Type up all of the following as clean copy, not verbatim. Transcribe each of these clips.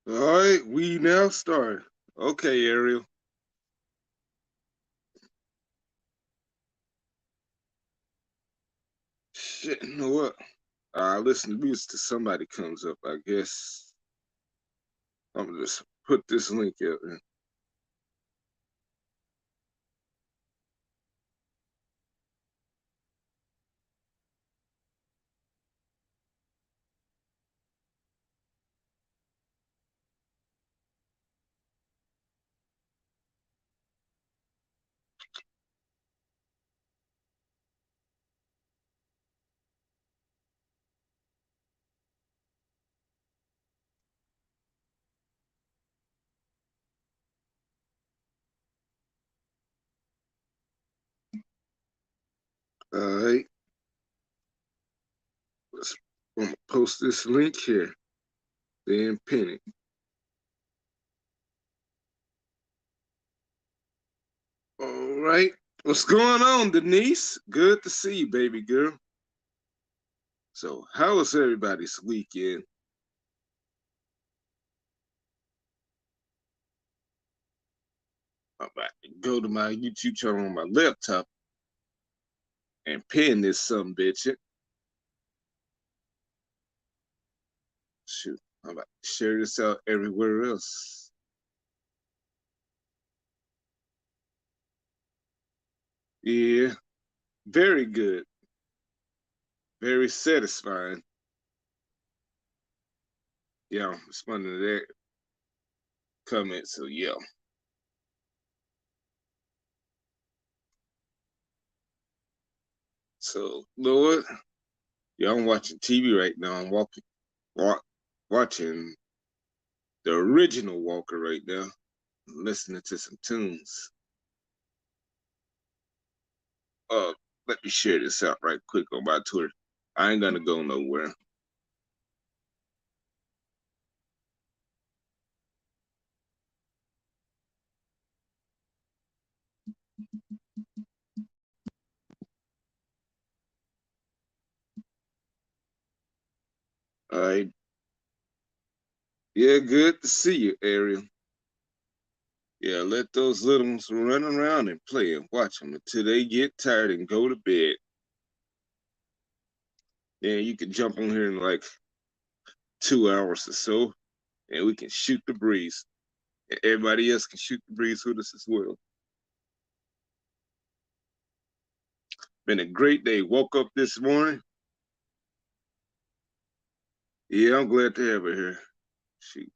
All right, we now start. Okay, Ariel. Shit, you know what? I listen to music till somebody comes up. I guess I'm gonna just put this link out there. All right, let's, I'm gonna post this link here, then pin it. All right, what's going on, Denise? Good to see you, baby girl. So, how was everybody's weekend? I'm about to go to my YouTube channel on my laptop and pin this some bitch. Shoot, I'm about to share this out everywhere else. Yeah, very good. Very satisfying. Yeah, responding to that comment. So yeah. So Lord, yeah, I'm watching TV right now. I'm walk, watching the original Walker right now, listening to some tunes. Uh, Let me share this out right quick on my Twitter. I ain't gonna go nowhere. All right. Yeah, good to see you, Ariel. Yeah, let those little ones run around and play and watch them until they get tired and go to bed. Then you can jump on here in like 2 hours or so, and we can shoot the breeze. And everybody else can shoot the breeze with us as well. Been a great day. Woke up this morning. Yeah, I'm glad to have her here. She,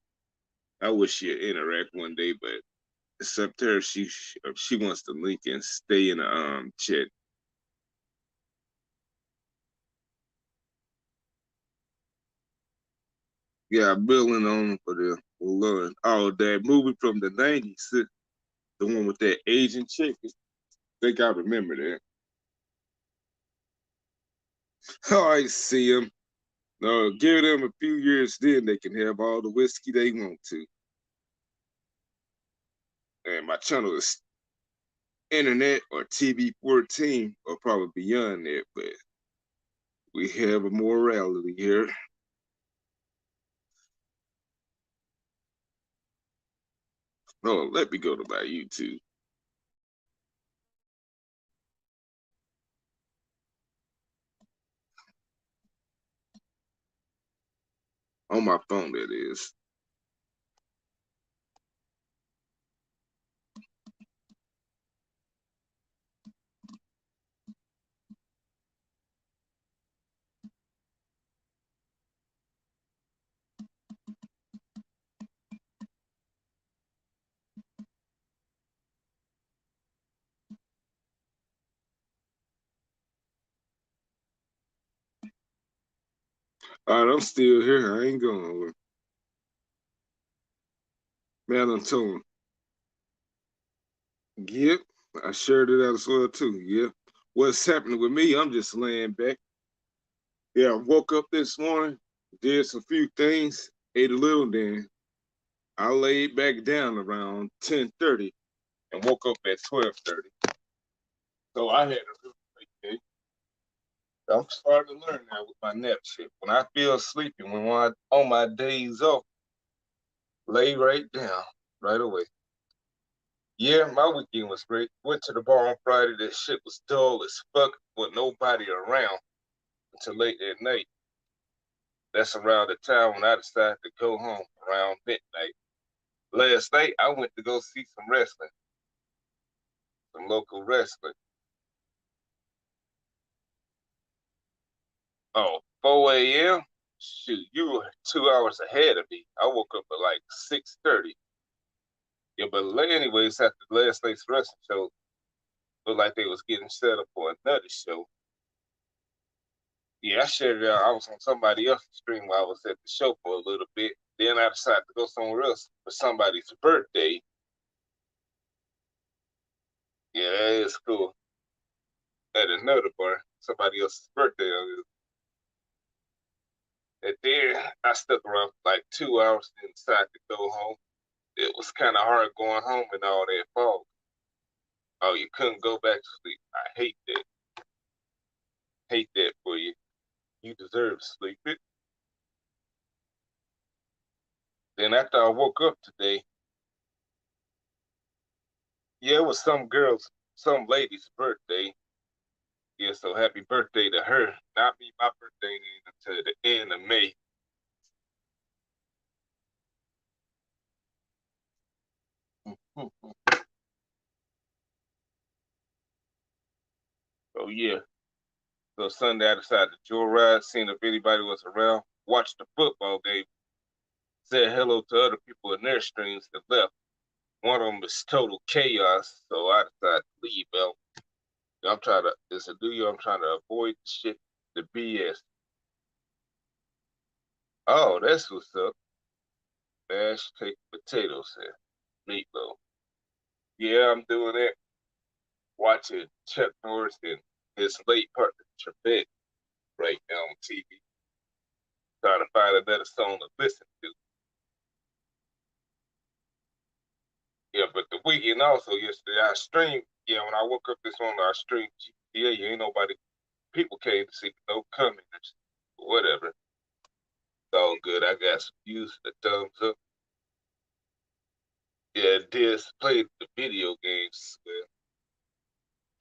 I wish she'd interact one day, but it's up to her. She wants to link and stay in the chat. Yeah, building on for the Lord. Oh, that movie from the '90s, the one with that Asian chick. I think I remember that. Oh, I see him. No, give them a few years, then they can have all the whiskey they want to. And my channel is internet or TV 14 or probably beyond that, but we have a morality here. Oh, let me go to my YouTube. On my phone, that is. All right, I'm still here. I ain't going nowhere. Melatonin. Yep, I shared it out as well too. Yep. What's happening with me? I'm just laying back. Yeah, I woke up this morning, did some few things, ate a little, then I laid back down around 10:30 and woke up at 12:30. So I had a really great day. I'm starting to learn now with my nap shit. When I feel sleepy, when I'm on my days off, lay right down right away. Yeah, my weekend was great. Went to the bar on Friday. That shit was dull as fuck with nobody around until late at night. That's around the time when I decided to go home around midnight. Last night, I went to go see some wrestling, some local wrestling. Oh, 4 a.m.? Shoot, you were 2 hours ahead of me. I woke up at like 6:30. Yeah, but anyways, after last night's wrestling show, looked like they was getting set up for another show. Yeah, I shared it out. I was on somebody else's stream while I was at the show for a little bit. Then I decided to go somewhere else for somebody's birthday. Yeah, that is cool. At another bar, somebody else's birthday. And then I stuck around for like 2 hours and decided to go home. It was kind of hard going home in all that fog. Oh, you couldn't go back to sleep. I hate that. Hate that for you. You deserve sleep. Then after I woke up today, yeah, it was some lady's birthday. Yeah, so happy birthday to her. Not me, my birthday ain't until the end of May. So yeah. So Sunday I decided to joyride, seeing if anybody was around, watched the football game, said hello to other people in their streams that left. One of them was total chaos, so I decided to leave. Well, it's a new year, I'm trying to avoid the shit, the BS. Oh, that's what's up. Mashed potatoes and meatloaf. Yeah, I'm doing that. Watching Chuck Norris and his late partner Trebek right now on TV. Trying to find another song to listen to. Yeah, but the weekend also yesterday I streamed. Yeah, when I woke up this morning, I streamed GTA. Ain't nobody, people came to see no commenters, whatever. It's all good. I got some views, a thumbs up. Yeah, did played the video games. Well,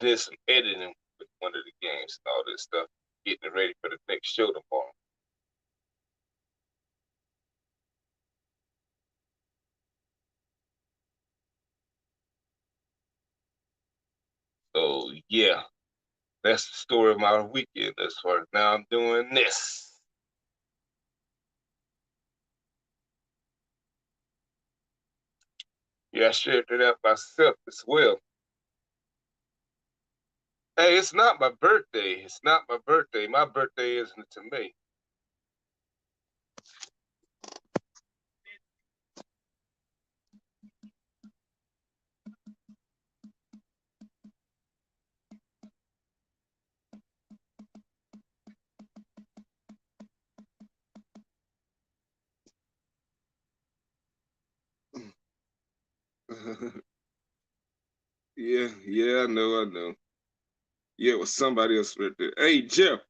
did some editing with one of the games and all this stuff. Getting it ready for the next show tomorrow. So yeah, that's the story of my weekend. As far as now, I'm doing this. Yeah, I shared it out myself as well. Hey, it's not my birthday. It's not my birthday. My birthday isn't to me. Yeah, I know. Yeah, it was somebody else right there. Hey, Jeff,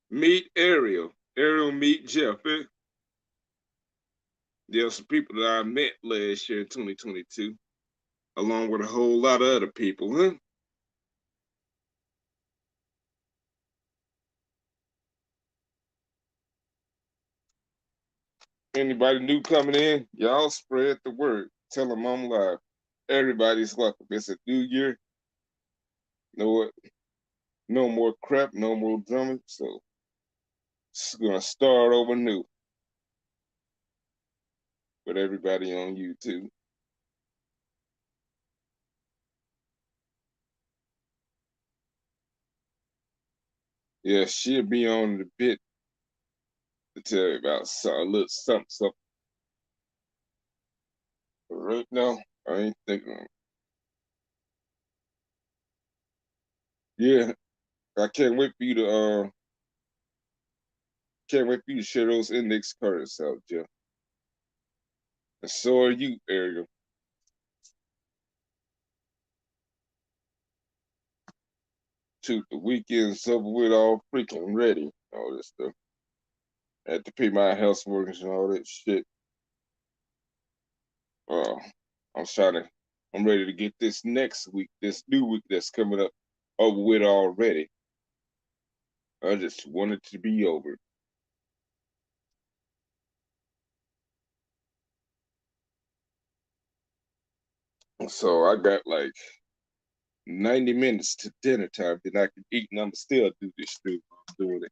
meet Ariel. Ariel, meet Jeff. Eh? There are some people that I met last year in 2022, along with a whole lot of other people, huh? Anybody new coming in, y'all spread the word. Tell them I'm live. Everybody's welcome. It's a new year. No, no more crap, no more drumming. So it's gonna start over new with everybody on YouTube. Yeah, she'll be on in a bit to tell you about a little something. But right now, I ain't thinking. Yeah, I can't wait for you to share those index cards out, Jeff. And so are you, Ariel. Shoot, the weekend's over with, all freaking ready. All this stuff. I had to pay my house mortgage and all that shit. Uh, I'm ready to get this next week, this new week that's coming up, over with already. I just want it to be over. So I got like 90 minutes to dinner time, then I can eat, and I'm still do this thing. I'm doing it.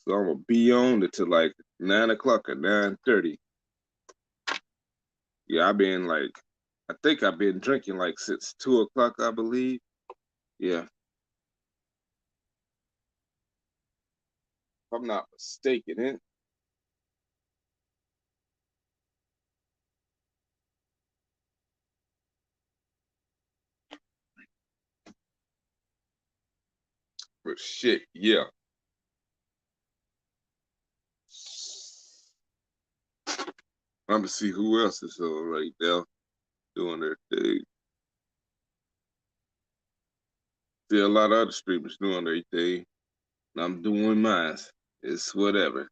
So I'm gonna be on until like 9 o'clock or 9:30. Yeah, I've been like, I think I've been drinking like since 2 o'clock, I believe. Yeah, if I'm not mistaken. It. But shit, yeah. I'm gonna see who else is on right now doing their thing. See a lot of other streamers doing their thing, and I'm doing mine. It's whatever.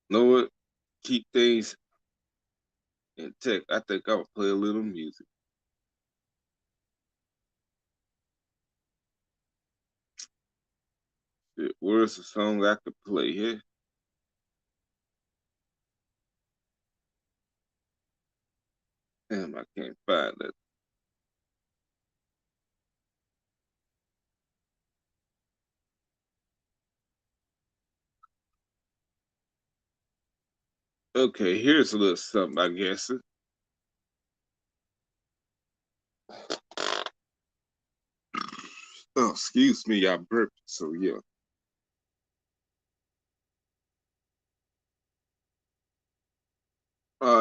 Know what? Keep things in tech. I think I'll play a little music. Shit, where's the song I could play here? Damn, I can't find it. Okay, here's a little something, I guess. Oh, excuse me, I burped. So yeah.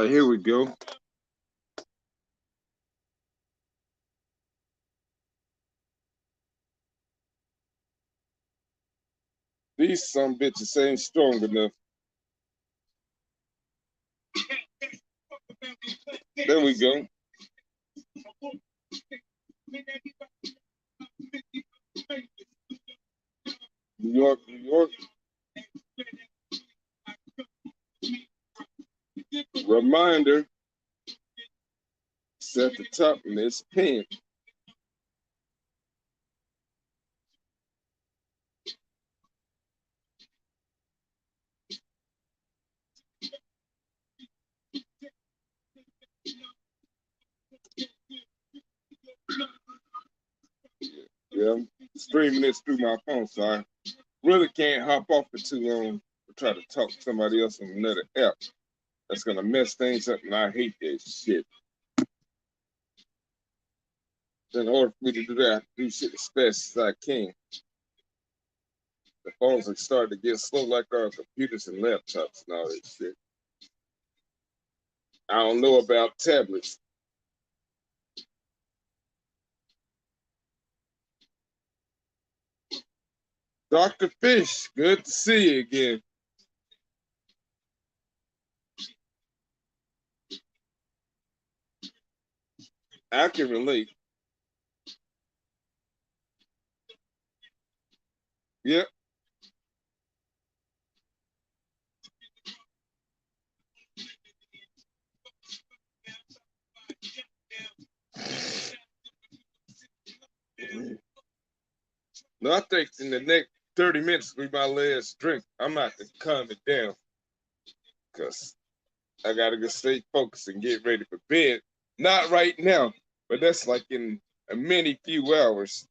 Here we go. These some bitches ain't strong enough. There we go. New York, New York. Reminder, set the top in this pen. Yeah, I'm streaming this through my phone, so I really can't hop off for too long to try to talk to somebody else on another app. That's gonna mess things up, and I hate that shit. In order for me to do that, I have to do shit as fast as I can. The phones are starting to get slow like our computers and laptops and all that shit. I don't know about tablets. Dr. Fish, good to see you again. I can relate. Yep. No, I think in the next 30 minutes will be my last drink. I'm about to calm it down because I gotta go stay focused and get ready for bed. Not right now, but that's like in a many few hours.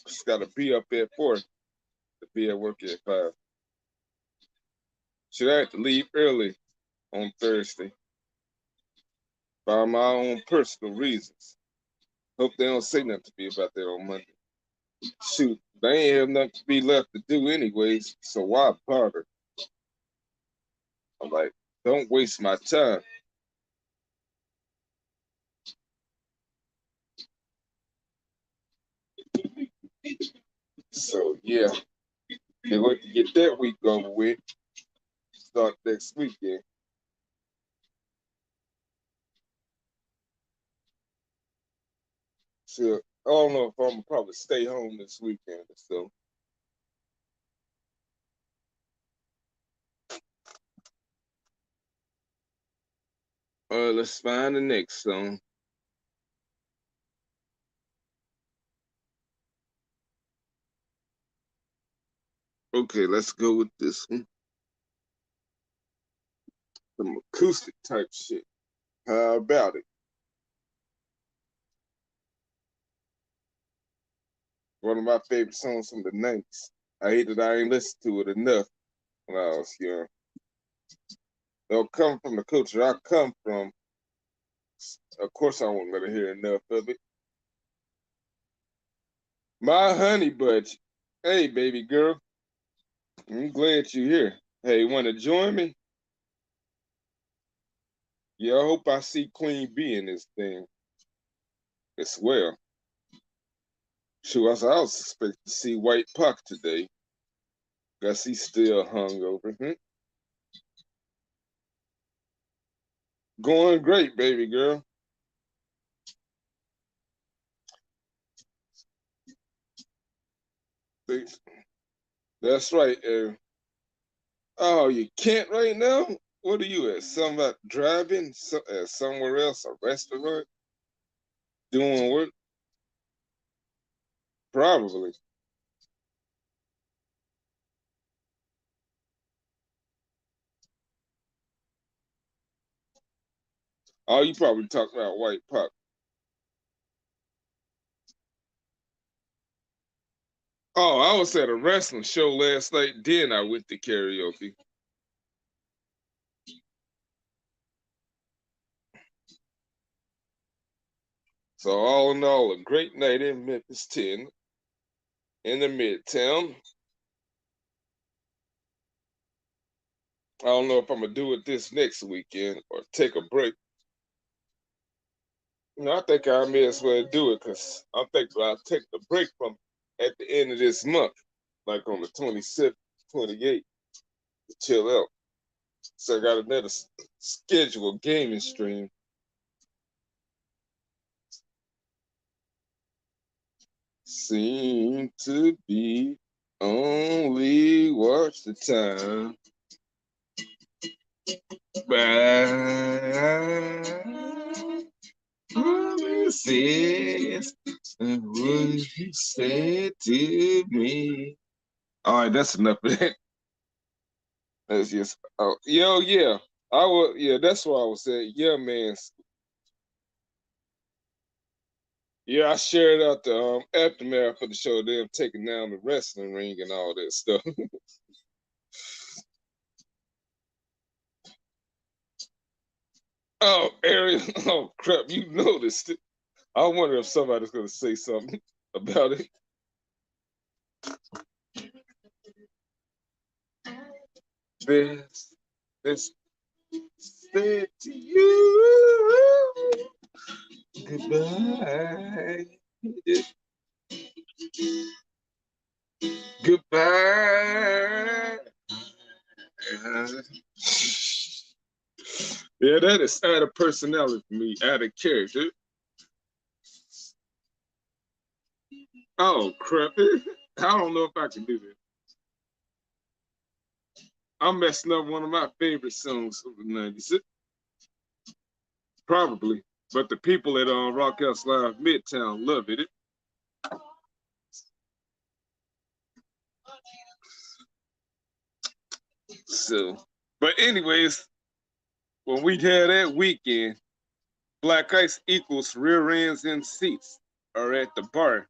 Just gotta be up at 4 to be at work at 5. Should I have to leave early on Thursday by my own personal reasons? Hope they don't say nothing to me about that on Monday. Shoot, they ain't have nothing to be left to do anyways, so why bother? I'm like, don't waste my time. So yeah, can't wait to get that week over with. Start next weekend. So I don't know if I'm gonna probably stay home this weekend or so. Let's find the next song. Okay, let's go with this one. Some acoustic type shit. How about it? One of my favorite songs from the 90s. I hate that I ain't listened to it enough when I was young. They'll come from the culture I come from. Of course, I won't let her hear enough of it. My honey budget. Hey, baby girl. I'm glad you're here. Hey, want to join me? Yeah, I hope I see Queen B in this thing as well. Sure, I was expecting to see White Puck today. Guess he's still hungover. Going great, baby girl. That's right. Oh, you can't right now? What are you at? Somewhere driving? Somewhere else? A restaurant? Doing what? Probably. Oh, you probably talking about White Puck. Oh, I was at a wrestling show last night. Then I went to karaoke. So all in all, a great night in Memphis 10 in the Midtown. I don't know if I'm gonna do it this next weekend or take a break. I think I may as well do it because I'm thinking I'll take the break from at the end of this month, like on the 27th, 28th, to chill out. So I got another scheduled gaming stream. Seem to be only watch the time. Promises and what you said to me. All right, that's enough of that. That's just yo, yeah. I was yeah, that's what I was saying. Yeah, man. Yeah, I shared out the aftermath of the show, them taking down the wrestling ring and all that stuff. Oh, Ariel, oh crap, you noticed it. I wonder if somebody's gonna say something about it. This said to you goodbye. Goodbye. Yeah, that is out of personality for me, out of character. Oh crap. I don't know if I can do that. I'm messing up one of my favorite songs of the 90s. Probably. But the people at Rock House Live Midtown love it. So, but anyways, when we had that weekend, Black Ice equals rear ends and seats are at the bar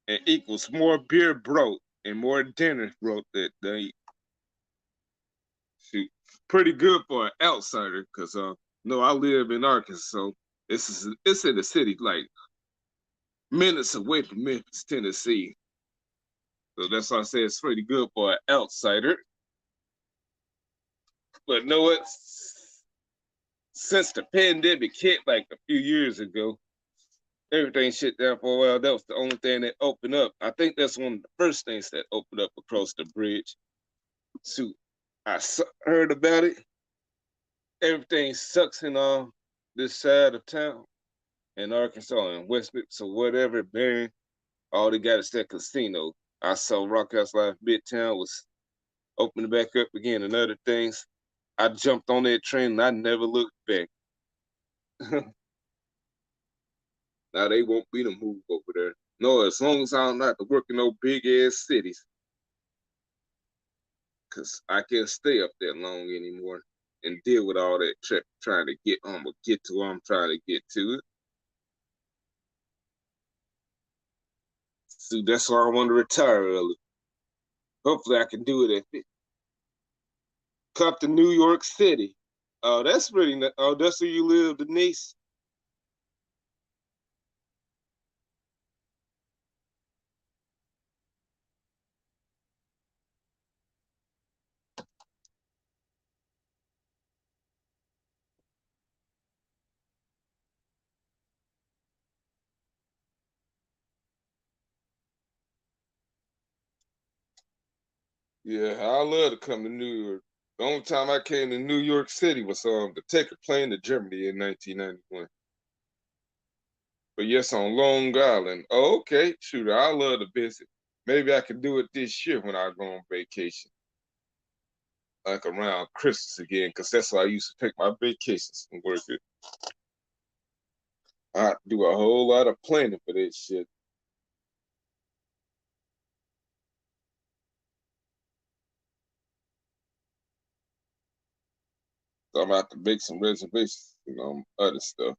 and equals more beer brought and more dinner brought that day. Shoot, pretty good for an outsider because no, I live in Arkansas, so it's in the city like minutes away from Memphis, Tennessee. So that's why I say it's pretty good for an outsider. But know what? Since the pandemic hit like a few years ago, everything shut down for a while. That was the only thing that opened up. I think that's one of the first things that opened up across the bridge. So heard about it. Everything sucks in this side of town in Arkansas and West Memphis or whatever, Barron. All they got is that casino. I saw Rock House Live Midtown was opening back up again and other things. I jumped on that train and I never looked back. Now they want me to move over there. No, as long as I don't have to work in no big ass cities, cause I can't stay up that long anymore and deal with all that trying to get or get to where I'm trying to get to it. So that's why I want to retire early. Hopefully I can do it at 50. Come to New York City. Oh, that's really oh, that's where you live, Denise. Yeah, I love to come to New York. The only time I came to New York City was to take a plane to Germany in 1991. But yes, on Long Island. Oh, okay, shoot, I love to visit. Maybe I can do it this year when I go on vacation, like around Christmas again, because that's why I used to take my vacations and work it. I do a whole lot of planning for that shit. So I'm gonna have to make some reservations, other stuff.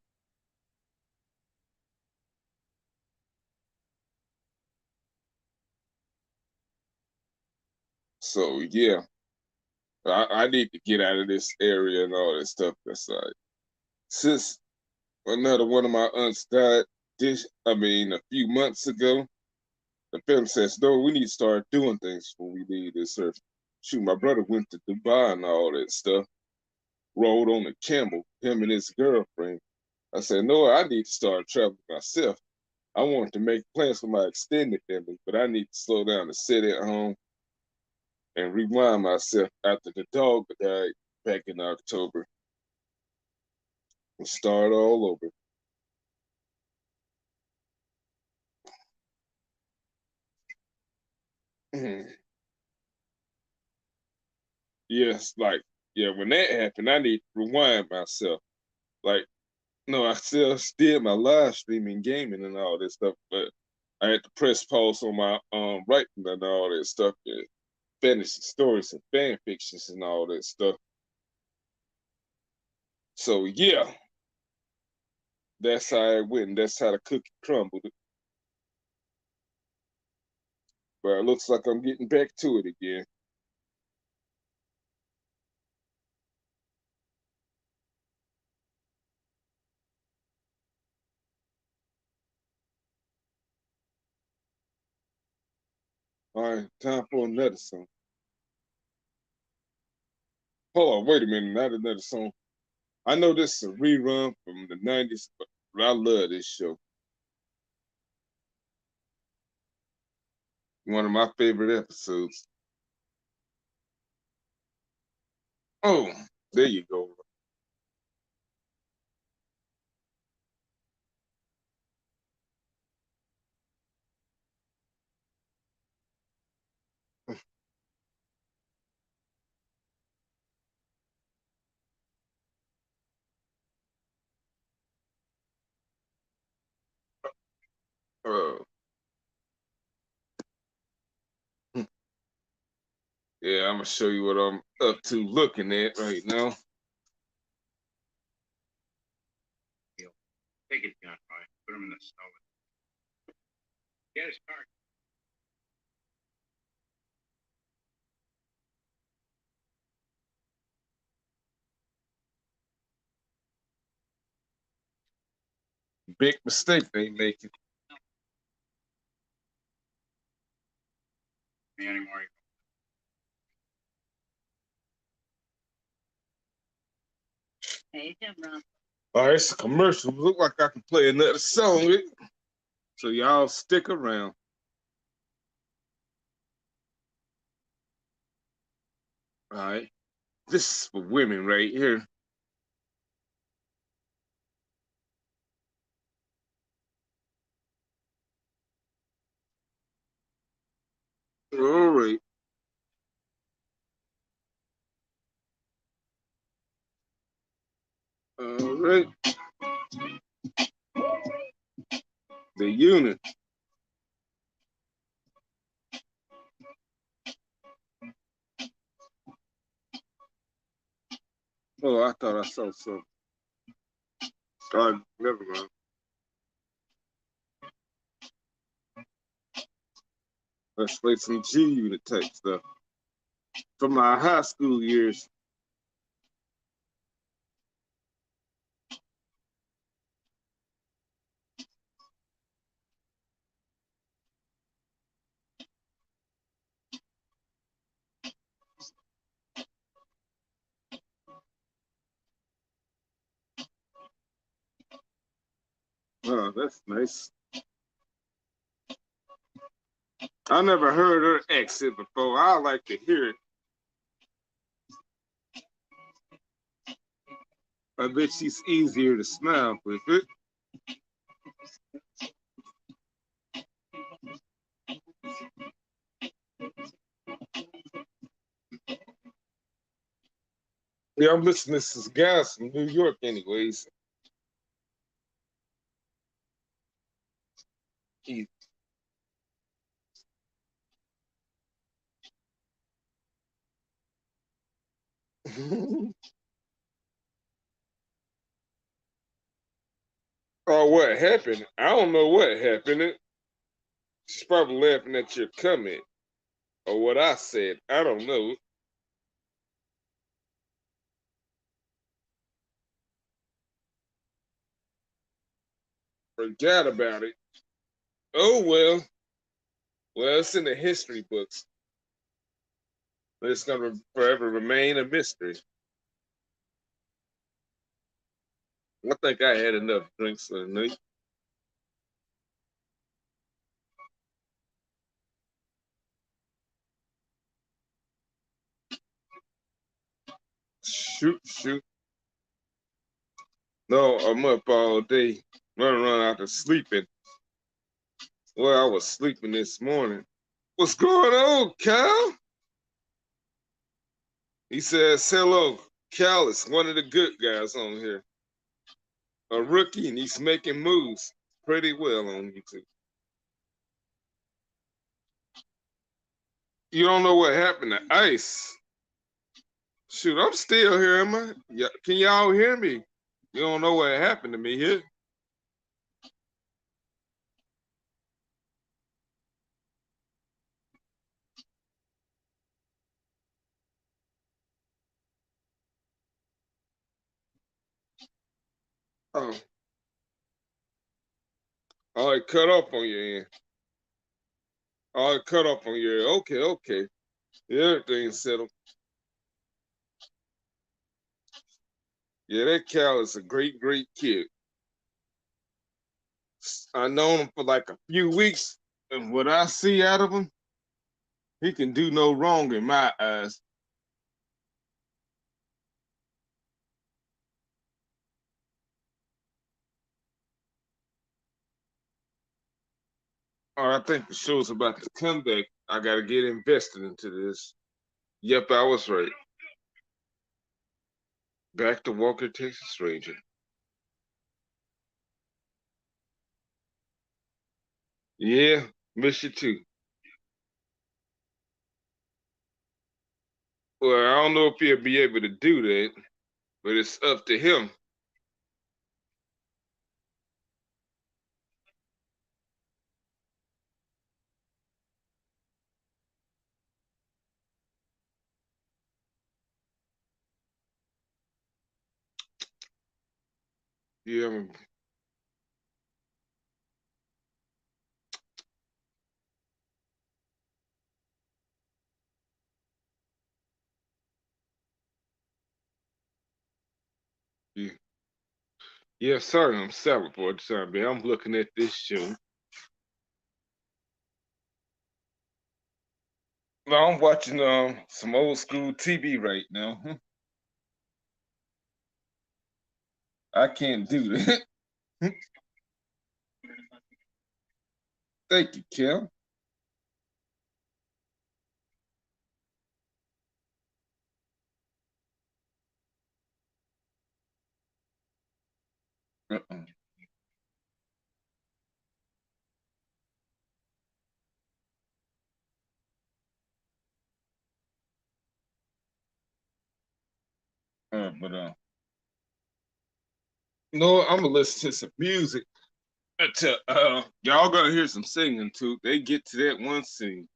So yeah, I need to get out of this area and all that stuff. That's like since another one of my aunts died a few months ago. The film says, no, we need to start doing things when we leave this earth. Shoot, my brother went to Dubai and all that stuff, rode on a camel, him and his girlfriend. I said, no, I need to start traveling myself. I wanted to make plans for my extended family, but I need to slow down and sit at home and rewind myself after the dog died back in October and start all over. Yes, like, yeah, when that happened, I need to rewind myself. Like, no, I still did my live streaming, gaming, and all this stuff, but I had to press pause on my writing and all that stuff, and fantasy stories and fan fictions and all that stuff. So yeah, that's how it went. That's how the cookie crumbled. But it looks like I'm getting back to it again. All right, time for another song. Hold on, wait a minute, not another song. I know this is a rerun from the 90s, but I love this show. One of my favorite episodes. Oh, there you go. Uh, yeah, I'm gonna show you what I'm up to looking at right now. Take it, John. Put him in the snow. Get his car. Big mistake they making. Me anymore. Hey, Tim, Ron. All right, it's a commercial. Look like I can play another song. So y'all stick around. All right. This is for women right here. All right. right. The unit. Oh, I thought I saw something. Never mind. Let's play some G Unit type stuff from my high school years. Oh, that's nice. I never heard her accent before. I like to hear it. I bet she's easier to smile with it. Yeah, I'm listening to some guys from New York, anyways. He, oh, what happened? I don't know what happened. She's probably laughing at your comment or what I said. I don't know. Forgot about it. Oh well. Well, it's in the history books. But it's gonna forever remain a mystery. I think I had enough drinks for the night. Shoot, shoot. No, I'm up all day, running around after sleeping. Well, I was sleeping this morning. What's going on, Cal? He says, hello, Cal is one of the good guys on here. A rookie, and he's making moves pretty well on YouTube. You don't know what happened to Ice. Shoot, I'm still here, am I? Yeah, can y'all hear me? You don't know what happened to me here. Oh, oh, it cut off on your end. Oh, it cut off on your end. Okay, okay. Yeah, everything's settled. Yeah, that Cal is a great, great kid. I known him for like a few weeks, and what I see out of him, he can do no wrong in my eyes. Oh, I think the show's about to come back. I got to get invested into this. Yep, I was right. Back to Walker, Texas Ranger. Yeah, miss you too. Well, I don't know if he'll be able to do that, but it's up to him. Yeah, yeah. Yeah, sorry, I'm sorry for the time being. I'm looking at this show. No, I'm watching some old school TV right now. I can't do that. Thank you, Kim. But no, I'm gonna listen to some music until y'all gonna hear some singing too. They get to that one scene.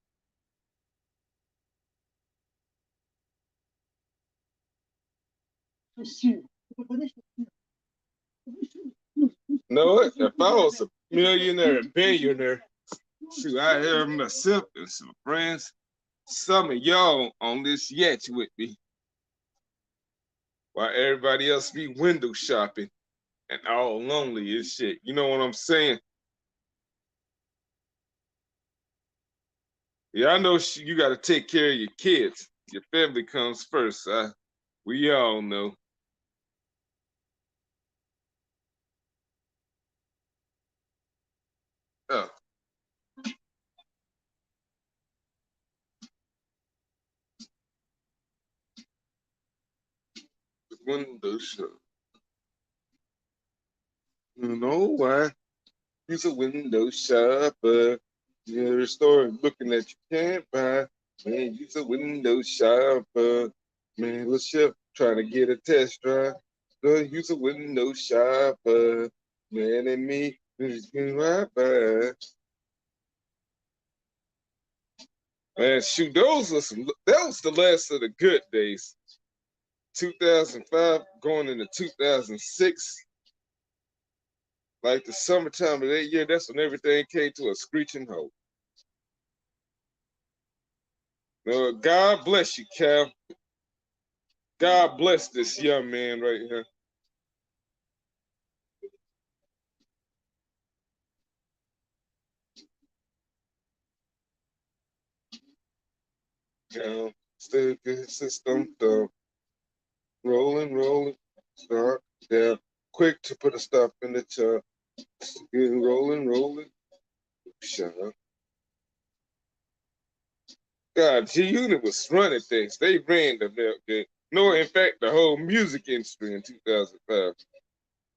No, if I was a millionaire and billionaire, shoot, I have myself and some friends, some of y'all on this yacht with me, while everybody else be window shopping and all lonely as shit. You know what I'm saying? Yeah, I know you got to take care of your kids. Your family comes first. We all know. Oh, the window shop. You know why? He's a window shopper. You're a store looking that you can't buy. Man, he's a window shopper. Man, let's ship trying to get a test drive. Girl, he's a window shopper. Man, and me, just getting right by. Man, shoot, those are some. That was the last of the good days. 2005 going into 2006, like the summertime of that year. That's when everything came to a screeching halt. God bless you, Cal. God bless this young man right here. Down, stay good system, though. Rolling, rolling, start down. Quick to put a stop in the chart. Getting rolling, rolling. Shut up. God, G Unit was running things. They ran the milk game. No, in fact, the whole music industry in 2005.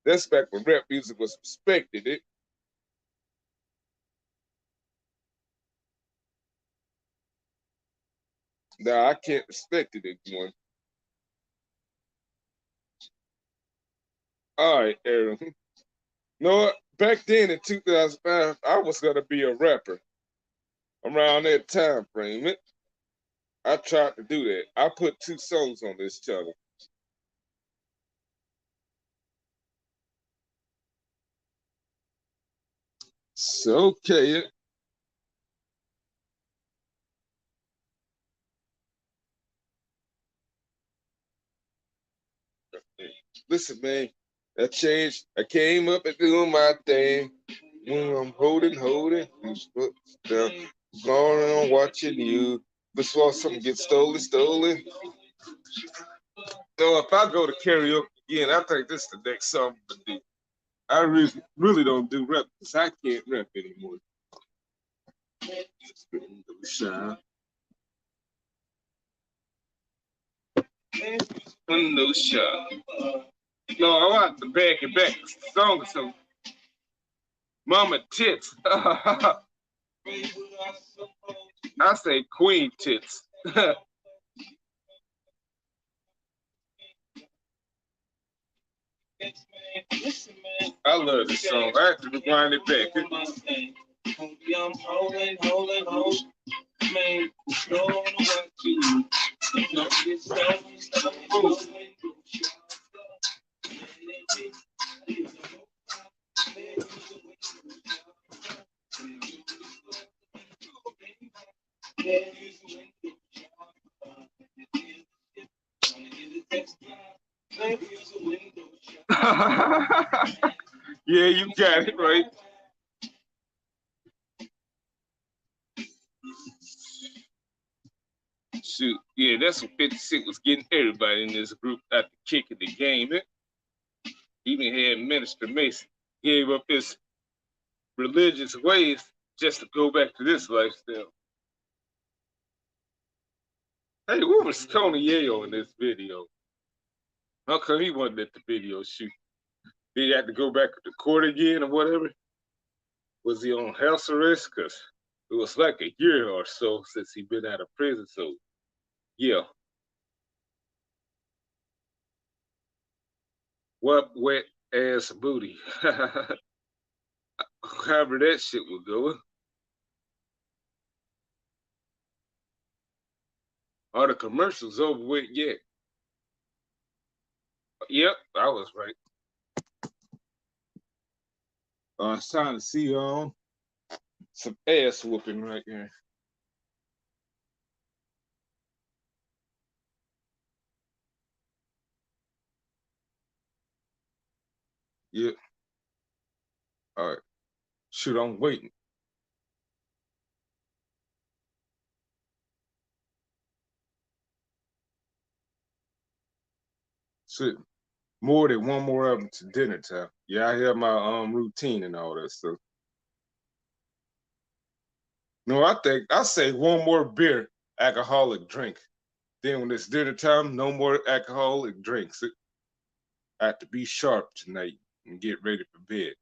That's back when rap music was respected. Now I can't respect it anymore. All right, Aaron. No, back then in 2005, I was gonna be a rapper around that time frame. I tried to do that. I put 2 songs on this channel. So okay. Listen, man, that changed. I came up and doing my thing. When I'm holding, down, going on watching you. Before something gets stolen. So if I go to karaoke again, I think this is the next song to do. I really don't do rap because I can't rap anymore. Shine. No shot. No, I want to bag it back. The song is some mama tits. I say queen tits. I love this song. I have to rewind it back. I'm holding, man. Yeah, you got it right. Shoot, yeah, that's what 50 Cent was getting everybody in this group after kicking the game. Even had Minister Mason gave up his religious ways just to go back to this lifestyle. Hey, where was Tony Yayo in this video? How come he wasn't at the video shoot? he had to go back to court again or whatever. Was he on house arrest? Because it was like a year or so since he been out of prison. So yeah, what wet ass booty. However that shit would go. Are the commercials over with yet? Yep, I was right. It's time to see some ass whooping right here. Yep. All right. Shoot, I'm waiting. Shit. More than one more of them to dinner time. Yeah, I have my routine and all that stuff. No, I say one more beer, alcoholic drink. Then when it's dinner time, no more alcoholic drinks. I have to be sharp tonight and get ready for bed.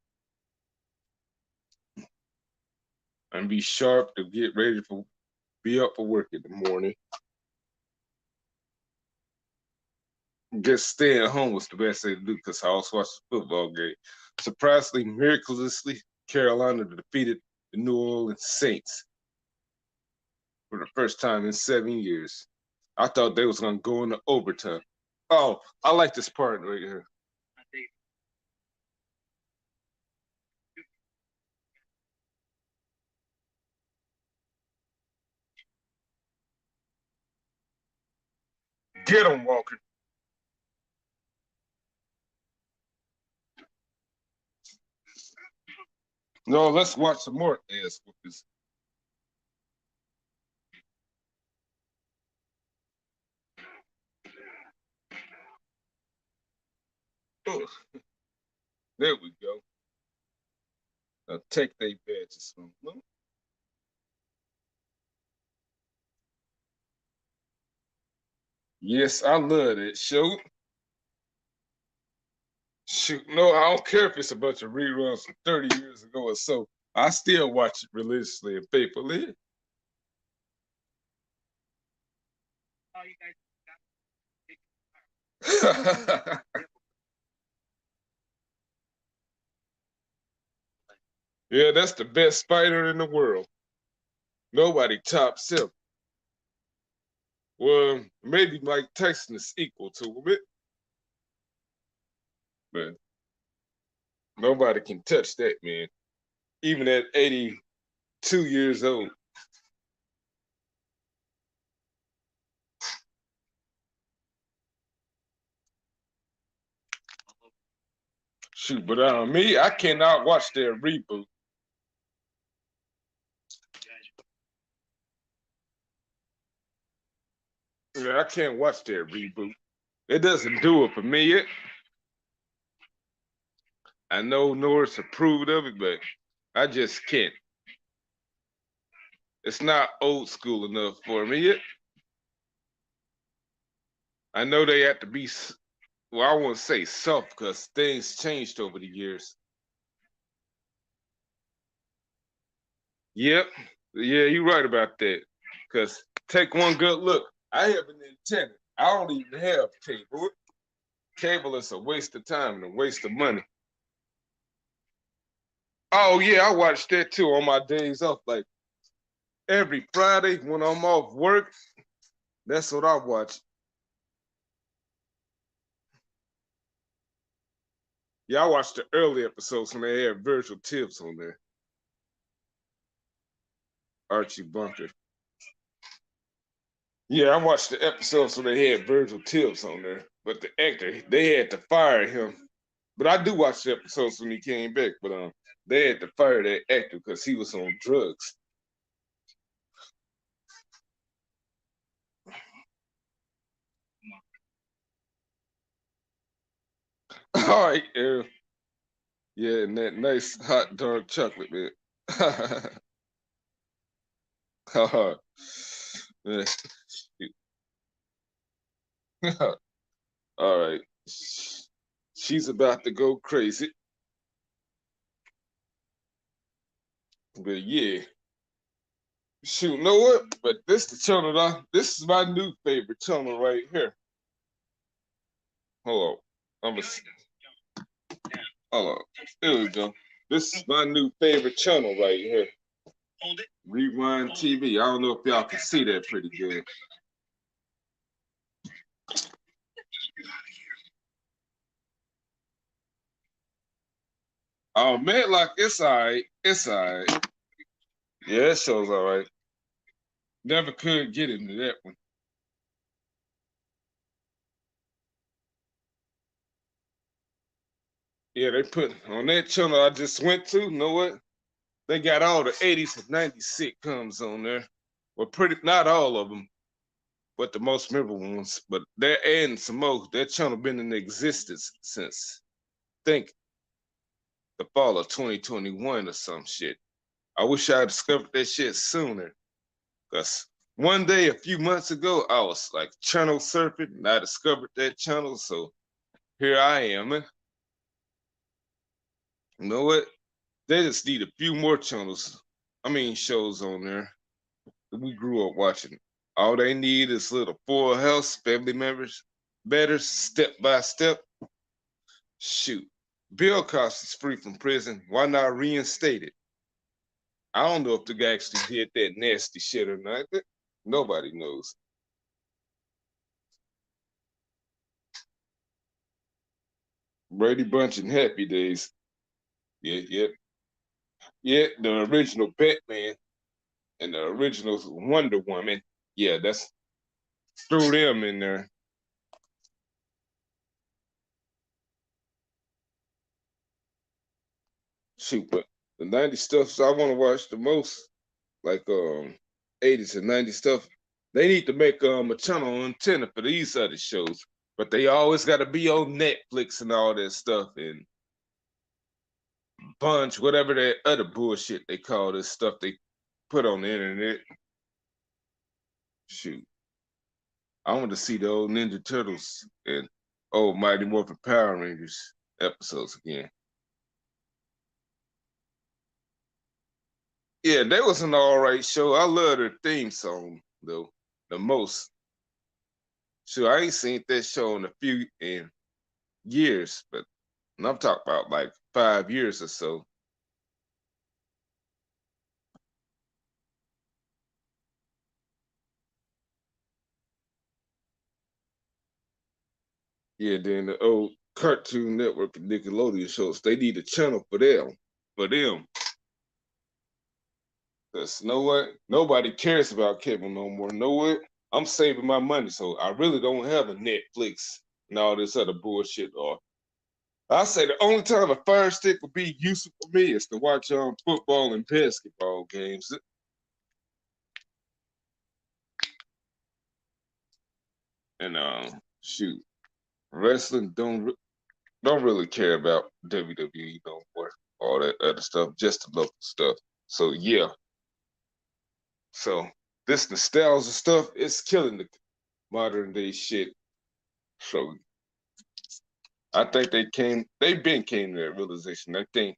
And be sharp to get ready for be up for work in the morning. Just staying at home was the best thing to do because I was watching the football game. Surprisingly, miraculously, Carolina defeated the New Orleans Saints for the first time in 7 years. I thought they was gonna go into overtime. Oh, I like this part right here. Get him, Walker. No, let's watch some more ass whoopers. Oh, there we go. Now take their badges from them. Yes, I love that show. Shoot, no, I don't care if it's a bunch of reruns from 30 years ago or so. I still watch it religiously and faithfully. Yeah, that's the best spider in the world. Nobody tops him. Well, maybe Mike Tyson is equal to him, but nobody can touch that man. Even at 82 years old. Shoot, but me, I cannot watch their reboot. Yeah, I can't watch their reboot. It doesn't do it for me yet. I know Norris approved of it, but I just can't. It's not old school enough for me yet. I know they have to be, well, I won't say soft because things changed over the years. Yep. Yeah, you're right about that. Because take one good look. I have an antenna. I don't even have cable. Cable is a waste of time and a waste of money. Oh yeah, I watch that too on my days off. Like every Friday when I'm off work, that's what I watch. Yeah, I watched the early episodes when they had Virgil Tibbs on there. Archie Bunker. Yeah, I watched the episodes when they had Virgil Tibbs on there. But the actor, they had to fire him. But I do watch the episodes when he came back. But they had to fire that actor because he was on drugs. All right, yeah, and that nice hot dark chocolate, man. Yeah. All right. She's about to go crazy. But yeah. Shoot, know what? But this the channel this is my new favorite channel right here. Hold on. Hold on. There we go. This is my new favorite channel right here. Rewind TV. I don't know if y'all can see that pretty good. Oh man, like it's alright. It's alright. Yeah, that show's alright. Never could get into that one. Yeah, they put on that channel I just went to, you know what? They got all the 80s and 90s sitcoms on there. Well, pretty not all of them, but the most memorable ones. But they're adding some more. That channel been in existence since I think the fall of 2021 or some shit. I wish I had discovered that shit sooner. Cause one day a few months ago, I was like channel surfing and I discovered that channel. So here I am. You know what? They just need a few more channels. I mean shows on there that we grew up watching. All they need is little Full House, family members, better step by step. Shoot. Bill Cosby's free from prison. Why not reinstate it? I don't know if the guy actually did that nasty shit or not. Nobody knows. Brady Bunch and Happy Days. Yeah, yeah, yeah. The original Batman and the original Wonder Woman. Yeah, that's threw them in there. Shoot, but the '90s stuff I want to watch the most, like '80s and '90s stuff. They need to make a channel antenna for these other shows, but they always got to be on Netflix and all that stuff and Bunch, whatever that other bullshit they call this stuff they put on the internet. Shoot, I want to see the old Ninja Turtles and old Mighty Morphin Power Rangers episodes again. Yeah, that was an all right show. I love their theme song though the most. Sure, I ain't seen that show in a few in years, but I'm talking about like 5 years or so. Yeah, then the old Cartoon Network and Nickelodeon shows, they need a channel for them. For them. Cause you know what? Nobody cares about cable no more. You know what? I'm saving my money, so I really don't have a Netflix and all this other bullshit. Or I say the only time a Fire Stick would be useful for me is to watch football and basketball games. And shoot, wrestling don't really care about WWE no more. All that other stuff, just the local stuff. So yeah, so this nostalgia stuff is killing the modern day shit. So I think they've been came to that realization. I think,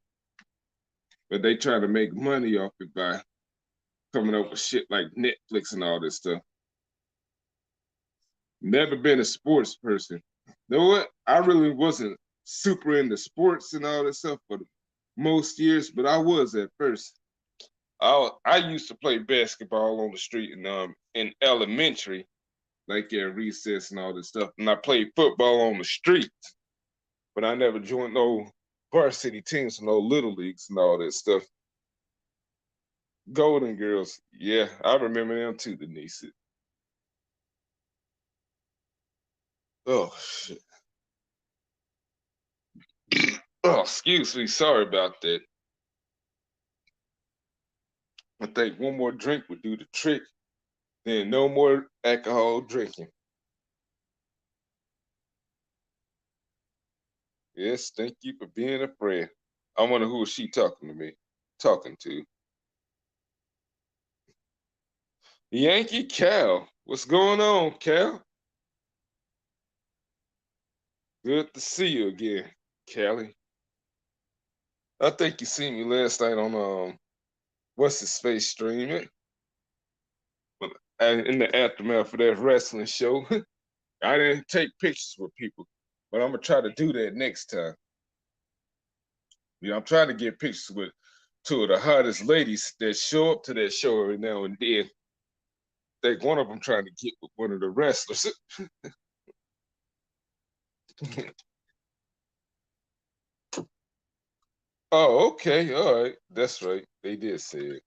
but they try to make money off it by coming up with shit like Netflix and all this stuff. Never been a sports person. You know what? I really wasn't super into sports and all this stuff for most years, but I was at first. I used to play basketball on the street in elementary, like at recess and all this stuff, and I played football on the street, but I never joined no varsity teams, no little leagues and all that stuff. Golden Girls, yeah, I remember them too, Denise. Oh shit. Oh, excuse me. Sorry about that. I think one more drink would do the trick. Then no more alcohol drinking. Yes, thank you for being a friend. I wonder who is she talking to me, talking to. Yankee Cal. What's going on, Cal? Good to see you again, Callie. I think you seen me last night on what's his face streaming. But in the aftermath of that wrestling show, I didn't take pictures with people, but I'm gonna try to do that next time. Yeah, I'm trying to get pictures with two of the hottest ladies that show up to that show every now and then. I think one of them trying to get with one of the wrestlers. Oh, okay, all right, that's right. They did say it.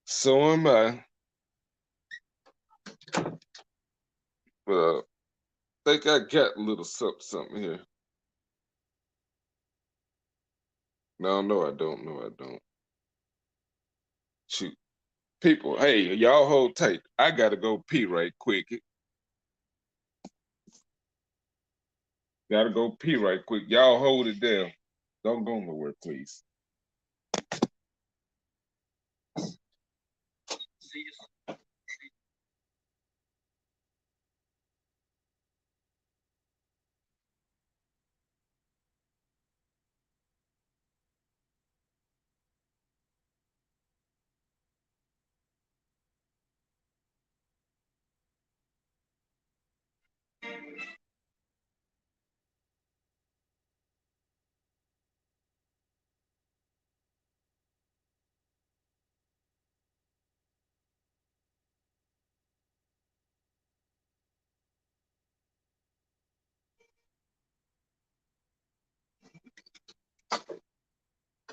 So am I. But I think I got a little something here. No, no, I don't. No, I don't. Shoot. People, hey, y'all hold tight. I gotta go pee right quick. Gotta go pee right quick. Y'all hold it down. Don't go nowhere, please.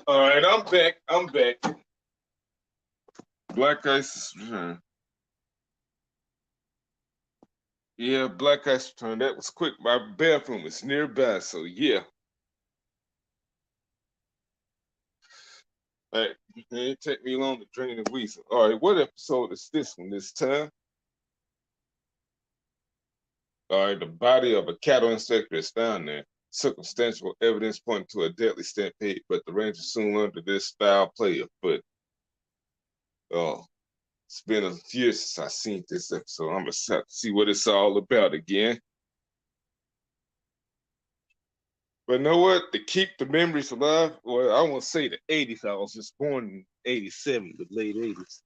All right, I'm back. I'm back. Black Ice return. Yeah, Black Ice return. That was quick. My bathroom is nearby, so yeah. All right, it didn't take me long to drain the weasel. All right, what episode is this one this time? All right, the body of a cattle inspector is found there. Circumstantial evidence pointing to a deadly stampede, but the Rangers soon learned that this foul play afoot. Oh, it's been a year since I seen this episode. I'm gonna have to see what it's all about again. But you know what? To keep the memories alive, well, I won't say the 80s. I was just born in 87, the late 80s.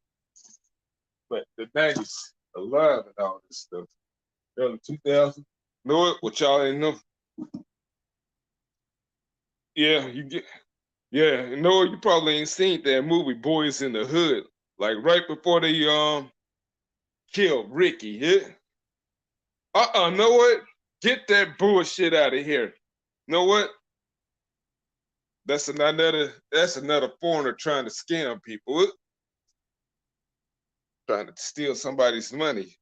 But the 90s alive and all this stuff. Early 2000. Know what y'all ain't know? Yeah, you get. Yeah, you know you probably ain't seen that movie Boys in the Hood. Like right before they killed Ricky. Yeah. Know what? Get that bullshit out of here. Know what? That's another foreigner trying to scam people, trying to steal somebody's money.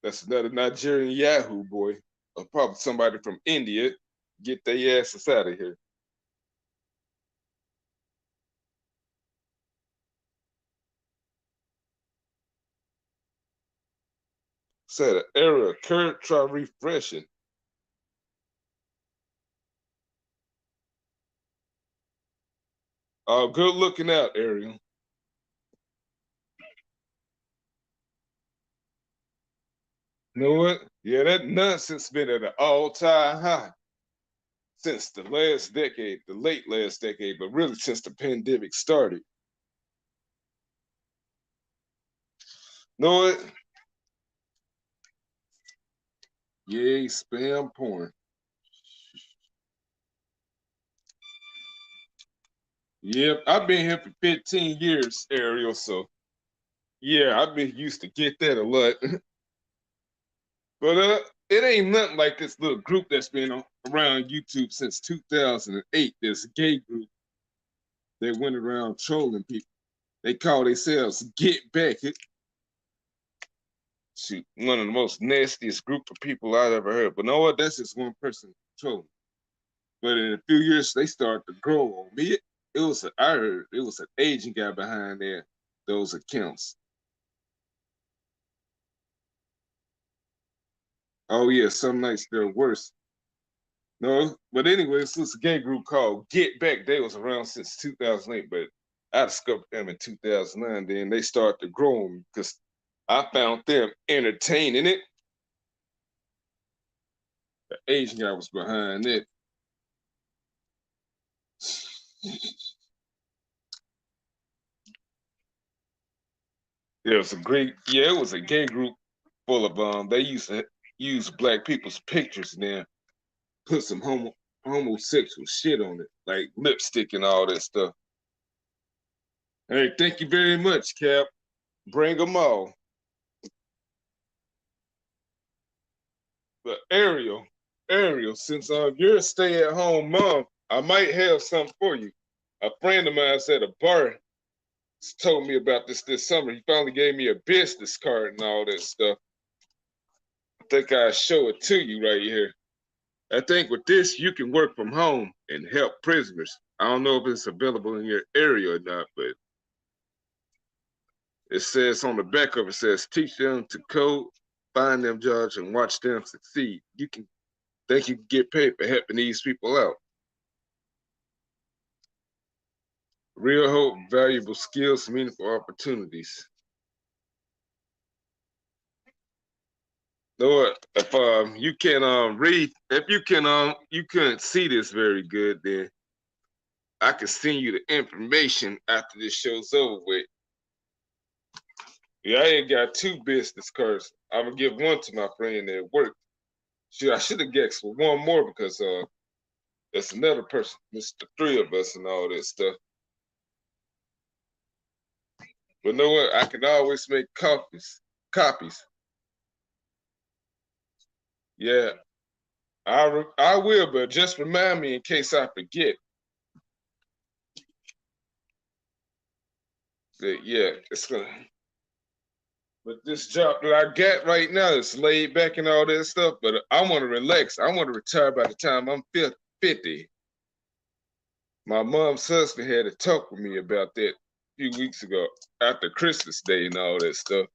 That's another Nigerian Yahoo boy, or probably somebody from India. Get their asses out of here. Said an error occurred. Try refreshing. Good looking out, Ariel. You know what? Yeah, that nonsense been at an all-time high since the last decade, the late last decade, but really since the pandemic started. You know what? Yay, spam porn. Yep, I've been here for 15 years, Ariel. So yeah, I've been used to get that a lot. But it ain't nothing like this little group that's been around YouTube since 2008. This gay group that went around trolling people. They call themselves Get Back. Shoot, one of the most nastiest group of people I've ever heard. But you know what? That's just one person trolling. But in a few years, they started to grow on me. I heard it was an Asian guy behind there, those accounts. Oh yeah, some nights they're worse. No, but anyway, it's this gay group called Get Back. They was around since 2008, but I discovered them in 2009. Then they started to grow on me because I found them entertaining it. The Asian guy was behind it. It was it was a gay group full of they used to use black people's pictures and then put some homosexual shit on it, like lipstick and all that stuff. Hey, thank you very much, Cap. Bring them all. But Ariel, since you're a stay-at-home mom, I might have something for you. A friend of mine at a bar told me about this summer. He finally gave me a business card and all that stuff. I think I'll show it to you right here. I think with this, you can work from home and help prisoners. I don't know if it's available in your area or not, but it says on the back of it says, teach them to code, find them jobs, and watch them succeed. You can get paid for helping these people out. Real hope, valuable skills, meaningful opportunities. Lord, if you can read, if you couldn't see this very good, then I can send you the information after this show's over with. Yeah, I ain't got two business cards. I'm gonna give one to my friend at work. I should have guessed for one more because there's another person. It's the three of us and all that stuff. But you know what? I can always make copies. Yeah, I will, but just remind me in case I forget. That, yeah, it's gonna. But this job that I got right now is laid back and all that stuff. But I want to relax. I want to retire by the time I'm 50. My mom's husband had to talk with me about that a few weeks ago after Christmas Day and all that stuff.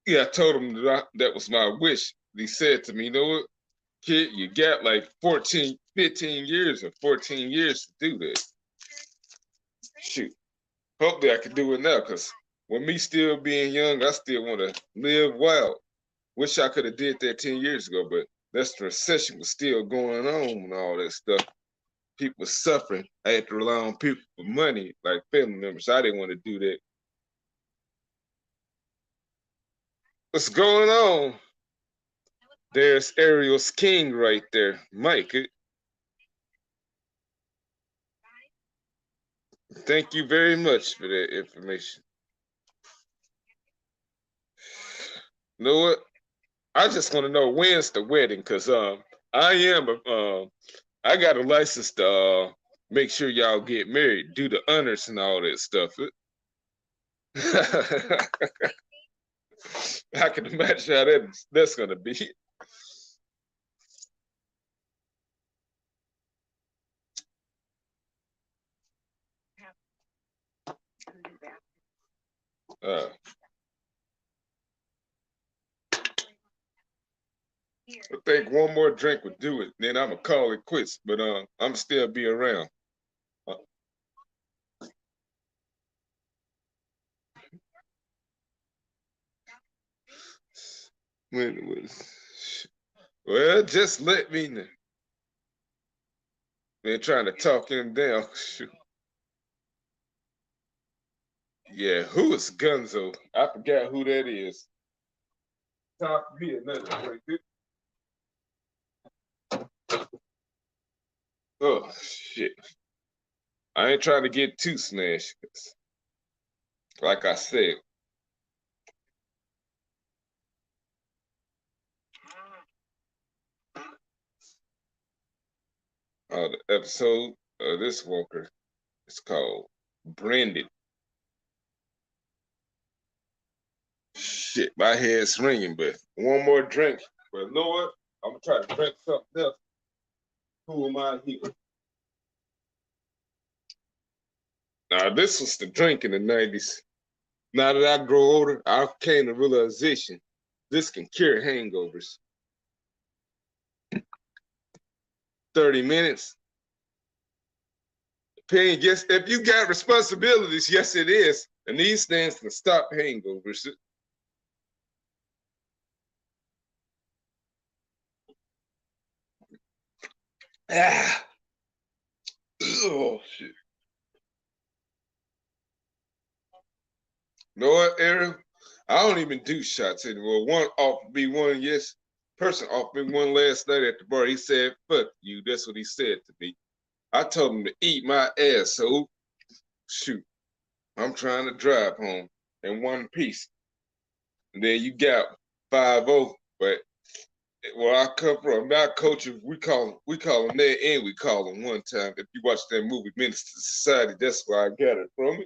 Yeah, I told him that was my wish. He said to me, you know what, kid, you got like 15 years or 14 years to do that. Shoot. Hopefully I can do it now because with me still being young, I still want to live wild. Wish I could have did that 10 years ago, but that's the recession was still going on and all that stuff. People suffering. I had to rely on people for money, like family members. I didn't want to do that. What's going on? There's Ariel's king right there. Mike. Thank you very much for that information. You know what? I just want to know when's the wedding, because I got a license to make sure y'all get married, do the honors and all that stuff. I can imagine how that's gonna be. I think one more drink would do it. Then I'm gonna call it quits. But I'm still be around. When it was, well, just let me know. Been trying to talk him down. Shoot. Yeah, who is Gunzo? I forgot who that is. Talk to me another drink. Oh shit. I ain't trying to get too smashed. Like I said. The episode of this Walker is called Branded. Shit, my head's ringing, but one more drink. But you know what? I'm gonna try to drink something else. Who am I here? Now, this was the drink in the 90s. Now that I grow older, I came to realization this can cure hangovers. 30 minutes. Pain, yes, if you got responsibilities, yes, it is. And these things can stop hangovers. Ah. Oh shit. You know what, Aaron? I don't even do shots anymore. One offered me one, yes. Person offered me one last night at the bar. He said, fuck you. That's what he said to me. I told him to eat my ass, so shoot. I'm trying to drive home in one piece. And then you got 5-0, but where I come from, my culture, we call them that, and we call them one time. If you watch that movie, Minister to Society, that's where I got it from.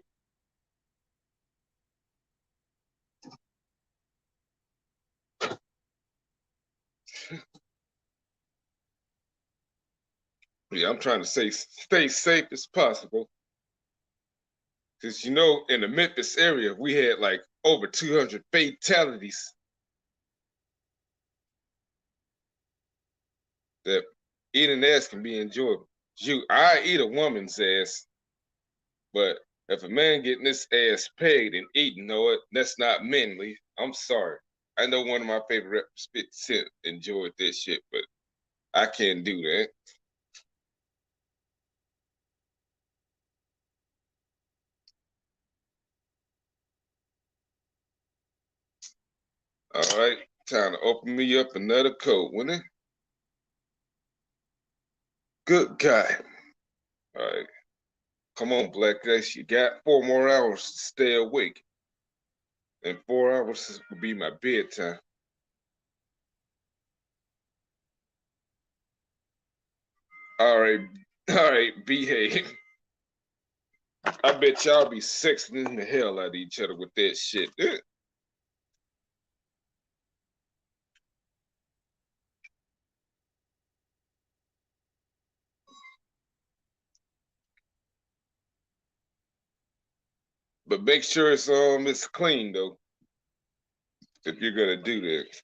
Yeah, I'm trying to stay safe as possible. Because, in the Memphis area, we had like over 200 fatalities that eating ass can be enjoyable. I eat a woman's ass, but if a man getting this ass paid and eating, that's not manly. I'm sorry. I know one of my favorite rappers, 50 Cent, enjoyed this shit, but I can't do that. All right, time to open me up another code, wasn't it? Good guy. All right, come on, Black Ice. You got 4 more hours to stay awake, and 4 hours will be my bedtime. All right, all right, behave. I bet y'all be sexing the hell out of each other with that shit. But make sure it's clean though, if you're gonna do that.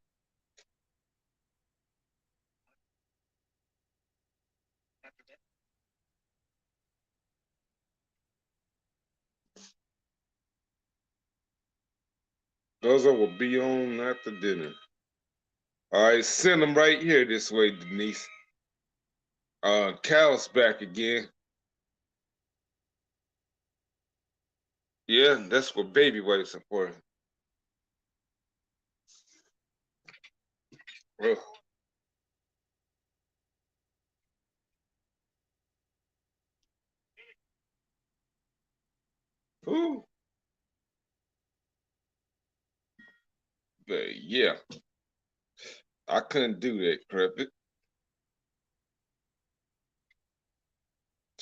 Those will be on after dinner. All right, send them right here this way, Denise. Cal's back again. Yeah, that's what baby wipes are for. Ugh. Ooh. But yeah, I couldn't do that, crap.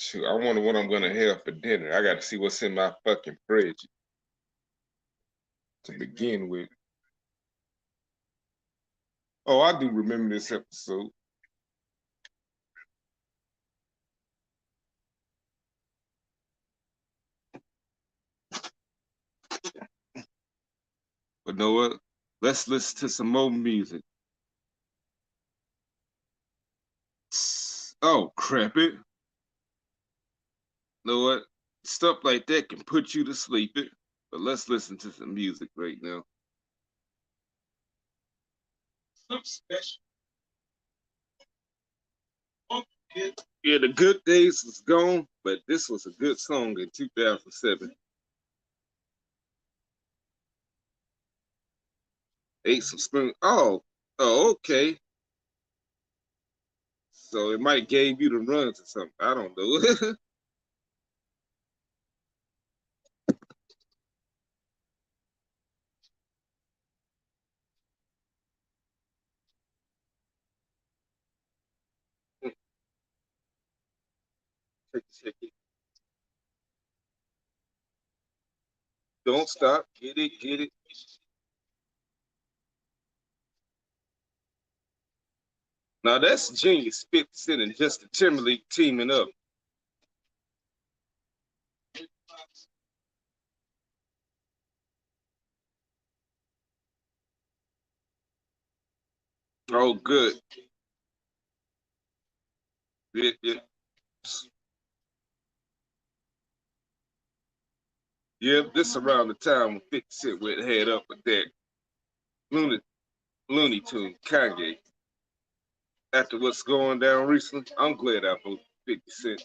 Shoot, I wonder what I'm gonna have for dinner. I gotta see what's in my fucking fridge to begin with. Oh, I do remember this episode. But know what? Let's listen to some more music. Oh, crap it. Know what? Stuff like that can put you to sleep. But let's listen to some music right now. Something special. Yeah, the good days was gone, but this was a good song in 2007. Ate some spoon. Oh, okay. So it might gave you the runs or something. I don't know. Check it. Don't stop. Get it, get it. Now that's genius. 50 Cent and Justin Timberlake teaming up. Oh, good. Yeah. Yeah, this around the time when 50 Cent went head up with that Looney, Looney Tune, Kanye. after what's going down recently, I'm glad I voted 50 Cent.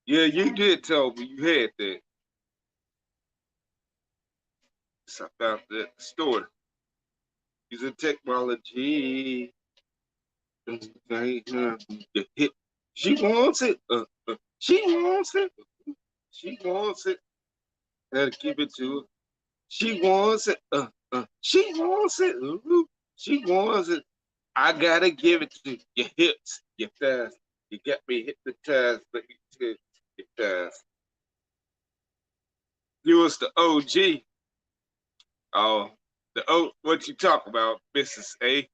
Yeah, you did tell me you had that. It's about that story. Using technology. The hit. She wants it. She wants it. She wants it. Gotta give it to her. She wants it. She wants it. She wants it. I gotta give it to you. Your hips, your thighs. You got me hypnotized, but you your thighs. You was the OG. Oh, the O. What you talk about, Mrs. A?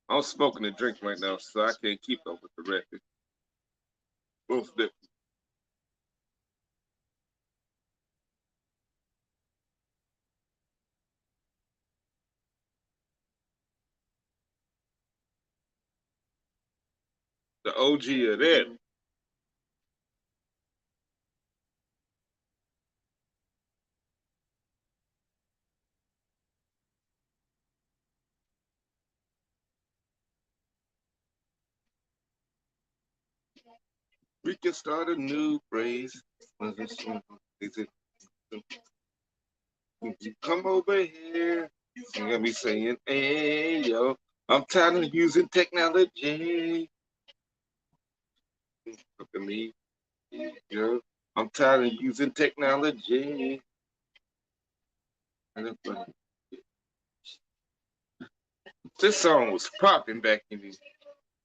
I'm smoking a drink right now, so I can't keep up with the record. Both different. The OG of that. We can start a new phrase. Come over here. You got me saying, hey, yo. I'm tired of using technology. Look at me, yo. I'm tired of using technology. This song was popping back in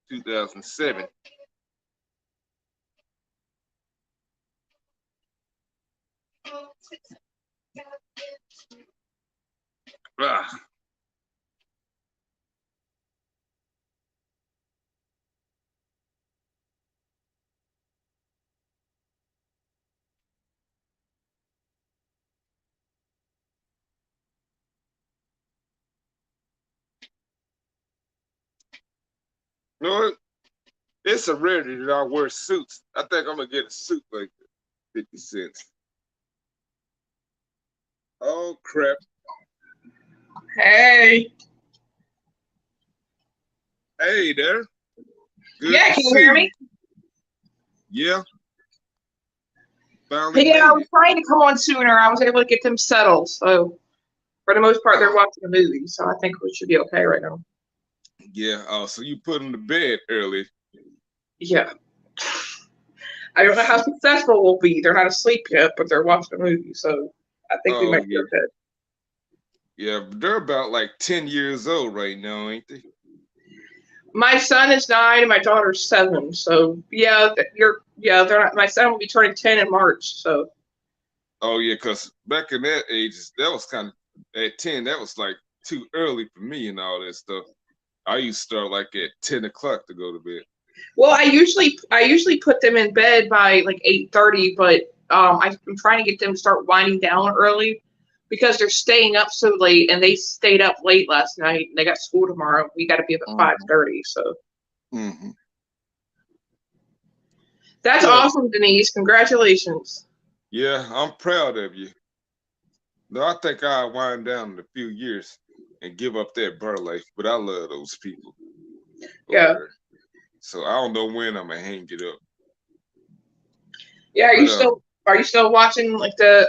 2007. Ah, you know what? It's a rarity that I wear suits. I think I'm gonna get a suit like 50 cents. Oh crap. Hey. Hey there. Good Yeah, to can you see hear you. me? Yeah, finally Yeah, I made was it. trying to come on sooner. I was able to get them settled. So for the most part, they're Oh, watching a movie. So I think we should be okay right now. yeah. Oh, so you put them to bed early. Yeah. I don't know how successful we'll be. They're not asleep yet, but they're watching a movie. So I think we Oh might be yeah. okay. Yeah, they're about like 10 years old right now, ain't they? My son is 9 and my daughter's 7. So yeah, they're not. My son will be turning 10 in March. So Oh yeah, because back in that age, that was kind of at 10, that was like too early for me and all that stuff. I used to start like at 10 o'clock to go to bed. well, I usually put them in bed by like 8:30, but I'm trying to get them to start winding down early because they're staying up so late, and they stayed up late last night. And they got school tomorrow. We got to be up at Mm-hmm. 5:30. So Mm-hmm. that's Yeah, awesome, Denise. Congratulations. yeah, I'm proud of you. No, I think I'll wind down in a few years and give up that bar life, but I love those people over Yeah, there. So I don't know when I'm gonna hang it up. yeah. But Are you still watching like the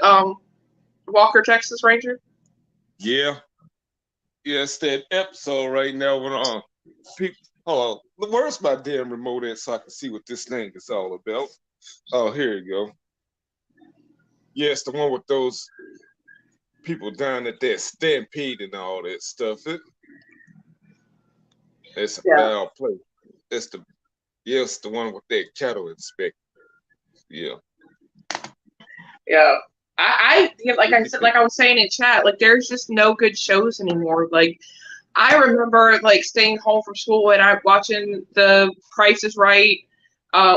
Walker Texas Ranger? yeah, yeah, it's that episode right now when people, hold on, where's my damn remote at so I can see what this thing is all about? Oh, here you go. Yeah, it's the one with those people down at that stampede and all that stuff. It's a Yeah, foul play. It's the Yeah, it's the one with that cattle inspector. Yeah. yeah. Like I was saying in chat, like there's just no good shows anymore. Like I remember like staying home from school and I watching The Price is Right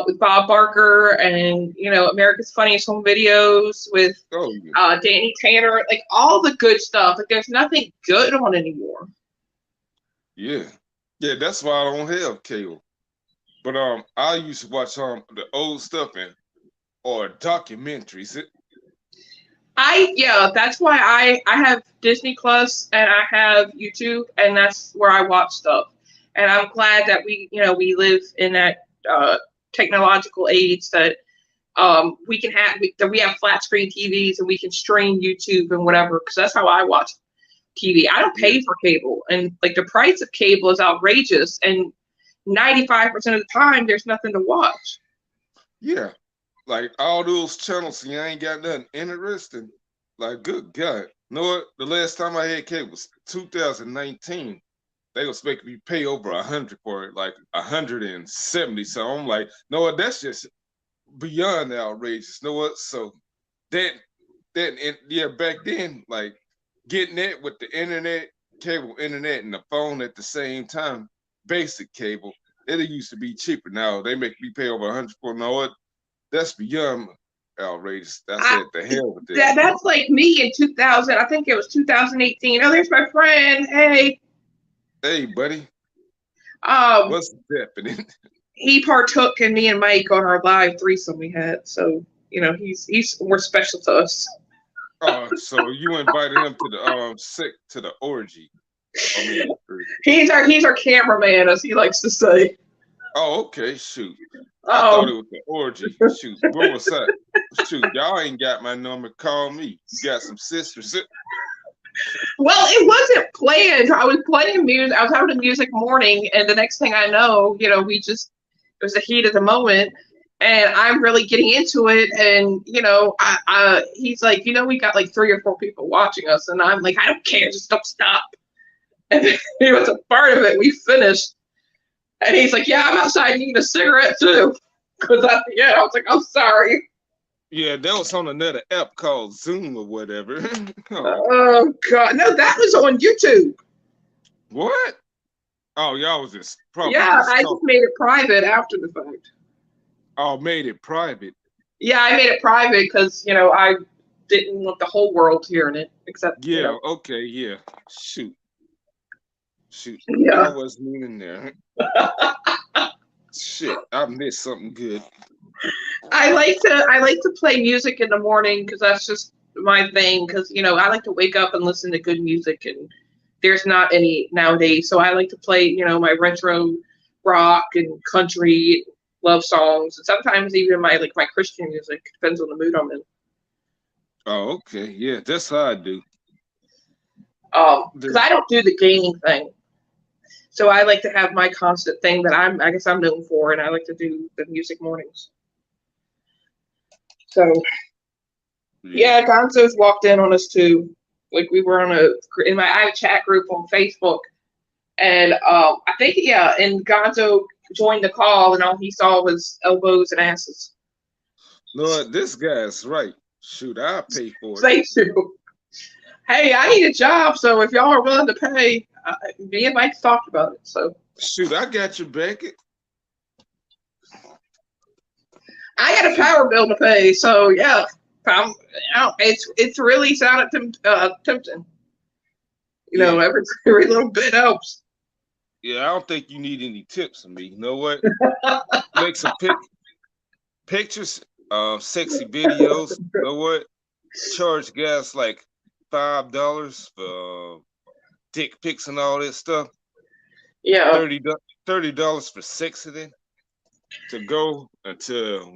with Bob Barker and America's Funniest Home Videos with Oh yeah. Danny Tanner, like all the good stuff. Like there's nothing good on anymore. Yeah. Yeah, that's why I don't have cable. But I used to watch the old stuff or documentaries. That's why I have Disney Plus and I have YouTube, and that's where I watch stuff. And I'm glad that we live in that technological age that we can that we have flat screen TVs and we can stream YouTube and whatever, because that's how I watch TV. I don't Yeah, pay for cable, and like the price of cable is outrageous, and 95% of the time there's nothing to watch. yeah. Like all those channels, and you ain't got nothing interesting. Like, good God. You know what? The last time I had cable was 2019. They was making me pay over 100 for it, like 170. So I'm like, no, what? That's just beyond outrageous. You know what? So that yeah, back then, like getting that with the internet, cable internet, and the phone at the same time, basic cable, it used to be cheaper. Now they make me pay over 100 for. You know what? That's beyond outrageous. I I, said the hell with that. that's like me in 2000. I think it was 2018. Oh, there's my friend. Hey, Hey, buddy, um, what's happening? he partook in me and Mike on our live threesome we had. So he's more special to us. Oh, so you invited him to the to the orgy. I mean, He's our cameraman, as he likes to say. oh, okay, shoot. I thought it Um, was the orgy. Shoot, what was that? Shoot, y'all ain't got my number. Call me. You got some sisters. well, it wasn't planned. I was playing music. I was having a music morning, and the next thing I know, it was the heat of the moment, and I'm really getting into it. And he's like, we got like 3 or 4 people watching us, and I'm like, I don't care, just don't stop. And he was a part of it. We finished, and he's like, yeah, I'm outside eating a cigarette too. Because I was like, I'm sorry. Yeah, that was on another app called Zoom or whatever. Oh, Oh God, no, that was on YouTube. what? Oh, y'all was just probably Yeah, just I just talking. made it private after the fact. Oh, made it private. Yeah, I made it private because I didn't want the whole world hearing it, except Yeah, okay, yeah. Shoot, shoot. I yeah. wasn't even there. Shit, I missed something good. I like to play music in the morning because that's just my thing. Because I like to wake up and listen to good music, and there's not any nowadays. So I like to play my retro rock and country love songs, and sometimes even my Christian music. Depends on the mood I'm in. Oh, okay, yeah, that's how I do. Because I don't do the gaming thing. So I like to have my constant thing that I guess I'm known for, and I like to do the music mornings. So Yeah. yeah, Gonzo's walked in on us too. Like we were I have a chat group on Facebook, and I think and Gonzo joined the call, and all he saw was elbows and asses. No, this guy's right. Shoot, I'll pay for it. Thank you. Hey, I need a job, so if y'all are willing to pay, me and Mike talked about it. So Shoot, I got you back. I got a Shoot, power bill to pay. So yeah, it's really sounded tempting. yeah, Every little bit helps. yeah. I don't think you need any tips from me. You know what? Make some pictures, sexy videos. You know what? Charge guys like $5 for dick pics and all that stuff. Yeah. $30 for sexting to go until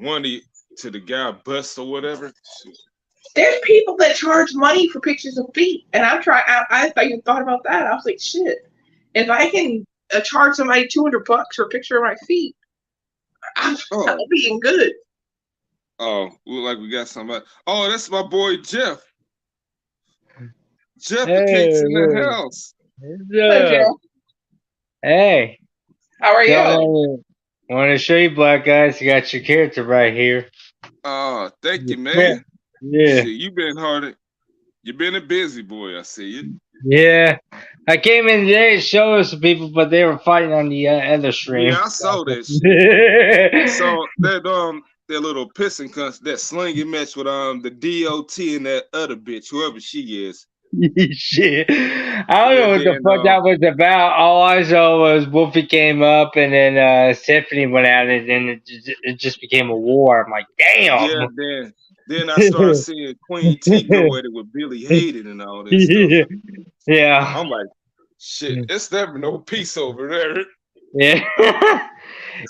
to the guy bust or whatever. There's people that charge money for pictures of feet, and I'm trying. I even thought about that. I was like, shit. If I can charge somebody $200 for a picture of my feet, I'm Oh, being good. oh, look like we got somebody. Oh, that's my boy Jeff. Jeff the Hey, Cake's in the house. Hello, Jeff. hey, How are so you? want to show you black guys. You got your character right here. Oh, thank you, Yeah, man. yeah, Shit, you been hard. You been a busy boy. I see you. yeah. I came in today to show some people, but they were fighting on the other stream. Yeah, I saw that shit. I saw that little pissing cunt, that slinging match with the DOT and that other bitch, whoever she is. Shit. I don't know what the then fuck that was about. All I saw was Wolfie came up and then Stephanie went at it and it just became a war. I'm like, yeah, damn. then I started seeing Queen T go at it with Billy Hayden and all this stuff. Yeah. I'm like, shit, it's never no peace over there. Yeah.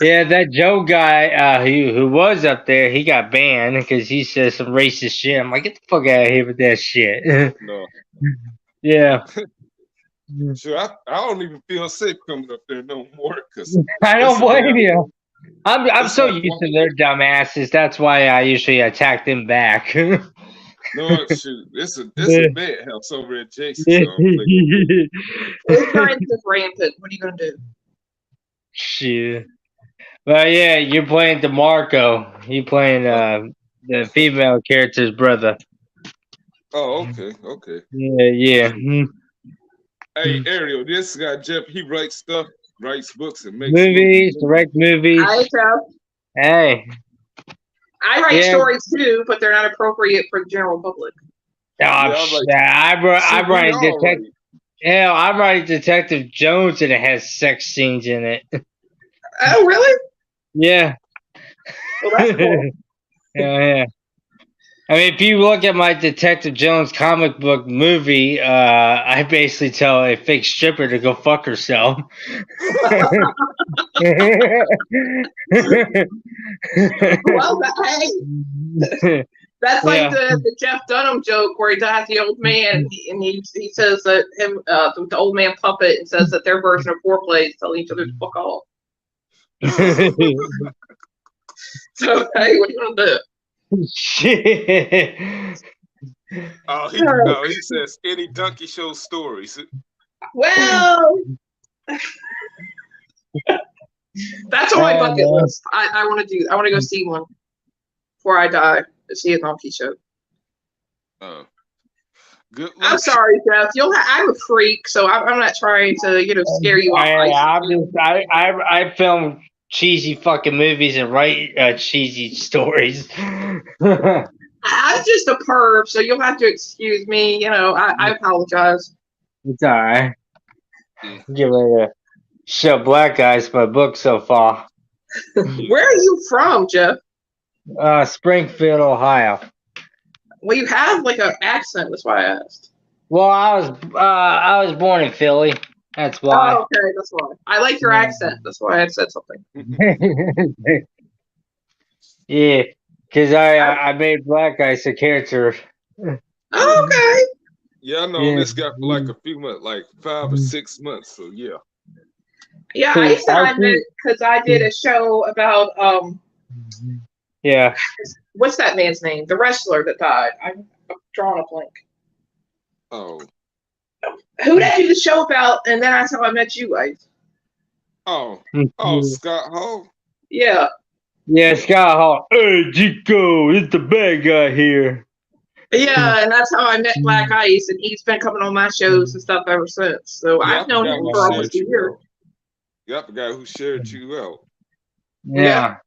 Yeah, that Joe guy who was up there, he got banned because he said some racist shit. I'm like, get the fuck out of here with that shit. No, Yeah. sure, I don't even feel safe coming up there no more because I don't it's a blame damn- you. I'm it's so like used to their dumbasses. That's why I usually attack them back. no, shoot, it's a madhouse over at Jason's place. Ignorance is rampant. What are you gonna do? Shit. But yeah, you're playing DeMarco. You playing the female character's brother. Oh, okay. Yeah. Hey, Ariel, this guy Jeff, he writes stuff, writes books, and makes Movies, direct movies. I tell. Hey. I write Yeah. stories too, but they're not appropriate for the general public. Oh, I'm writing detective. Hell, I'm writing Detective Jones, and it has sex scenes in it. Oh, really? Yeah. Well, that's cool. Yeah. I mean, if you look at my Detective Jones comic book movie, I basically tell a fake stripper to go fuck herself. Well, hey, that's like the Jeff Dunham joke where he dies the old man, and he says that him the old man puppet and says that their version of foreplay is telling each other to fuck off. So hey, what are you gonna do? Shit. He says any donkey show stories. Well, that's on my bucket list. I want to do. I want to go see one before I die. To see a donkey show. Good luck. I'm sorry, Jeff. I'm a freak, so I'm not trying to scare you off. I film cheesy fucking movies and write cheesy stories. I'm just a perv, so you'll have to excuse me. I apologize. It's alright. Give it a show black guys my book so far. Where are you from, Jeff? Springfield, Ohio. Well, you have like an accent. That's why I asked. Well, I was born in Philly. That's why. Oh, okay, that's why. I like your accent. That's why I said something. Yeah, because I made black guys a character. Oh, okay. Yeah, I know this guy for like a few months, like 5 or 6 months. So yeah. Yeah, I said I meant because I did a show about Yeah. What's that man's name? The wrestler that died. I'm drawing a blank. Oh. Who did I do the show about? And then that's how I met you guys. Oh, Scott Hall. Yeah. Yeah, Scott Hall. Hey, Chico, it's the bad guy here. Yeah, and that's how I met Black Ice, and he's been coming on my shows and stuff ever since. So I've known him for almost a year. Yeah, I forgot who shared you out. Yeah.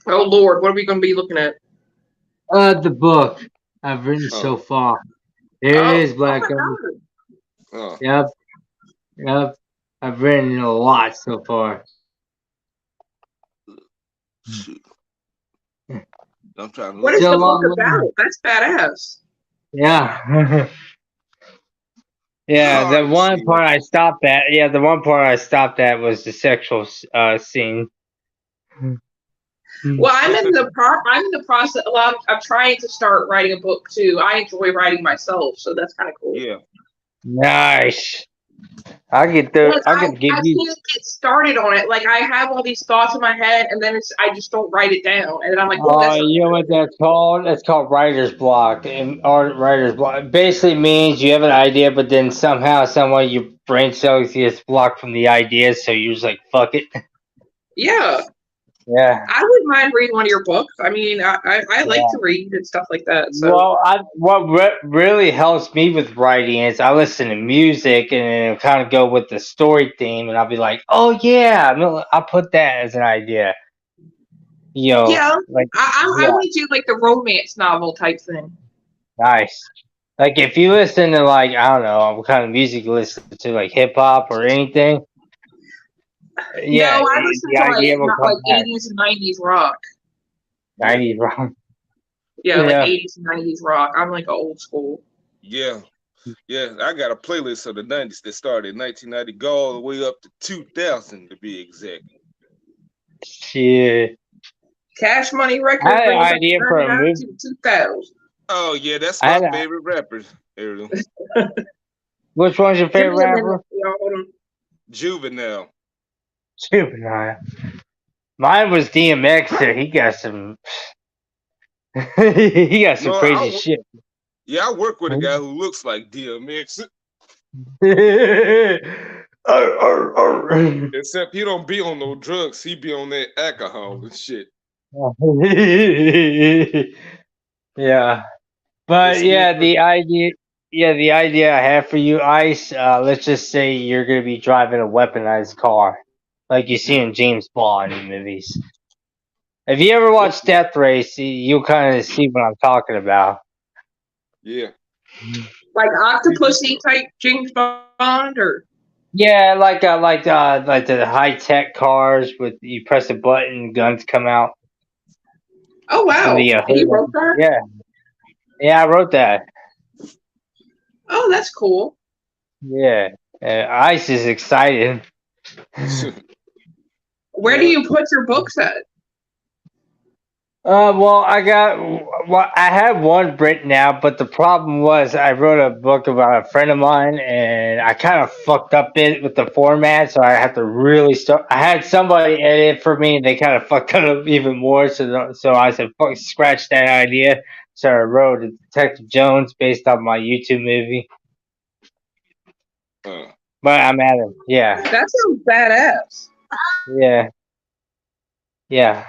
Oh Lord, what are we going to be looking at? The book I've written so far. There it is, Black Guy. Yep. I've written a lot so far. I'm trying to. What is the book about? That's badass. Yeah. Yeah, the one part I stopped at. Yeah, the one part I stopped at was the sexual scene. Well, I'm in the process. I'm trying to start writing a book too. I enjoy writing myself, so that's kind of cool. Yeah. Nice. I can't get started on it. Like I have all these thoughts in my head, and then I just don't write it down, and then I'm like, you know what that's called? It's called writer's block. Writer's block basically means you have an idea, but then somehow, some way, your brain cells gets blocked from the idea, so you're just like, fuck it. Yeah. Yeah. I wouldn't mind reading one of your books. I mean, I like to read and stuff like that. So. Well, what really helps me with writing is I listen to music and kind of go with the story theme, and I'll be like, oh yeah, I'll put that as an idea. Yeah, like I want to do like the romance novel type thing. nice. Like if you listen to like I don't know what kind of music you listen to, like hip hop or anything. No, Yeah, I listen the to like idea will not come like back. 80s and 90s rock. 90s wrong. Yeah, like Yeah. 80s and 90s rock. I'm like old school. Yeah. Yeah, I got a playlist of the 90s that started in 1990, go all the way up to 2000 to be exact. Shit. Cash Money I Records had an brings up idea for a 99 movie. to 2000. Oh yeah, that's I my had a, favorite rapper. Ariel. which one's your Give favorite me a minute, rapper? y'all. Hold on. Juvenile. Juvenile. Mine was DMX. So he got some. He got some No, crazy shit. I work with a guy who looks like DMX, Arr, arr, arr. except he don't be on no drugs. He be on that alcohol and shit. Yeah, but It's never, the idea I have for you, Ice. Let's just say you're gonna be driving a weaponized car, like you see in James Bond movies. If you ever watch Death Race, you'll kind of see what I'm talking about. yeah. Like Octopussy type James Bond or Yeah, like the high tech cars with you press a button, guns come out oh from wow, the and you hood. wrote that? Yeah, I wrote that. Oh, that's cool. Yeah, Ice is excited. Where do you put your books at? Well, I have one written out, but the problem was I wrote a book about a friend of mine, and I kind of fucked up it with the format, so I have to really start. I had somebody edit for me, and they kind of fucked it up even more. So I said, "Fuck, scratch that idea." So I wrote Detective Jones based on my YouTube movie. But I'm at him. Yeah, That sounds badass. yeah, yeah.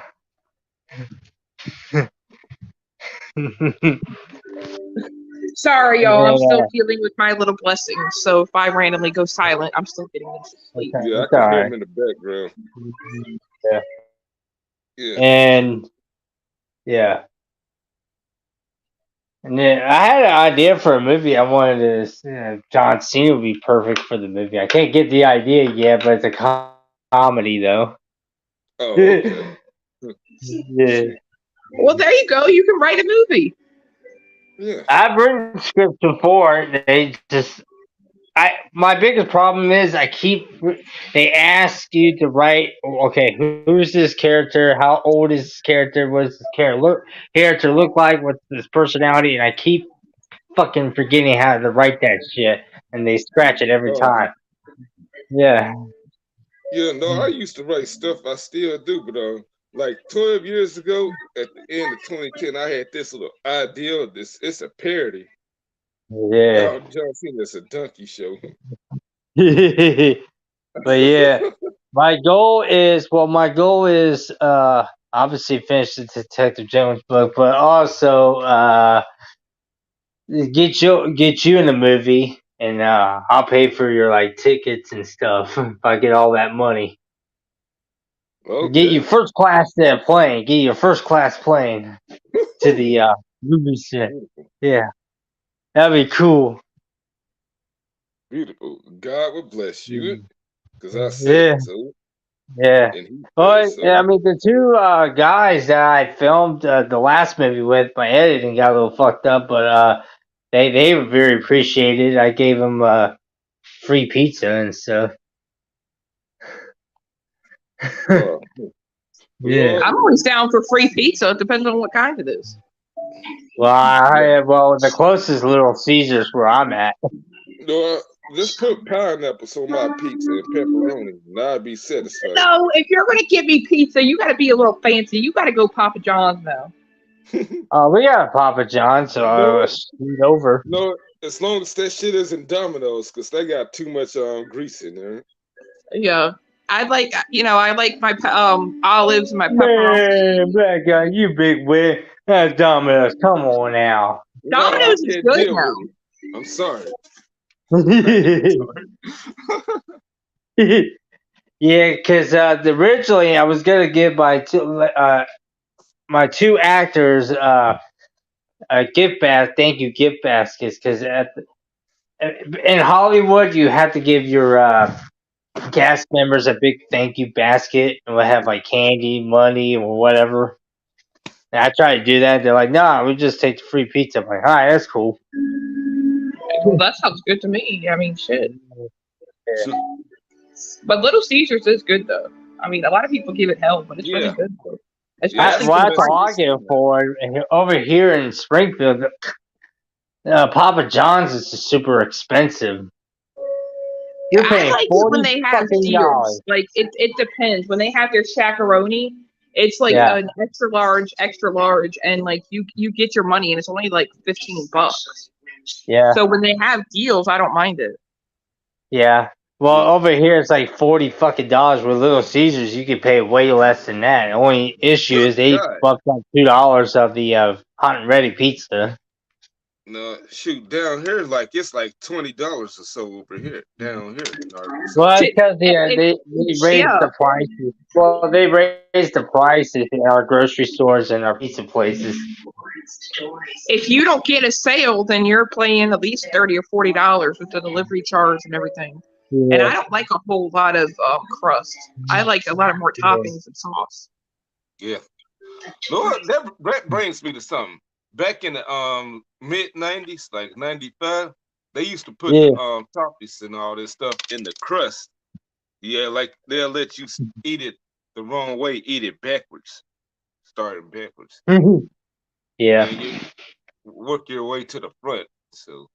Sorry, y'all. I'm still Yeah, dealing with my little blessings. So if I randomly go silent, I'm still getting into sleep. okay, Yeah, I it's can all hear right. him in the background. Yeah, Yeah. and yeah. And then I had an idea for a movie. I wanted to. John Cena would be perfect for the movie. I can't get the idea yet, but it's a comedy though. Oh, okay. Yeah, Well, there you go. You can write a movie. Yeah. I've written scripts before. They just, my biggest problem is they ask you to write. Okay, who's this character? How old is this character? What does this character look like? What's this personality? And I keep fucking forgetting how to write that shit, and they scratch it every Oh, time. Yeah. yeah. No, I used to write stuff. I still do, but like 12 years ago, at the end of 2010, I had this little idea of this. It's a parody. Yeah. John Cena, it's a donkey show. But yeah, my goal is obviously finish the Detective Jones book, but also get you in the movie, and I'll pay for your like tickets and stuff if I get all that money. Get you Okay. first class to that plane. Get you a first class plane to the movie set. Yeah, that'd be cool. Beautiful. God will bless you, because I Yeah, said so, yeah. and he Well, said yeah, I so. mean, the two guys that I filmed the last movie with, my editing got a little fucked up, but they were very appreciated. I gave them free pizza and stuff. Uh, Yeah. I'm always down for free pizza. It depends on what kind it is. Well, the closest Little Caesars where I'm at. no, just put pineapples on my pizza and pepperoni, and I'd be satisfied. No, if you're gonna give me pizza, you gotta be a little fancy. You gotta go Papa John's now. We got a Papa John, so scoot over. No, as long as that shit isn't Domino's, because they got too much grease in there. Yeah, I like my olives and my pepperoni. Man, black guy, you big wig. That's Domino's. Come on now. Domino's is good deal now. with it. I'm sorry. Yeah, because originally I was gonna give my my two actors thank you gift baskets because in Hollywood you have to give your cast members a big thank you basket and we'll have like candy, money, or whatever. And I try to do that. They're like, "Nah, we just take the free pizza." I'm like, "All right, that's cool." Well, that sounds good to me. I mean, shit. So, But Little Caesars is good though. I mean, a lot of people give it hell, but it's really yeah, good. Though. yeah, Especially that's the for the That's best all I price. pizza. give for it. And over here in Springfield, Papa John's is super expensive. You're I paying like it when $40 they have fucking deals. dollars. Like it depends. When they have their shakaroni, it's like Yeah, an extra large, and like you get your money, and it's only like $15. yeah, So when they have deals, I don't mind it. yeah. Well, Yeah, over here it's like $40 fucking dollars. With Little Caesars, you could pay way less than that. The only issue good is they God. bumped up $2 of the hot and ready pizza. No, shoot, down here it's like $20 or so over here, down here in Arkansas. Well, Shit, because they raised yeah. the prices. Well, they raised the prices in our grocery stores and our pizza places. If you don't get a sale, then you're paying at least $30 or $40 with the delivery charge and everything. And Yeah, I don't like a whole lot of crust. I like a lot of more yeah, toppings and sauce. Yeah. Lord, that brings me to something. Back in the mid '90s, like '95, they used to put the yeah. toppings and all this stuff in the crust. Yeah, like they'll let you eat it the wrong way, eat it backwards, starting backwards, Yeah. and you work your way to the front. So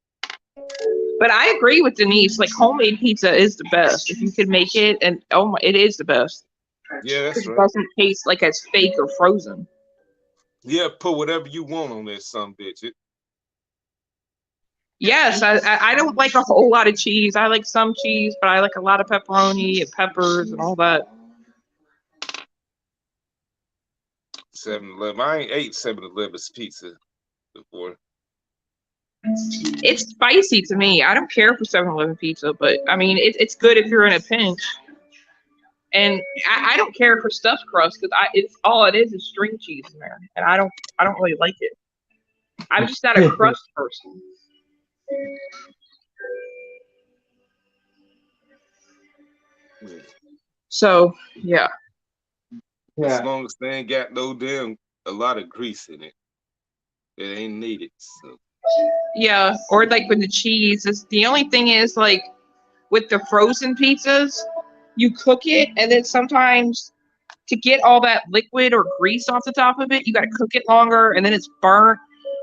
But I agree with Denise. Like homemade pizza is the best if you can make it, and oh my, it is the best yeah, that's because it right. doesn't taste like it's fake or frozen. Yeah, put whatever you want on that some bitch. Yes, I don't like a whole lot of cheese. I like some cheese, but I like a lot of pepperoni and peppers and all that. 7-Eleven. I ain't ate 7-Eleven's pizza before. It's spicy to me. I don't care for 7-Eleven pizza, but I mean it's good if you're in a pinch. And I don't care for stuffed crust because it's all it is string cheese in there, and I don't really like it. I'm just not a crust person. Yeah. So yeah. As long as they ain't got no damn a lot of grease in it, it ain't needed. So Yeah, or like with the cheese, it's the only thing is like with the frozen pizzas, you cook it and then sometimes to get all that liquid or grease off the top of it, you got to cook it longer and then it's burnt.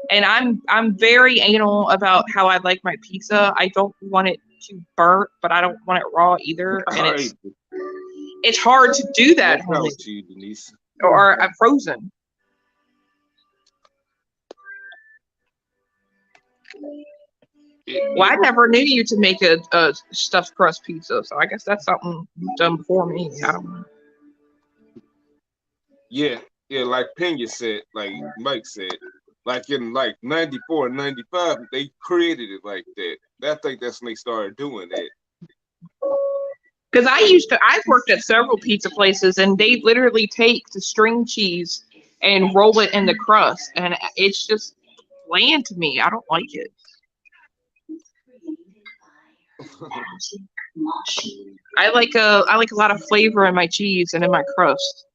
And I'm very anal about how I like my pizza. I don't want it too burnt, but I don't want it raw either. And all right, it's hard to do that more power homemade to you, Denise. or frozen. Well, I never knew you to make a stuffed crust pizza, so I guess that's something you've done before me. I don't know. Yeah, like Pena said, like Mike said, like in like '94 and '95, they created it like that. I think that's when they started doing that. Because I've worked at several pizza places, and they literally take the string cheese and roll it in the crust, and it's just bland to me. I don't like it. I like a lot of flavor in my cheese and in my crust.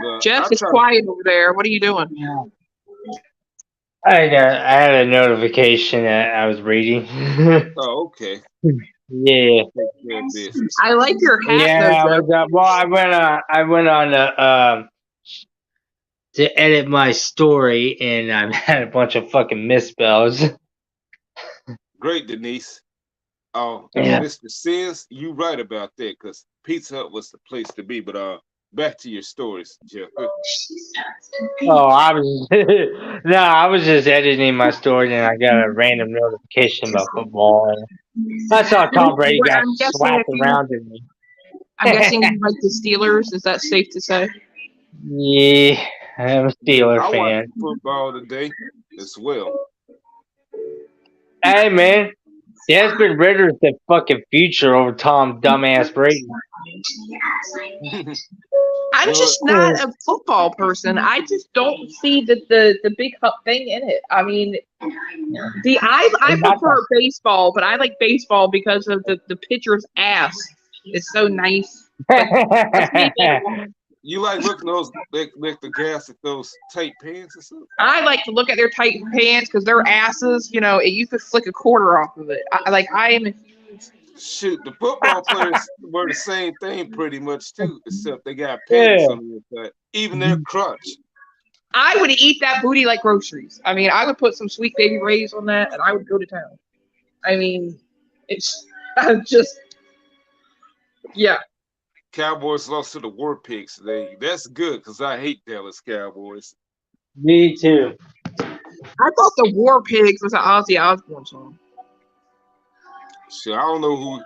Well, Jeff is quiet over there. What are you doing? I had a notification that I was reading. Oh, okay. Yeah. Take care of business. I like your hat. Yeah, Though, Jeff. well, I went on to edit my story, and I had a bunch of fucking misspells. Great, Denise. Yeah. Mr. Sins, you right about that because Pizza Hut was the place to be. But back to your stories, Jeff. Oh, I was no, I was just editing my story, and I got a random notification about football. And I saw Tom Brady got I'm guessing slapped if you- around in me. I'm guessing you like the Steelers. Is that safe to say? Yeah, I'm a Steeler I fan. watched football today as well. Hey, man, Desmond Ritter's the fucking future over Tom dumbass Brady. I'm just not a football person. I just don't see the big thing in it. I mean, I prefer baseball, but I like baseball because of the pitcher's ass. It's so nice. You like looking those like the gas at those tight pants or something? I like to look at their tight pants because their asses, you could flick a quarter off of it. I am a huge. Shoot, the football players were the same thing pretty much too, except they got pants on the inside, even their crotch. I would eat that booty like groceries. I mean, I would put some Sweet Baby Ray's on that, and I would go to town. I mean, it's just, yeah. Cowboys lost to the War Pigs today. That's good because I hate Dallas Cowboys. Me too. I thought the War Pigs was an Ozzy Osbourne song. Shit, I don't know who.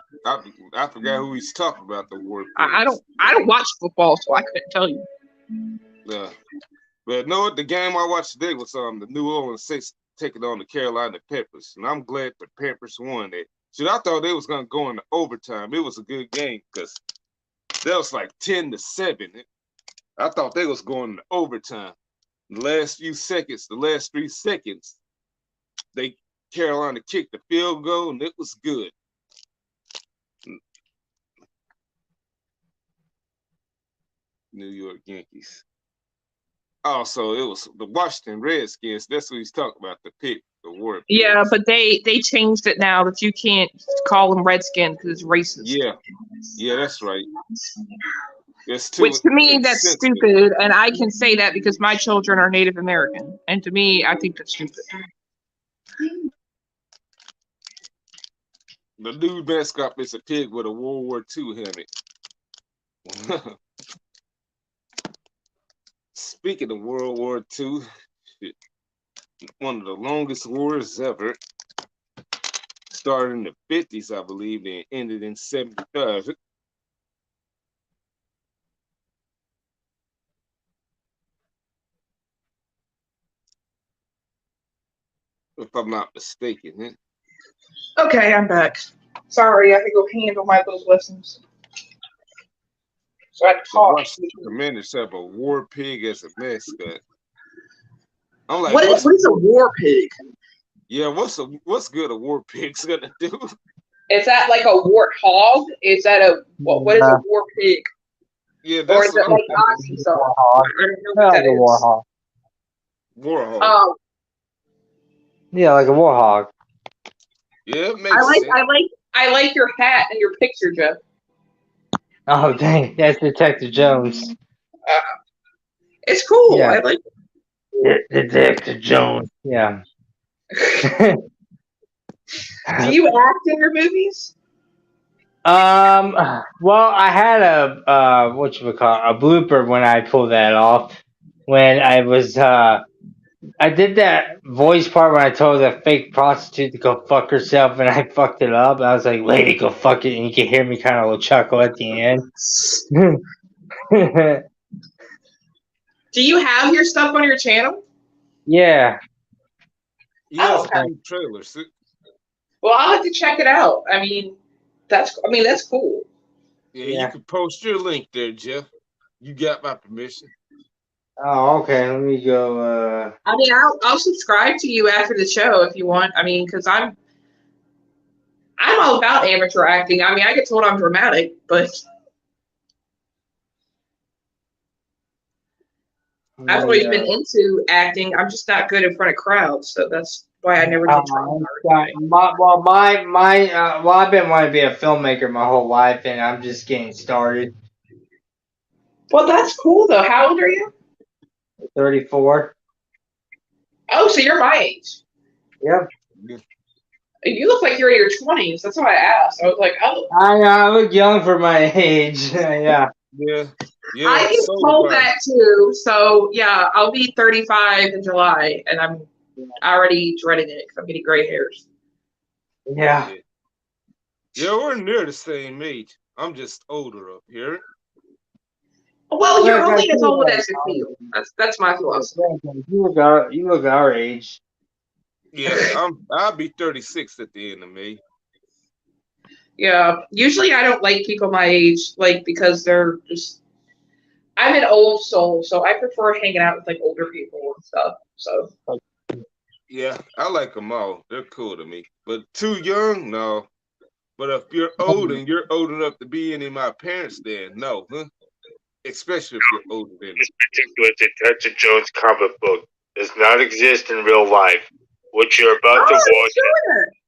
I forgot who he's talking about. The War Pigs. I don't watch football, so I couldn't tell you. Yeah, but no, the game I watched today was the New Orleans Saints taking on the Carolina Panthers, and I'm glad the Panthers won that. Shit, I thought they was gonna go into overtime. It was a good game because that was like 10-7. I thought they was going to overtime. The last 3 seconds, Carolina kicked the field goal, and it was good. New York Yankees. Also, it was the Washington Redskins. That's what he's talking about, the War Pigs. Yeah, but they changed it now that you can't call them Redskins because it's racist. Yeah, that's right. Which to me, that's stupid, and I can say that because my children are Native American, and to me, I think that's stupid. The new mascot is a pig with a World War II helmet. Speaking of World War II, one of the longest wars ever. Started in the 50s, I believe, and ended in 75. If I'm not mistaken. Okay, I'm back. Sorry, I had to go handle my little lessons. So I had to talk. The Commanders have a war pig as a mascot. I'm like, what is a war pig? Yeah, what's good a war pig's gonna do? Is that like a warthog? Is that what is a war pig? Yeah, that's or is it like Ozzy song? I don't know what that is. Warhog. Warhog. Oh. Yeah, like a warhog. Yeah, it makes sense. I like your hat and your picture, Jeff. Oh dang, that's Detective Jones. It's cool. Yeah. I like it. Detective Jones. Yeah. Do you act in your movies? Well, I had a blooper when I pulled that off. When I was I did that voice part when I told the fake prostitute to go fuck herself, and I fucked it up. I was like, "Lady, go fuck it," and you can hear me kind of chuckle at the end. Do you have your stuff on your channel? Yeah. Yeah, trailers. Well, I'll have to check it out. I mean, that's cool. Yeah, you can post your link there, Jeff. You got my permission. Oh, okay. Let me go. I mean, I'll subscribe to you after the show if you want. I mean, because I'm all about amateur acting. I mean, I get told I'm dramatic, but I've always been into acting. I'm just not good in front of crowds, so that's why I never did try. I've been wanting to be a filmmaker my whole life, and I'm just getting started. Well, that's cool though. How old are you? 34. Oh, so you're my age. Yep. You look like you're in your 20s. That's why I asked. I was like, oh. I look young for my age. Yeah. Yeah. I get told that too. So yeah, I'll be 35 in July, and I'm already dreading it because I'm getting gray hairs. Yeah. Yeah, we're near the same age. I'm just older up here. Well, you're only as old as you feel. That's my philosophy. You look our age. Yeah, I'll be 36 at the end of May. Yeah. Usually I don't like people my age, like, because they're just. I'm an old soul, so I prefer hanging out with like older people and stuff. So. Yeah, I like them all. They're cool to me. But too young, no. But if you're old and you're old enough to be any of my parents, then no, huh? Especially if you're older than This particular Detective Jones comic book does not exist in real life. What you're about to Oh, watch is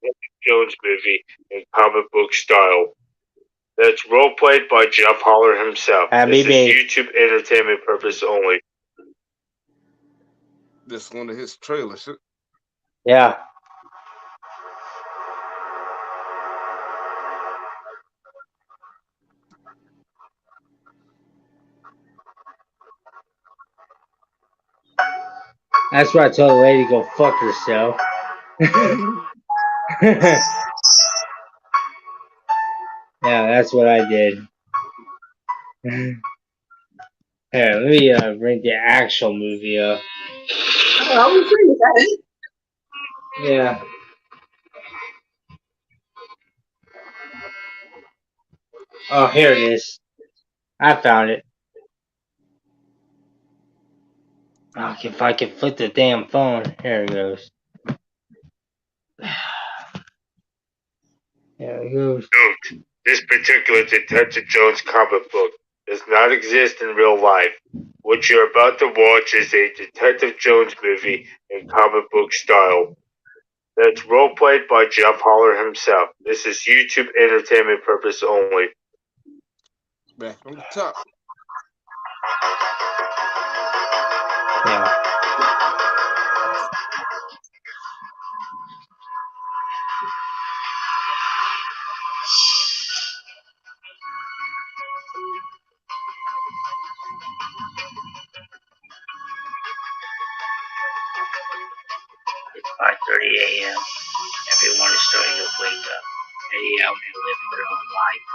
a Jones movie in comic book style. That's role played by Jeff Holler himself. Happy This baby. is YouTube entertainment purpose only. this one of his trailers. Yeah. That's why I told the lady to go fuck herself. Yeah, that's what I did. Here, let me bring the actual movie up. I was agree with that. Yeah. Oh, here it is. I found it. Oh, if I can flip the damn phone. Here it goes. There it goes. Note, this particular Detective Jones comic book does not exist in real life. What you're about to watch is a Detective Jones movie in comic book style. That's role played by Jeff Holler himself. This is YouTube entertainment purpose only. Back on the top. Yeah. It's 5:30 a.m. Everyone is starting to wake up, heading out and living their own life.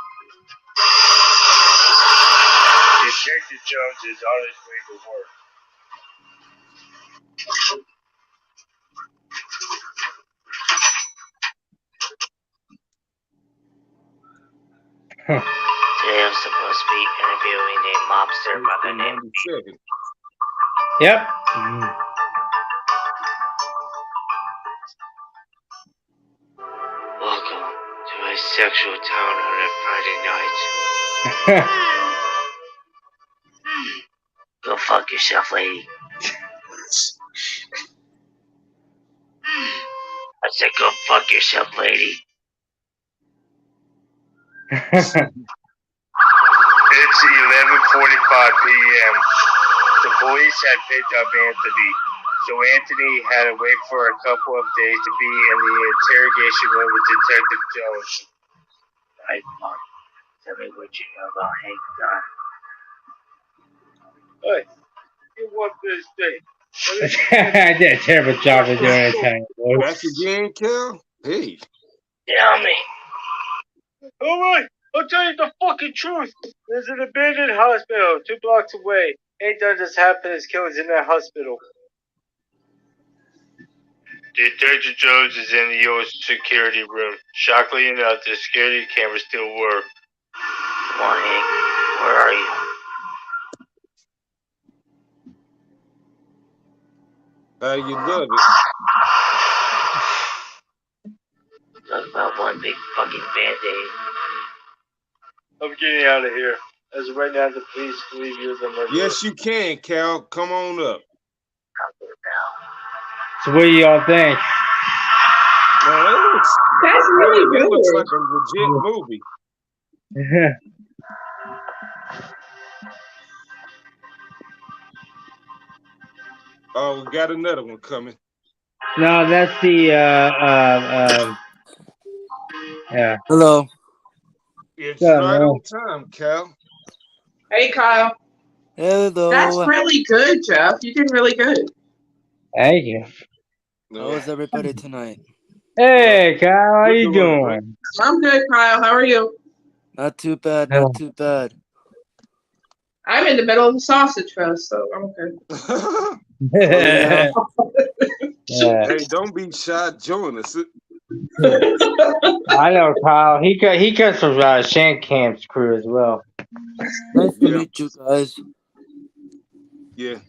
Detective Jones is on his way to work. Today I'm supposed to be interviewing a mobster by the name. 97. Yep. Welcome to my sexual town on a Friday night. Go fuck yourself, lady. I said go fuck yourself, lady. It's 11:45 p.m. The police had picked up Anthony, so Anthony had to wait for a couple of days to be in the interrogation room with Detective Jones. Right, Mom. Tell me what you know about Hank Dunn. Hey, you want this thing? I did a terrible job of doing it. Back again, Cal? Hey. Tell me. Alright, I'll tell you the fucking truth. There's an abandoned hospital 2 blocks away. Ain't done just happened his killers in that hospital. Detective Jones is in the old security room. Shockingly enough, the security cameras still work. Come on, Hank. Where are you? You love it. Talk about one big fucking band-aid. I'm getting out of here. As of right now, the police believe you're the murderer. Yes, you can, Cal. Come on up. So what do y'all think? Man, That's really it looks good. like a legit movie. Oh, we got another one coming. No, that's the yeah. Hello. It's Yeah, right man. on time, Cal. Hey, Kyle. Hello. That's really good, Jeff. You did really good. Thank you. How is everybody tonight? Hey, Kyle, how We're you doing great. doing? I'm good, Kyle. How are you? Not too bad, not too bad. I'm in the middle of a sausage fest, so I'm okay. Yeah. Yeah. Hey, don't be shy. Join us. I know Kyle. He comes from Shan Camp's crew as well. Nice to Yeah. meet you guys. Yeah.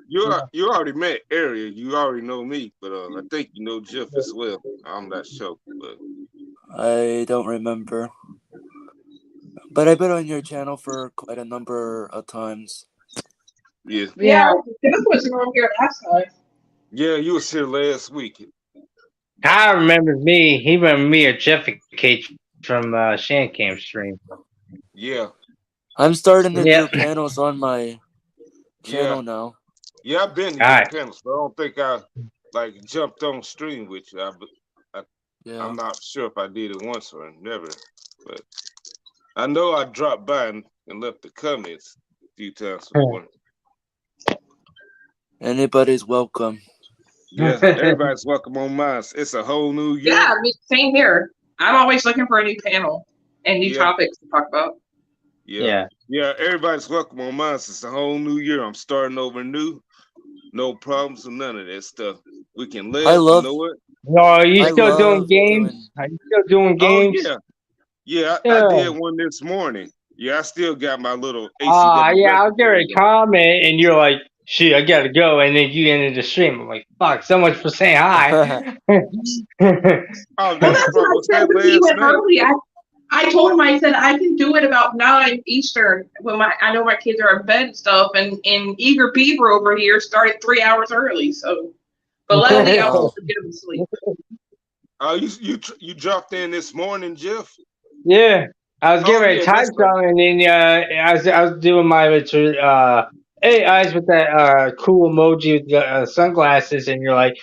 You already met Area. You already know me, but I think you know Jeff as well. I'm not sure, but I don't remember. But I've been on your channel for quite a number of times. yeah. Yeah, Jeff was on here last time. Yeah, you was here last week. Kyle remembers me. He remembered me or Jefficates from Shan Camp stream. Yeah. I'm starting to Yeah. do panels on my channel now. Yeah, I've been to All your right. panels, but I don't think I like jumped on stream with you. Yeah. I'm not sure if I did it once or never, but I know I dropped by and left the comments a few times before. Anybody's welcome. Yeah, everybody's welcome on mine. It's a whole new year. Yeah, I mean, same here. I'm always looking for a new panel and new topics to talk about. Yeah, everybody's welcome on mine. It's a whole new year. I'm starting over new. No problems or none of that stuff. We can live. I love- You know what? No, are you I still doing love games? Are you still doing games? Oh yeah. I Yeah. did one this morning. Yeah, I still got my little ACW. Yeah, I was there a comment, and you're like, "Shit, I gotta go," and then you ended the stream. I'm like, "Fuck, so much for saying hi." Oh, Well, that's what I said when he went early. I told him, I said, I can do it about 9 Eastern when I know my kids are in bed and stuff, and Eager Beaver over here started 3 hours early, so but luckily I was able to get him to sleep. Oh, you dropped in this morning, Jeff? Yeah, I was getting ready to type that's right. something, and then I was doing my hey eyes with that cool emoji with the sunglasses, and you're like,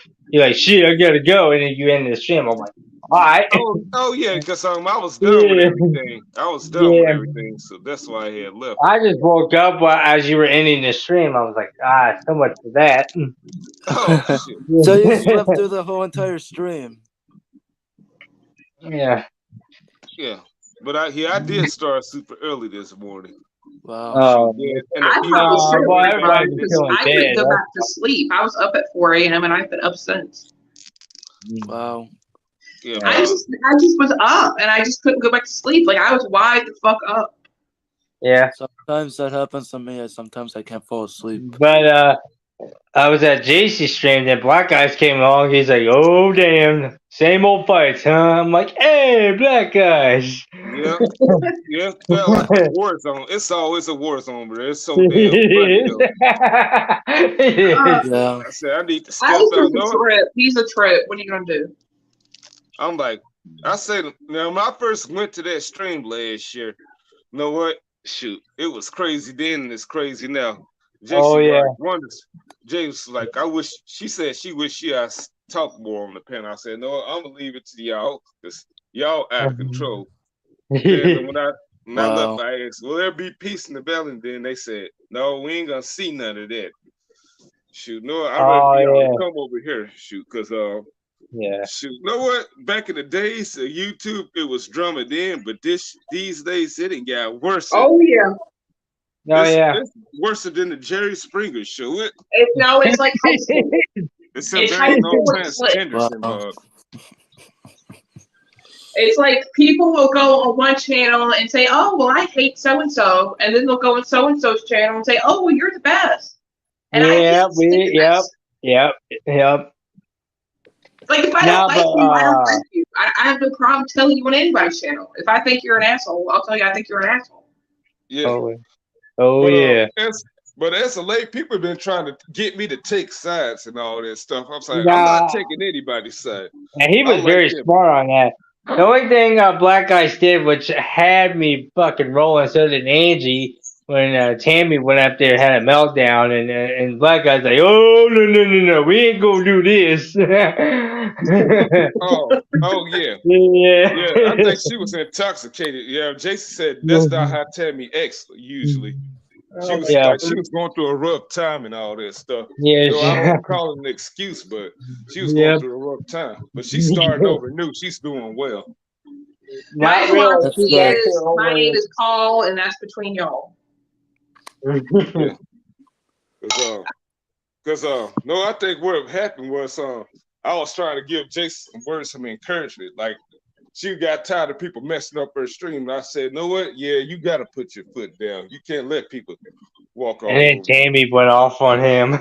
shit, I gotta go, and then you end the stream. I'm like, all right. Oh yeah, because I was done with everything. I was done with everything, so that's why I had left. I just woke up as you were ending the stream. I was like, so much for that. Oh shit! So you slept through the whole entire stream. Yeah. Yeah, but I did start super early this morning. Wow. Oh, I couldn't go back to sleep. I was up at 4 a.m. and I've been up since. Wow. Yeah, I just was up and I just couldn't go back to sleep. Like I was wide the fuck up. Yeah. Sometimes that happens to me. Sometimes I can't fall asleep. But I was at JC's stream. Then Black Guys came along. He's like, "Oh damn, same old fights, huh?" I'm like, "Hey, Black Guys." Yeah. Felt like a war zone. It's always a war zone, but it's so damn funny though. Yeah. I said I need to step out. He's a trip. What are you gonna do? I'm like, I said, now when I first went to that stream last year, you know what? Shoot, it was crazy then and it's crazy now. Jay was like, she said she wished she had talked more on the panel. I said, no, I'm gonna leave it to y'all because y'all out of control. And when I left, I asked, will there be peace in the valley? And then they said, no, we ain't gonna see none of that. Shoot, no, I'd rather come over here, shoot, because shoot, you know what? Back in the days of YouTube, it was drama then, but these days it ain't got worse. Oh yeah. It's worse than the Jerry Springer show. It's like high school. Except there ain't no transgenders involved. It's like people will go on one channel and say, "Oh, well, I hate so and so," and then they'll go on so and so's channel and say, "Oh, well, you're the best." And yep. Like if I don't like you, I don't like you. I have no problem telling you on anybody's channel. If I think you're an asshole, I'll tell you I think you're an asshole. Yeah. But as a late, people have been trying to get me to take sides and all that stuff. I'm saying I'm not taking anybody's side. And he was very smart on that. The only thing Black Guys did, which had me fucking rolling, so did Angie, when Tammy went up there and had a meltdown, and Black Guy's like, "Oh no, we ain't gonna do this." oh yeah. I think she was intoxicated. Yeah, Jason said that's not how Tammy acts usually. She was going through a rough time and all that stuff. Yeah, I don't call it an excuse, but she was going through a rough time. But she's starting over new. She's doing well. My name is Paul, and that's between y'all. Because I think what happened was I was trying to give Jason some words of encouragement. Like, she got tired of people messing up her stream. And I said, know what? Yeah, you got to put your foot down. You can't let people walk all And then over. Tammy went off on him.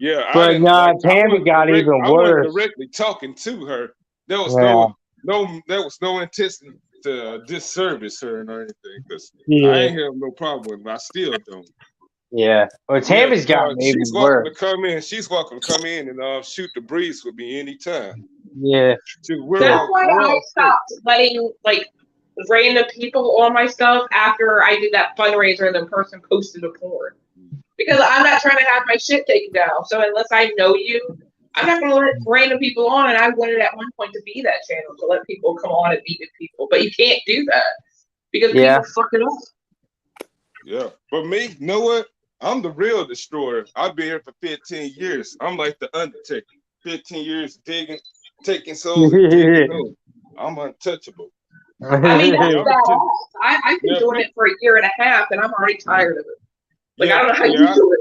Yeah, I But didn't nah, like. Tammy got even I wasn't worse. directly talking to her. There was Yeah. there was no intention to disservice her or anything. Because I Yeah. ain't have no problem with it. I still don't. Yeah. Well, Tammy's got she's even welcome worse. to come in. She's welcome to come in and shoot the breeze with me anytime. Yeah. That's why I stopped letting like random people on my stuff after I did that fundraiser and the person posted a porn. Because I'm not trying to have my shit taken down. So unless I know you, I'm not going to let random people on. And I wanted at one point to be that channel to let people come on and meet with people. But you can't do that because people fuck it up. Yeah. But me, you know what? I'm the real destroyer. I've been here for 15 years. I'm like the Undertaker. 15 years digging, taking souls and digging souls. I'm untouchable. I mean, that's badass. I've been doing it for a year and a half and I'm already tired of it. Like, I don't know how you do it.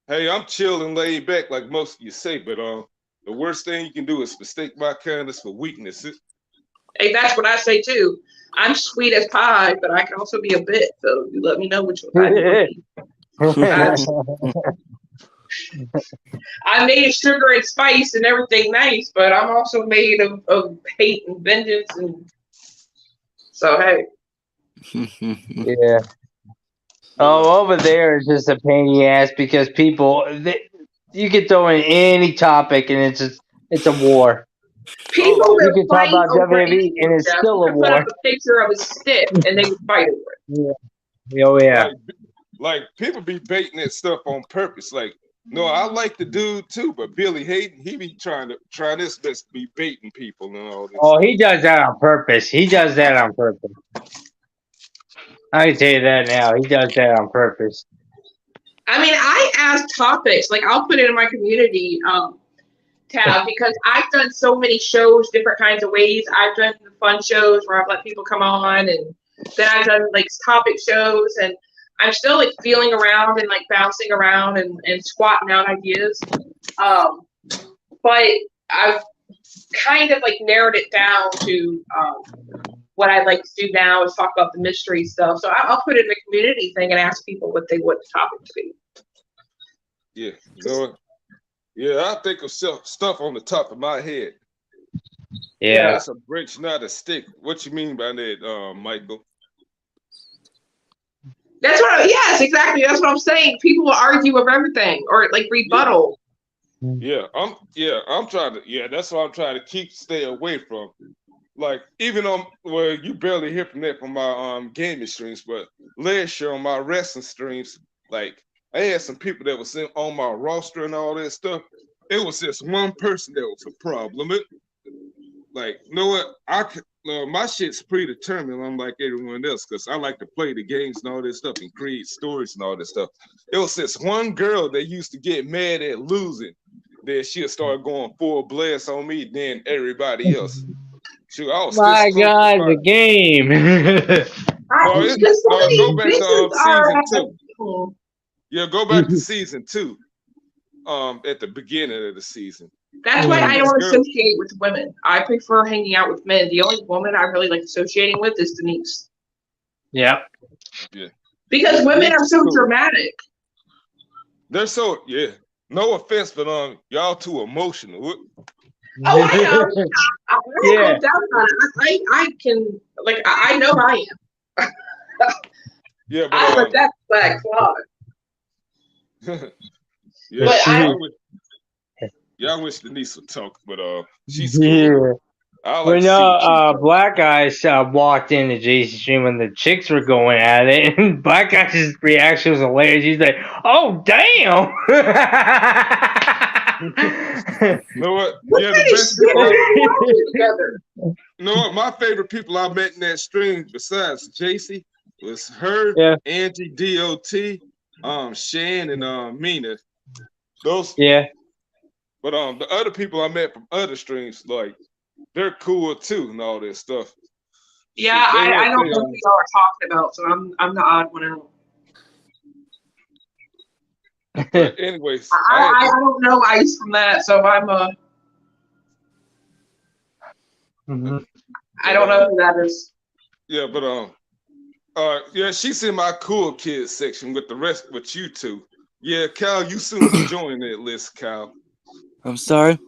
Hey, I'm chill and laid back like most of you say, but the worst thing you can do is mistake my kindness for weakness. Hey, that's what I say too. I'm sweet as pie, but I can also be a bit. So you let me know which one I need. I'm made of sugar and spice and everything nice, but I'm also made of hate and vengeance, and so hey. Yeah. Oh, over there is just a pain in the ass because people, you can throw in any topic and it's a war. People you can talk about WWE and it's still a war. Put up a picture of a stick and they would fight over it. Yeah. Oh yeah. Like people be baiting that stuff on purpose. Like, no, I like the dude too, but Billy Hayden, he be trying his best to be baiting people and all this. Oh, he does that on purpose. He does that on purpose. I can tell you that now. He does that on purpose. I mean, I ask topics. Like, I'll put it in my community tab because I've done so many shows different kinds of ways. I've done the fun shows where I've let people come on, and then I've done like topic shows, and I'm still like feeling around and like bouncing around and squatting out ideas. But I've kind of like narrowed it down to what I like to do now is talk about the mystery stuff. So I'll put it in the community thing and ask people what they want the topic to be. Yeah, you know what? Yeah, I think of stuff on the top of my head. Yeah. That's a branch, not a stick. What you mean by that, Michael? That's yes, exactly. That's what I'm saying. People will argue over everything or like rebuttal. Yeah, I'm trying to. Yeah, that's what I'm trying to stay away from. Like, even on, well, you barely hear from that from my gaming streams, but last year on my wrestling streams, like, I had some people that was on my roster and all that stuff. It was just one person that was a problem. Like, you know what? My shit's predetermined. I'm like everyone else because I like to play the games and all this stuff and create stories and all this stuff. It was this one girl that used to get mad at losing. Then she'll start going full blast on me, then everybody else. Shoot, My God, the game. Go back to season 2. Yeah, go back to season 2. At the beginning of the season. That's why I don't associate with women. I prefer hanging out with men. The only woman I really like associating with is Denise. Yeah. Because women are so dramatic. They're so no offense, but y'all too emotional. Oh, I know. I can I know I am. Yeah, but I let that flag fly. Yeah, but I wish Denise would talk, but she's cool. Black Eyes walked into Jason's stream when the chicks were going at it, and Black Eyes' reaction was hilarious. He's like, "Oh damn!" You know what? Yeah, the best. You know what? My favorite people I met in that stream, besides JC, was her, Angie, DOT, Shan, and Mina. Those. Yeah. But the other people I met from other streams, like, they're cool too and all this stuff. Yeah, I don't know what y'all are talking about, so I'm the odd one out. But anyways, I don't know Ice from that, so I'm Mhm. I don't know who that is. Yeah, but yeah, she's in my cool kids section with the rest, with you two. Yeah, Kyle, you soon to join that list, Kyle. I'm sorry.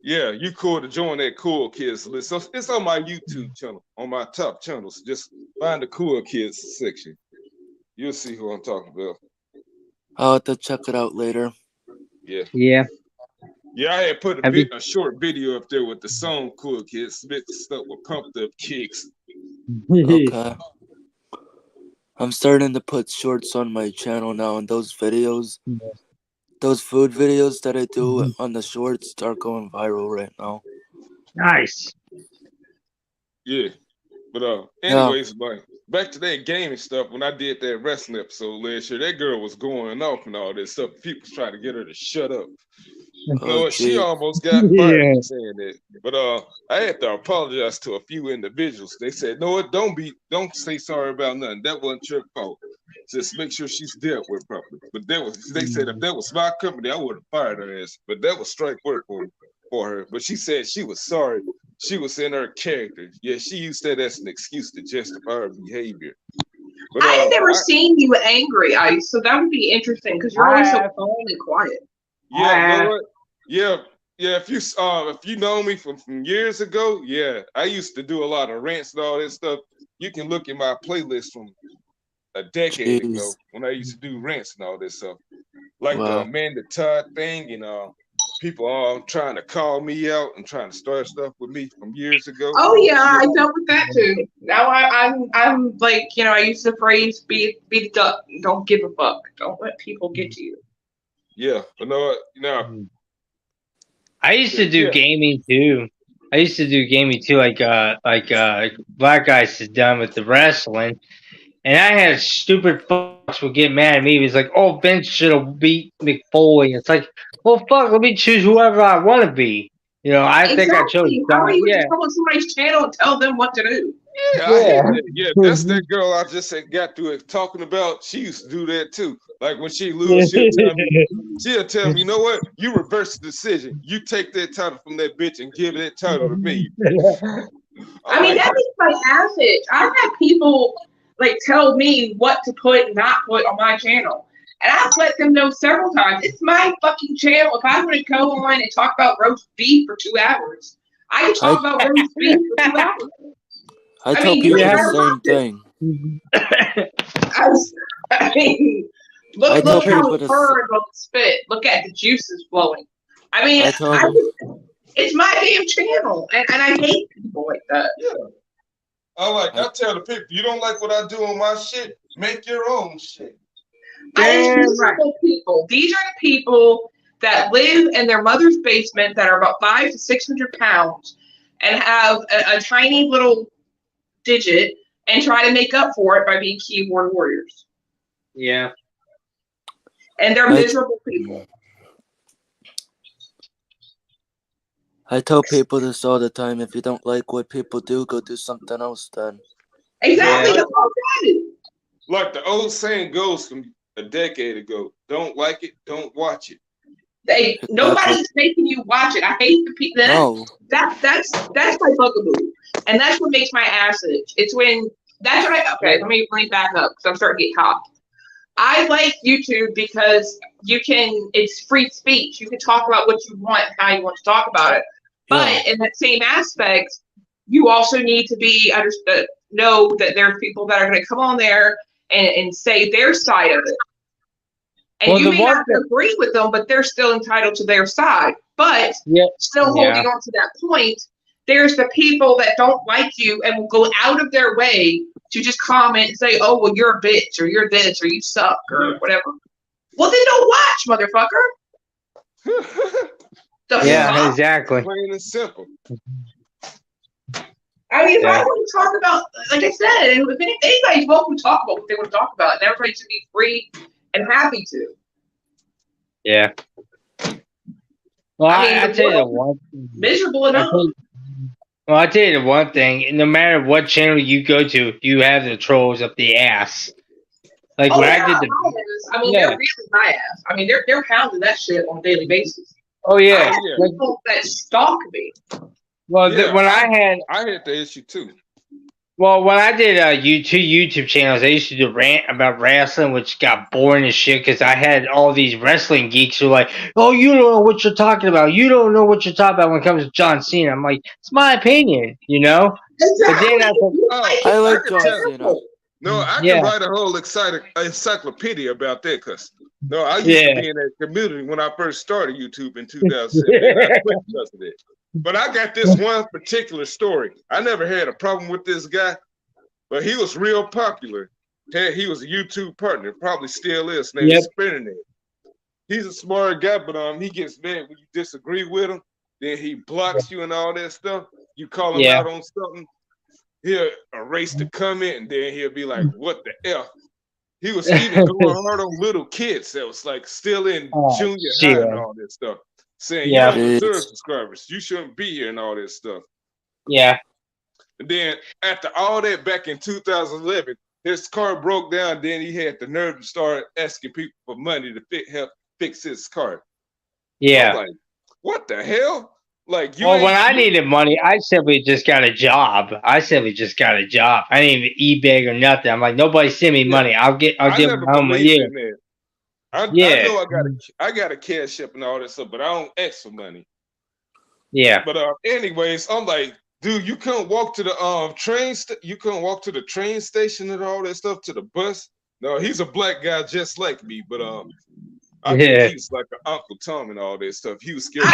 Yeah, you cool to join that cool kids list. So it's on my YouTube channel, on my top channels. Just find the cool kids section. You'll see who I'm talking about. I'll have to check it out later. Yeah. Yeah. Yeah, I had put Have you- a short video up there with the song Cool Kids mixed up with Pumped Up Kicks. Okay. I'm starting to put shorts on my channel now, and those videos, those food videos that I do on the shorts are going viral right now. Nice. Yeah. But anyways, like back to that gaming stuff, when I did that wrestling episode last year, that girl was going off and all this stuff. People was trying to get her to shut up. You know Oh, what? She gee. almost got fired Yeah. for saying that. But I had to apologize to a few individuals. They said, no, don't say sorry about nothing. That wasn't your fault. Just make sure she's dealt with properly. But they said if that was my company, I would have fired her ass. But that was strike work for her. But she said she was sorry. She was in her character. Yeah, she used that as an excuse to justify her behavior. But, I had never seen you angry, Ice, so that would be interesting because you're always so calm and quiet. Yeah, you know what? Yeah. If you know me from years ago, yeah, I used to do a lot of rants and all that stuff. You can look at my playlist from a decade ago Jeez. when I used to do rants and all this stuff, like the Wow. Amanda Todd thing, and people trying to call me out and trying to start stuff with me from years ago. Oh yeah, I dealt with that too. Now I'm like, I use the phrase "be the duck, don't give a fuck, don't let people get to you." Yeah, but no, I used to do Yeah. gaming too. Like Black Guys is done with the wrestling, and I had stupid fucks would get mad at me. He was like, "Oh, Vince should have beat McFoley." It's like, well, fuck, let me choose whoever I want to be. I think I chose Exactly. How are Don. you Yeah, just go on somebody's channel and tell them what to do? Yeah, I hate that. Yeah, that's that girl I just got through talking about. She used to do that too. Like when she lose, she'll tell me, you know what? You reverse the decision. You take that title from that bitch and give that title to me. I mean, that makes my ass itch. I've had people like tell me what to put and not put on my channel. And I've let them know several times. It's my fucking channel. If I want to go on and talk about roast beef for 2 hours, I can talk about roast beef for 2 hours. I tell mean, people you the have same thing. I mean, I tell look how people it to burns on the spit. Look at the juices flowing. I mean, I tell them. it's my damn channel, and I hate people like that. Yeah. I tell the people, you don't like what I do on my shit, make your own shit. Miserable people. These are the people that live in their mother's basement that are about 500 to 600 pounds and have a tiny little digit and try to make up for it by being keyboard warriors. yeah. And they're miserable people. I tell people this all the time. If you don't like what people do, go do something else then. Exactly. Yeah. That's all I do. Like the old saying goes from a decade ago, don't like it, don't watch it. Nobody's making you watch it. I hate the people. No. That's my bugaboo, and that's what makes my ass itch. It's when let me bring back up because I'm starting to get caught. I like YouTube because it's free speech. You can talk about what you want, how you want to talk about it. But in that same aspect, you also need to know that there are people that are going to come on there and say their side of it. And you may not agree with them, but they're still entitled to their side. But still holding on to that point, there's the people that don't like you and will go out of their way to just comment and say, oh, well, you're a bitch, or you're this, or you suck, or whatever. Well, then don't watch, motherfucker. Exactly. Plain and simple. I mean, if I want to talk about, like I said, and if anybody's welcome to talk about what they want to talk about, and everybody should be free and happy to. Yeah. Well, I tell you the one thing. Miserable enough. I tell you the one thing. No matter what channel you go to, you have the trolls up the ass. Like when I did they're really my ass. I mean, they're pounding that shit on a daily basis. Oh yeah. People that stalk me. Well, Yeah, when I had the issue too. Well, when I did YouTube channels, I used to do rant about wrestling, which got boring as shit because I had all these wrestling geeks who were like, "Oh, you don't know what you're talking about. You don't know what you're talking about when it comes to John Cena." I'm like, "It's my opinion, you know." But then I thought, Oh, I like can John tell. Cena. No, I Yeah. can write a whole encyclopedia about that because no, I used Yeah. to be in that community when I first started YouTube in 2007. I quit because of that. But I got this one particular story. I never had a problem with this guy, but he was real popular. He was a YouTube partner, probably still is. His name is Spinnernet. He's a smart guy, but he gets mad when you disagree with him. Then he blocks you and all that stuff. You call him out on something, he'll erase the comment, and then he'll be like, "What the F?" He was even going hard on little kids that was like still in junior high and all that stuff, saying you don't deserve subscribers, you shouldn't be here and all that stuff. Yeah. And then after all that, back in 2011, his car broke down. Then he had the nerve to start asking people for money to help fix his car. Yeah. I'm like, what the hell? Like, when I needed money, I simply just got a job. I didn't even eBay or nothing. I'm like, nobody send me money. I'll get my own money. In that. I know I got a cash up and all that stuff, but I don't ask for money. Yeah. But anyways, I'm like, dude, you couldn't walk to the you couldn't walk to the train station and all that stuff, to the bus. No, he's a black guy just like me, but I think he's like an Uncle Tom and all that stuff. He was scared.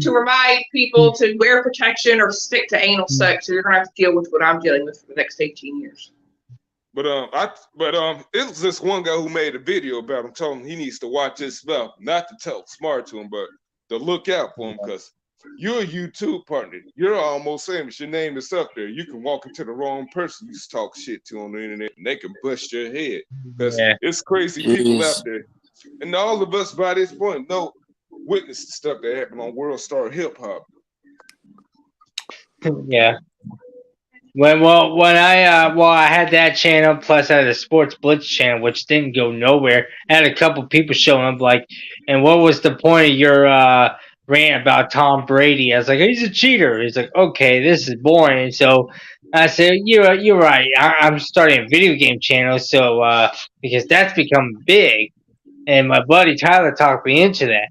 To remind people to wear protection or stick to anal sex, so you're gonna have to deal with what I'm dealing with for the next 18 years. But it was this one guy who made a video about him, telling him he needs to watch this stuff, not to talk smart to him, but to look out for him, because you're a YouTube partner. You're almost famous. Your name is up there. You can walk into the wrong person you talk shit to on the internet, and they can bust your head. Because it's crazy people out there. And all of us, by this point, know witness the stuff that happened on World Star Hip Hop. Yeah. When I had that channel, plus I had a Sports Blitz channel, which didn't go nowhere. I had a couple people showing up like, and what was the point of your rant about Tom Brady? I was like, he's a cheater. He's like, okay, this is boring. And so I said, you're right. I'm starting a video game channel, so because that's become big, and my buddy Tyler talked me into that.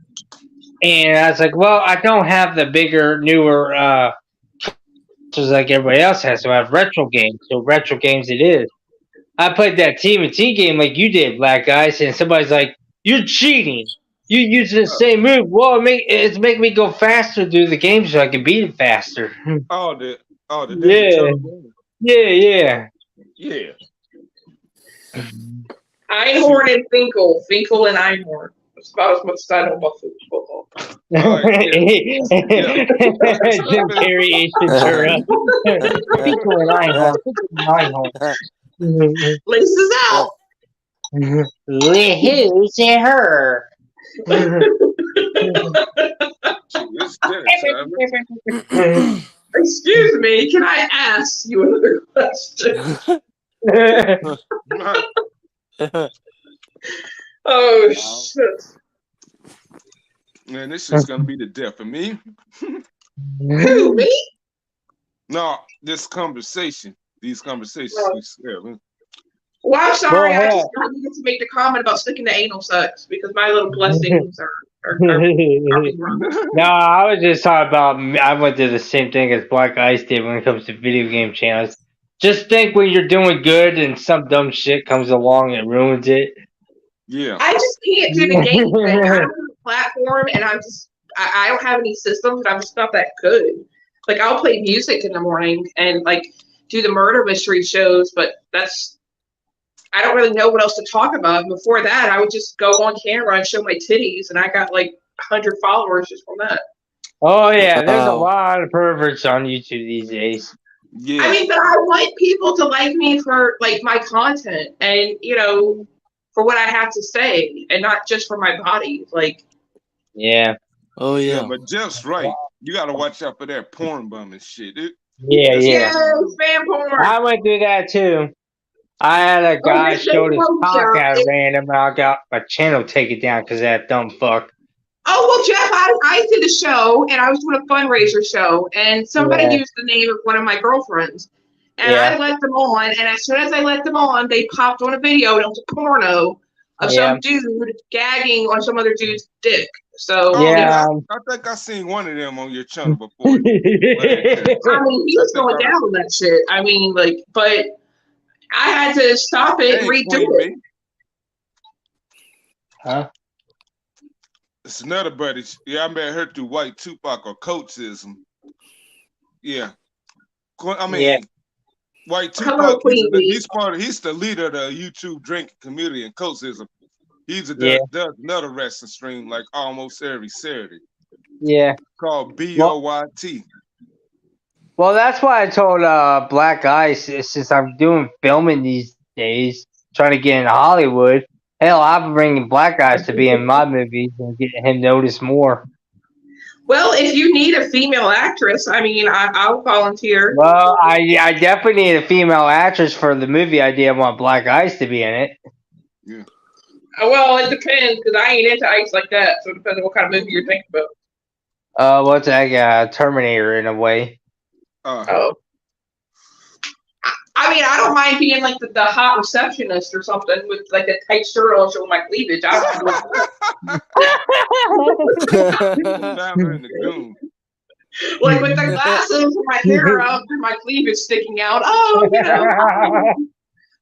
And I was like, well, I don't have the bigger, newer just like everybody else has, so I have retro games. So retro games it is. I played that TMNT game like you did, Black Guys, and somebody's like, "You're cheating. You use the same move." Well, it's making me go faster through the game so I can beat it faster. Yeah. Einhorn and Finkel and Einhorn. That's about as much as I know about football. Jim Carrey, Ace Ventura. Finkel and Einhorn. Laces out. Who's her? Excuse me, can I ask you another question? Oh shit! Man, this is gonna be the death of me. Who, me? No, this conversation. These conversations. Well, I'm sorry. I needed to make the comment about sticking to anal sex because my little blessings are No, I was just talking about. I went through the same thing as Black Ice did when it comes to video game channels. Just think when you're doing good and some dumb shit comes along and ruins it. Yeah. I just can't do the game thing. I don't have a platform, and I don't have any systems, and I'm just not that good. Like, I'll play music in the morning and like do the murder mystery shows, but I don't really know what else to talk about. Before that, I would just go on camera and show my titties, and I got like 100 followers just from that. Oh yeah, there's a lot of perverts on YouTube these days. Yeah. I mean, but I want people to like me for like my content and for what I have to say, and not just for my body. Like, yeah. Oh yeah. But Jeff's right. You gotta watch out for that porn bum and shit. Yeah. Spam porn. I went through that too. I had a guy showed his cock at random, and I got my channel taken down because of that dumb fuck. Oh, well, Jeff, I did a show, and I was doing a fundraiser show, and somebody Yeah. used the name of one of my girlfriends. And Yeah. I let them on, and as soon as I let them on, they popped on a video, and it was a porno of Yeah. some dude gagging on some other dude's dick. So, Oh, Yeah. I think I seen one of them on your channel before. I mean, he was going down on that shit. I mean, like, but I had to stop it and Hey, redo Queen it. B. Huh? It's another buddy. Yeah, I met her through White Tupac or Coatism. Yeah. I mean, Yeah. White Hello, Tupac, Queen Bee. he's the leader of the YouTube drinking community and Coatism. Yeah. does another wrestling stream like almost every Saturday Yeah. called BOYT. Well, that's why I told Black Ice, since I'm doing filming these days, trying to get into Hollywood. Hell, I'm bringing Black Ice to be in my movies and getting him noticed more. Well, if you need a female actress, I mean, I'll volunteer. Well, I definitely need a female actress for the movie idea. I want Black Ice to be in it. Yeah. Well, it depends, because I ain't into ice like that, so it depends on what kind of movie you're thinking about. What's that? Terminator in a way. Oh. I mean, I don't mind being like the hot receptionist or something with like a tight shirt on showing my cleavage. I don't know. Down there in the goon. Like with the glasses and my hair up and my cleavage sticking out. Oh, you know.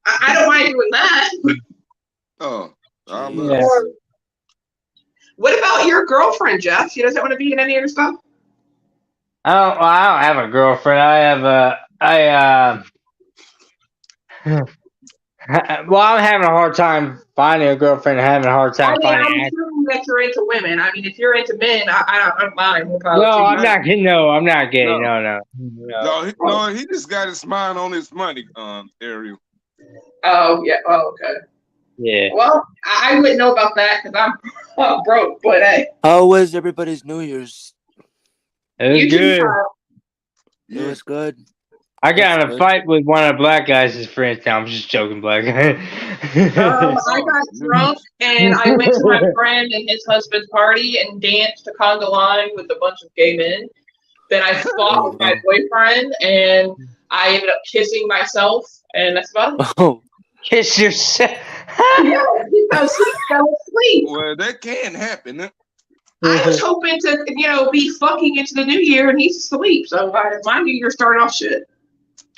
I don't mind doing that. Oh, I love Yeah. it. What about your girlfriend, Jeff? She doesn't want to be in any of your stuff? I don't have a girlfriend. Well, I'm having a hard time finding a girlfriend and having a hard I time mean, finding I'm an assuming that you're into women. I mean, if you're into men, I don't mind. We'll probably No, see. I'm not gay. No, I'm not gay. No. No. He just got his mind on his money, Ariel. Oh, yeah. Oh, okay. Yeah. Well, I wouldn't know about that because I'm broke. But hey, How was everybody's New Year's? It was you good. It was good. I got in That's a good. fight with one of Black Guy's friends. No, I'm just joking, Black Guy. I got drunk and I went to my friend and his husband's party and danced to Conga Line with a bunch of gay men. Then I fought with my boyfriend and I ended up kissing myself, and that's about it. Oh, Kiss yourself. Yeah, because he fell asleep. Well, that can happen. Huh? I was hoping to, be fucking into the new year, and he's asleep. So my New Year started off shit.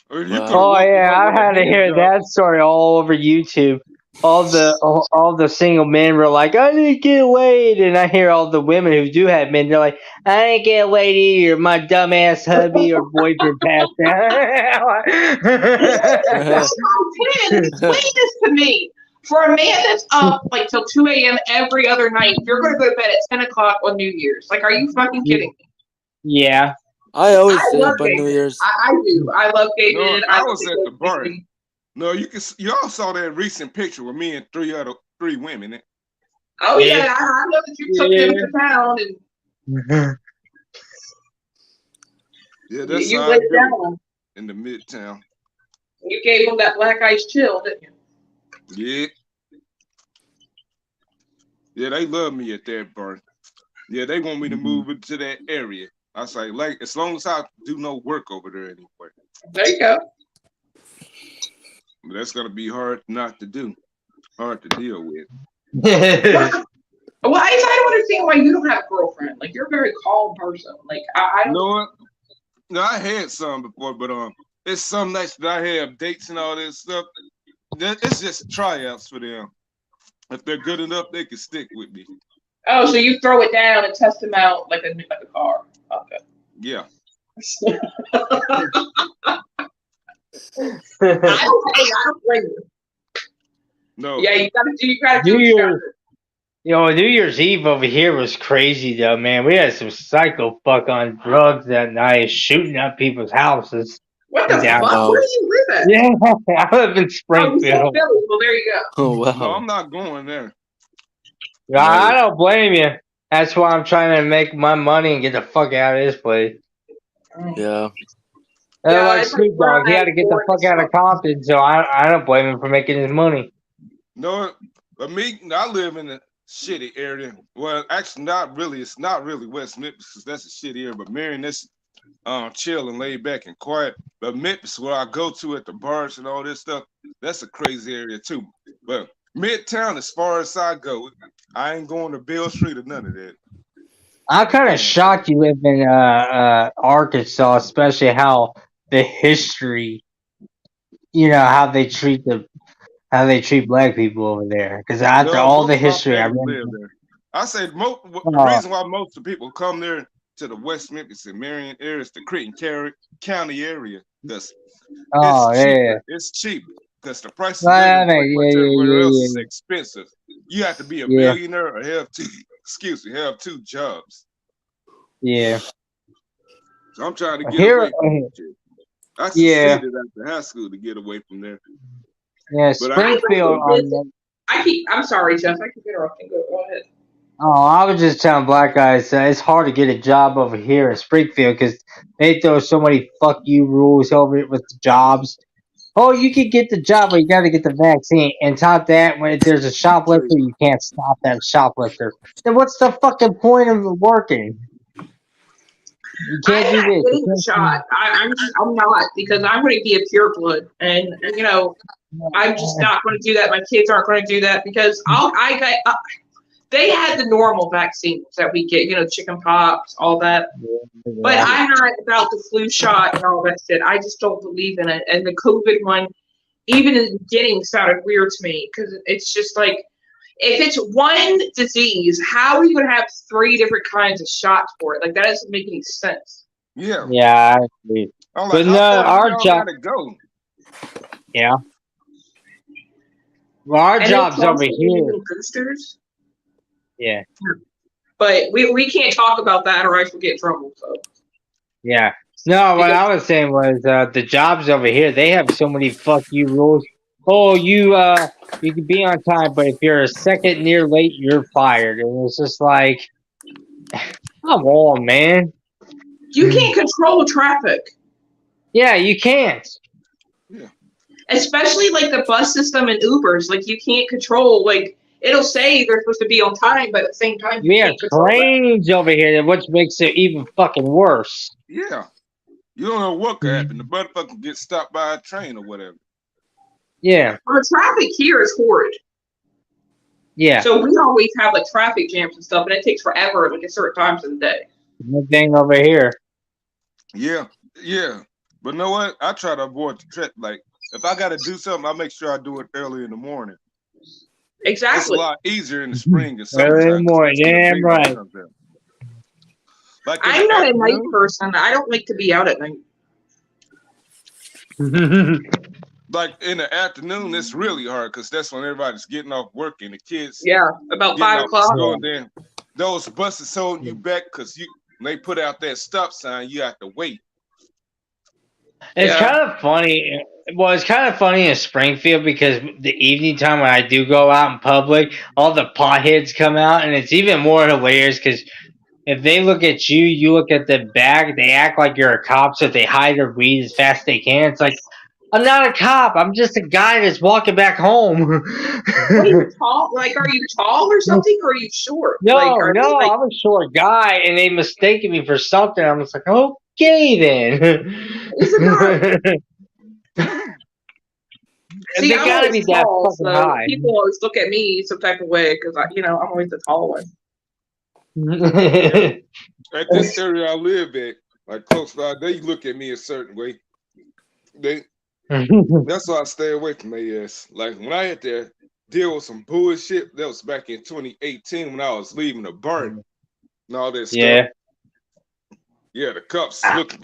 Or you Wow. could've Oh woke him yeah, up I with a had to hand hear job. that story all over YouTube. All the single men were like, "I didn't get laid," and I hear all the women who do have men. They're like, "I didn't get laid either. My dumbass hubby or boyfriend passed out." That's not it. Explain this to me. For a man that's up like till 2 a.m. every other night, you're going to go to bed at 10 o'clock on New Year's. Like, are you fucking kidding me? Yeah. I always I stay love up on New David. Year's. I do. I love David. No, I love was at the David. bar. No, you all saw that recent picture with me and three women. Oh, yeah. Yeah. I know that you took them to town and Yeah, that's you how I went do down. in the Midtown. You gave them that black ice chill, didn't you? Yeah. Yeah, they love me at that bar. Yeah, they want me to move into that area. I say, like, as long as I do no work over there anyway. There you go. But that's gonna be hard not to do. Hard to deal with. Well, I don't understand why you don't have a girlfriend. Like, you're a very calm person. Like, I You don't. know what? No, I had some before, but it's some nights that I have dates and all this stuff. It's just tryouts for them. If they're good enough, they can stick with me. Oh, so you throw it down and test them out like a car. Okay. Yeah. I don't blame you. No. Yeah, you gotta do what New you gotta Year's, do. New Year's Eve over here was crazy though, man. We had some psycho fuck on drugs that night, shooting up people's houses. What the Yeah. fuck? Where do you live at? Yeah, I live in Oh, you said Springfield. Philly. Well, there you go. Oh No, wow. I'm not going there. I don't blame you. That's why I'm trying to make my money and get the fuck out of this place. Yeah. And Yeah, like it's like Snoop Dogg, he had to get the Friday fuck out of Compton, so I don't blame him for making his money. No, but me, I live in the shitty area. Well, actually, not really. It's not really West Memphis because that's a shitty area. But Marion, that's chill and laid back and quiet. But Memphis, where I go to at the bars and all this stuff, that's a crazy area too. But Midtown, as far as I go, I ain't going to Beale Street or none of that. I'm kind of shocked you live in Arkansas, especially how the history, how they treat black people over there. Because after all the history, I say the reason why most of the people come there to the West Memphis and Marion area is the Creighton County area. Because it's cheap. Because the price of living everywhere else is expensive. You have to be a millionaire or have two jobs. Yeah. So I'm trying to get away from that. I succeeded after high school to get away from there. Yeah, Springfield. I'm sorry, Jeff. I keep interrupting. Go ahead. Oh, I was just telling black guys it's hard to get a job over here in Springfield because they throw so many fuck you rules over it with the jobs. Oh, you can get the job, but you got to get the vaccine. And top that, when there's a shoplifter, you can't stop that shoplifter. Then what's the fucking point of working? You can't do this. Getting the shot. I'm not, because I'm going to be a pure blood, and I'm just not going to do that. My kids aren't going to do that because they had the normal vaccines that we get, chicken pox, all that. But I'm not about the flu shot and all that shit. I just don't believe in it. And the COVID one, even in the beginning, sounded weird to me because it's just like, if it's one disease, how are you going to have 3 different kinds of shots for it? Like, that doesn't make any sense. Yeah. Yeah, I agree. But no, our job. Go. Yeah. Well, our job's over here. Boosters. Yeah. But we can't talk about that or else we'll get in trouble. So. Yeah. No, what I was saying was the jobs over here, they have so many fuck you rules. Oh, you can be on time, but if you're a second near late, you're fired. And it's just like, come on, man. You can't control traffic. Yeah, you can't. Yeah. Especially like the bus system and Ubers. Like, you can't control, like, it'll say they're supposed to be on time, but at the same time, we have trains over here, which makes it even fucking worse. Yeah. You don't know what could happen. The motherfucker get stopped by a train or whatever. Yeah. The traffic here is horrid. Yeah. So we always have like traffic jams and stuff, and it takes forever, like at certain times of the day. No thing over here. Yeah. But you know what? I try to avoid the trip. Like, if I got to do something, I make sure I do it early in the morning. Exactly. It's a lot easier in the spring and summer. Early in the morning, damn right. Like, I'm not a night person. I don't like to be out at night. Like in the afternoon, it's really hard because that's when everybody's getting off work and the kids. Yeah, about 5 o'clock. Then those buses holding you back because they put out that stop sign. You have to wait. It's kind of funny. Well, it's kind of funny in Springfield because the evening time when I do go out in public, all the potheads come out, and it's even more hilarious because if they look at you, you look at the back, they act like you're a cop, so they hide their weed as fast as they can. It's like, I'm not a cop. I'm just a guy that's walking back home. Are you tall? Like, are you tall or something, or are you short? No, like, I'm a short guy, and they mistaken me for something. I'm just like, okay then. Is it not? See, they gotta be that tall, fucking high. People always look at me some type of way because I'm always the tall one. At this area I live at, like close by, they look at me a certain way. That's why I stay away from their ass. Like when I had to deal with some bullshit, that was back in 2018 when I was leaving the burn and all that stuff. Yeah, the cops looking.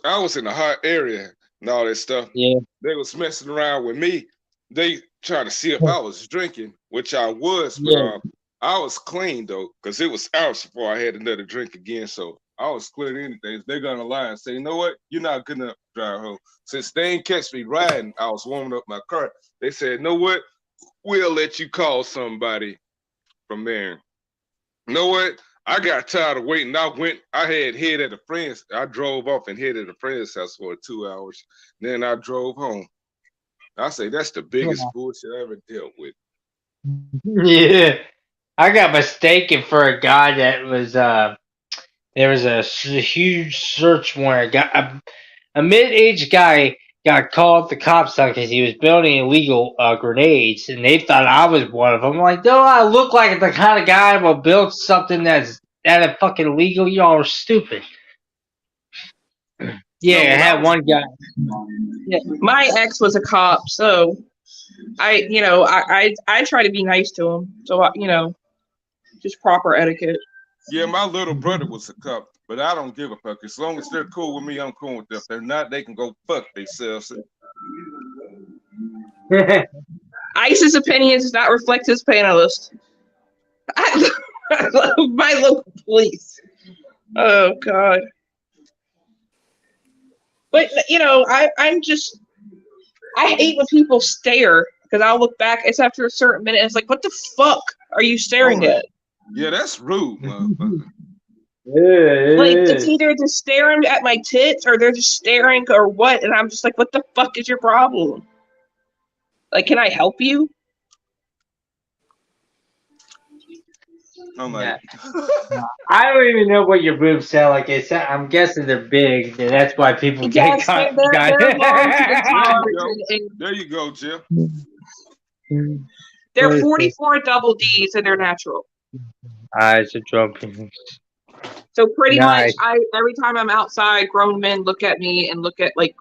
I was in a hot area and all that stuff. Yeah, they was messing around with me. They tried to see if I was drinking, which I was, but I was clean though, because it was hours before I had another drink again. So I was clear to anything. They're gonna lie and say, you know what, you're not good enough to drive home. Since they ain't catch me riding, I was warming up my car. They said, you know what, we'll let you call somebody from there. You know what? I got tired of waiting. I had hid at a friend's. I drove off and hid at a friend's house for 2 hours. Then I drove home. I say that's the biggest bullshit I ever dealt with. Yeah. I got mistaken for a guy that was there was a huge search warrant. A mid-aged guy got called the cops on because he was building illegal grenades, and they thought I was one of them. I'm like, no, I look like the kind of guy that will build something that's fucking illegal. Y'all are stupid. Yeah, I had one guy. Yeah, my ex was a cop, so I try to be nice to him. So just proper etiquette. Yeah, my little brother was a cop, but I don't give a fuck. As long as they're cool with me, I'm cool with them. If they're not, they can go fuck themselves. ICE's opinion does not reflect his panelist. I love my local police. Oh God. But I hate when people stare because I'll look back. It's after a certain minute. And it's like, what the fuck are you staring at? Yeah, that's rude, motherfucker. Like, it's either they're staring at my tits or they're just staring or what, and I'm just like, what the fuck is your problem? Like, can I help you? I'm like, I don't even know what your boobs sound like. I'm guessing they're big, and that's why people get caught. They're long to the top. there you go, Jeff. They're 44 double Ds, and they're natural. Eyes are dropping. So pretty much, every time I'm outside, grown men look at me and look at me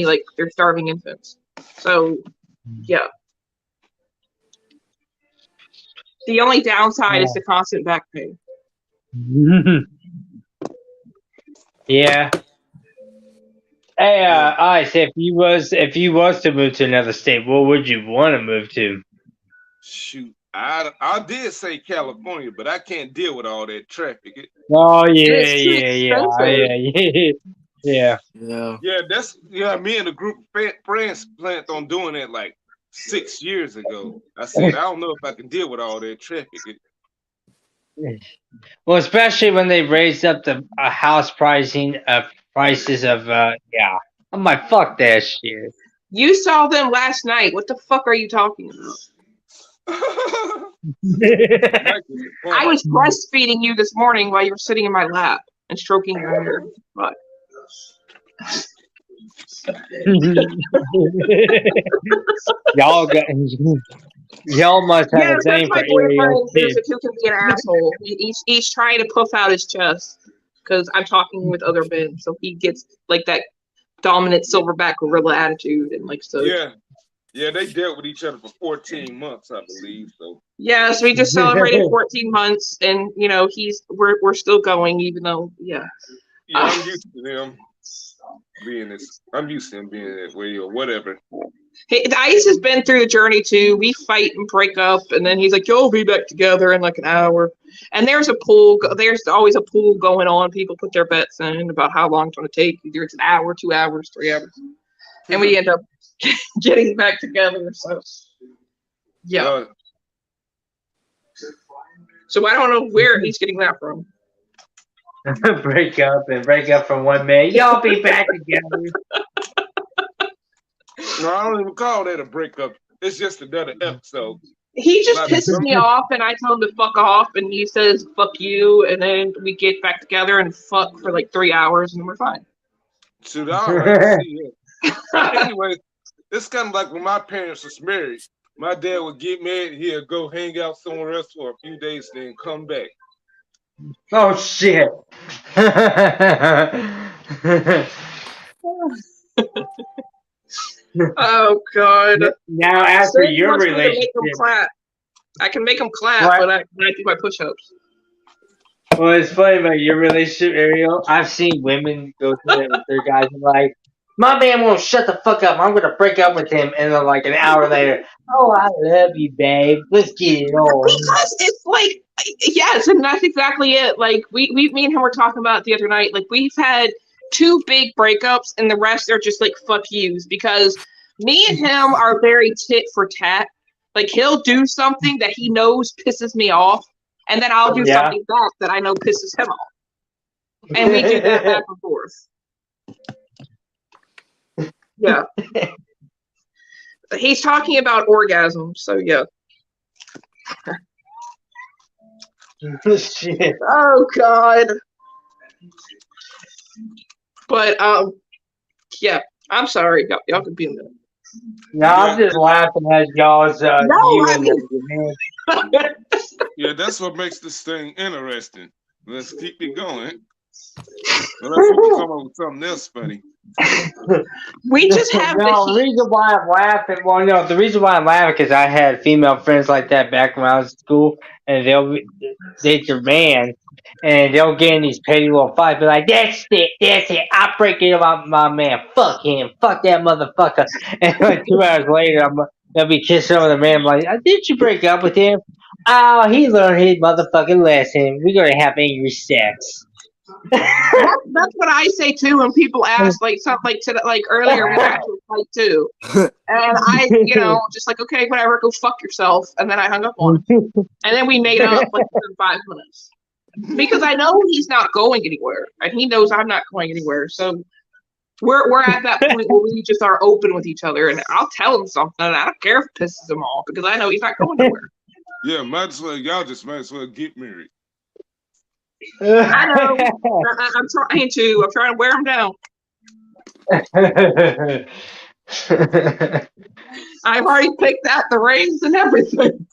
like they're starving infants. So, yeah. The only downside is the constant back pain. Yeah. Hey, Ice, if you was to move to another state, what would you want to move to? Shoot, I did say California, but I can't deal with all that traffic. Oh yeah. Me and a group of friends planned on doing it like 6 years ago. I said I don't know if I can deal with all that traffic. Well, especially when they raised up the house prices of I'm like, fuck that shit. You saw them last night. What the fuck are you talking about? I was breastfeeding you this morning while you were sitting in my lap and stroking your hair. But y'all must have a thing for boyfriend who can be an asshole. He's trying to puff out his chest because I'm talking with other men, so he gets like that dominant silverback gorilla attitude and like so. Yeah, they dealt with each other for 14 months, I believe. So yeah, so we just celebrated 14 months, and we're still going, even though I'm used to him being this. I'm used to him being that way or whatever. Hey, Ice has been through the journey too. We fight and break up, and then he's like, "Yo, we'll be back together in like an hour." And there's a pool. There's always a pool going on. People put their bets in about how long it's going to take. Either it's an hour, 2 hours, 3 hours, and we end up getting back together. So, yeah. So I don't know where he's getting that from. break up from one man. Y'all be back together. No, I don't even call that a breakup. It's just another episode. He just pisses me off, and I tell him to fuck off, and he says "fuck you," and then we get back together and fuck for like 3 hours, and then we're fine. Shoot, all right. Anyway, it's kind of like when my parents was married. My dad would get married, he'd go hang out somewhere else for a few days, then come back. Oh shit! Oh God! Now after your relationship, I can make them clap, but I do my push-ups. Well, it's funny about your relationship, Ariel. I've seen women go through it with their guys and like, my man won't shut the fuck up. I'm gonna break up with him, and then like an hour later, oh, I love you, babe. Let's get it on. Because it's like, yes, and that's exactly it. Like me and him were talking about it the other night. Like we've had 2 big breakups, and the rest are just like fuck yous because me and him are very tit for tat. Like he'll do something that he knows pisses me off, and then I'll do something back that I know pisses him off, and we do that back and forth. Yeah. He's talking about orgasms, so yeah. Shit. Oh God. But yeah. I'm sorry. Y'all could be in there. No, I'm just laughing at y'all's No, you I and mean, the Yeah, that's what makes this thing interesting. Let's keep it going. Unless we can come up with something else funny. we just have No, the the heat. reason why I'm laughing, well, no, the reason why I'm laughing because I had female friends like that back when I was in school, and they'll date their man, and they'll get in these petty little fights, be like, that's it, I'm breaking up my man, fuck him, fuck that motherfucker, and like 2 hours later, they'll be kissing over the man, I'm like, did you break up with him? Oh, he learned his motherfucking lesson. We're gonna have angry sex. That's what I say too when people ask like something like earlier we got to a fight too. And I, just like, okay, whatever, go fuck yourself. And then I hung up on him. And then we made up like in 5 minutes. Because I know he's not going anywhere. And he knows I'm not going anywhere. So we're at that point where we just are open with each other. And I'll tell him something. And I don't care if it pisses him off because I know he's not going anywhere. Yeah, might as well, y'all just might as well get married. I know. I'm trying to wear him down. I've already picked out the rings and everything.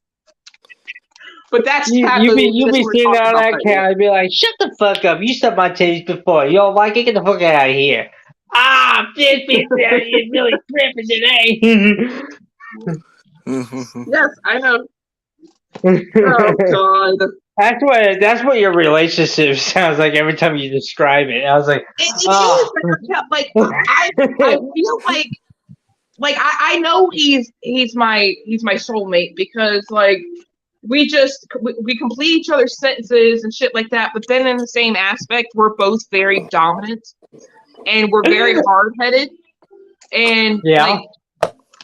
But that's you be sitting on that couch and be like, shut the fuck up. You sucked my titties before. You don't like it? Get the fuck out of here. Ah, this bitch is really tripping today. Yes, I know. Oh God. That's what your relationship sounds like every time you describe it. I was like, like I feel like I know he's my soulmate because like we complete each other's sentences and shit like that, but then in the same aspect we're both very dominant and we're very hard headed and like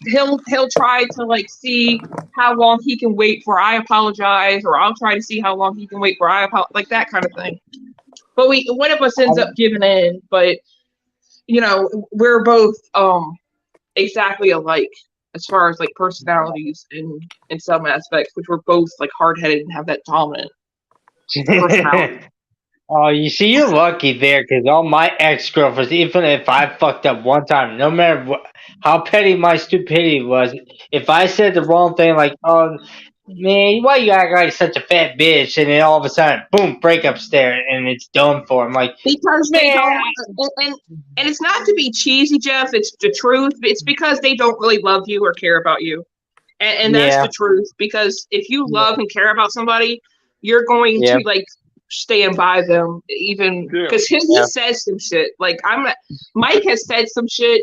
he'll try to like see how long he can wait before I apologize, or I'll try to see how long he can wait before I apologize, like that kind of thing. But one of us ends up giving in, but we're both exactly alike as far as like personalities in some aspects, which we're both like hard headed and have that dominant personality. Oh, you see, you're lucky there, because all my ex-girlfriends, even if I fucked up one time, no matter how petty my stupidity was, if I said the wrong thing, like, oh, man, why you act like such a fat bitch, and then all of a sudden, boom, breakup's there, and it's done for. I'm like, because they don't, and it's not to be cheesy, Jeff, it's the truth. It's because they don't really love you or care about you. And that's the truth, because if you love and care about somebody, you're going to, like, stand by them, even because he says some shit. Like Mike has said some shit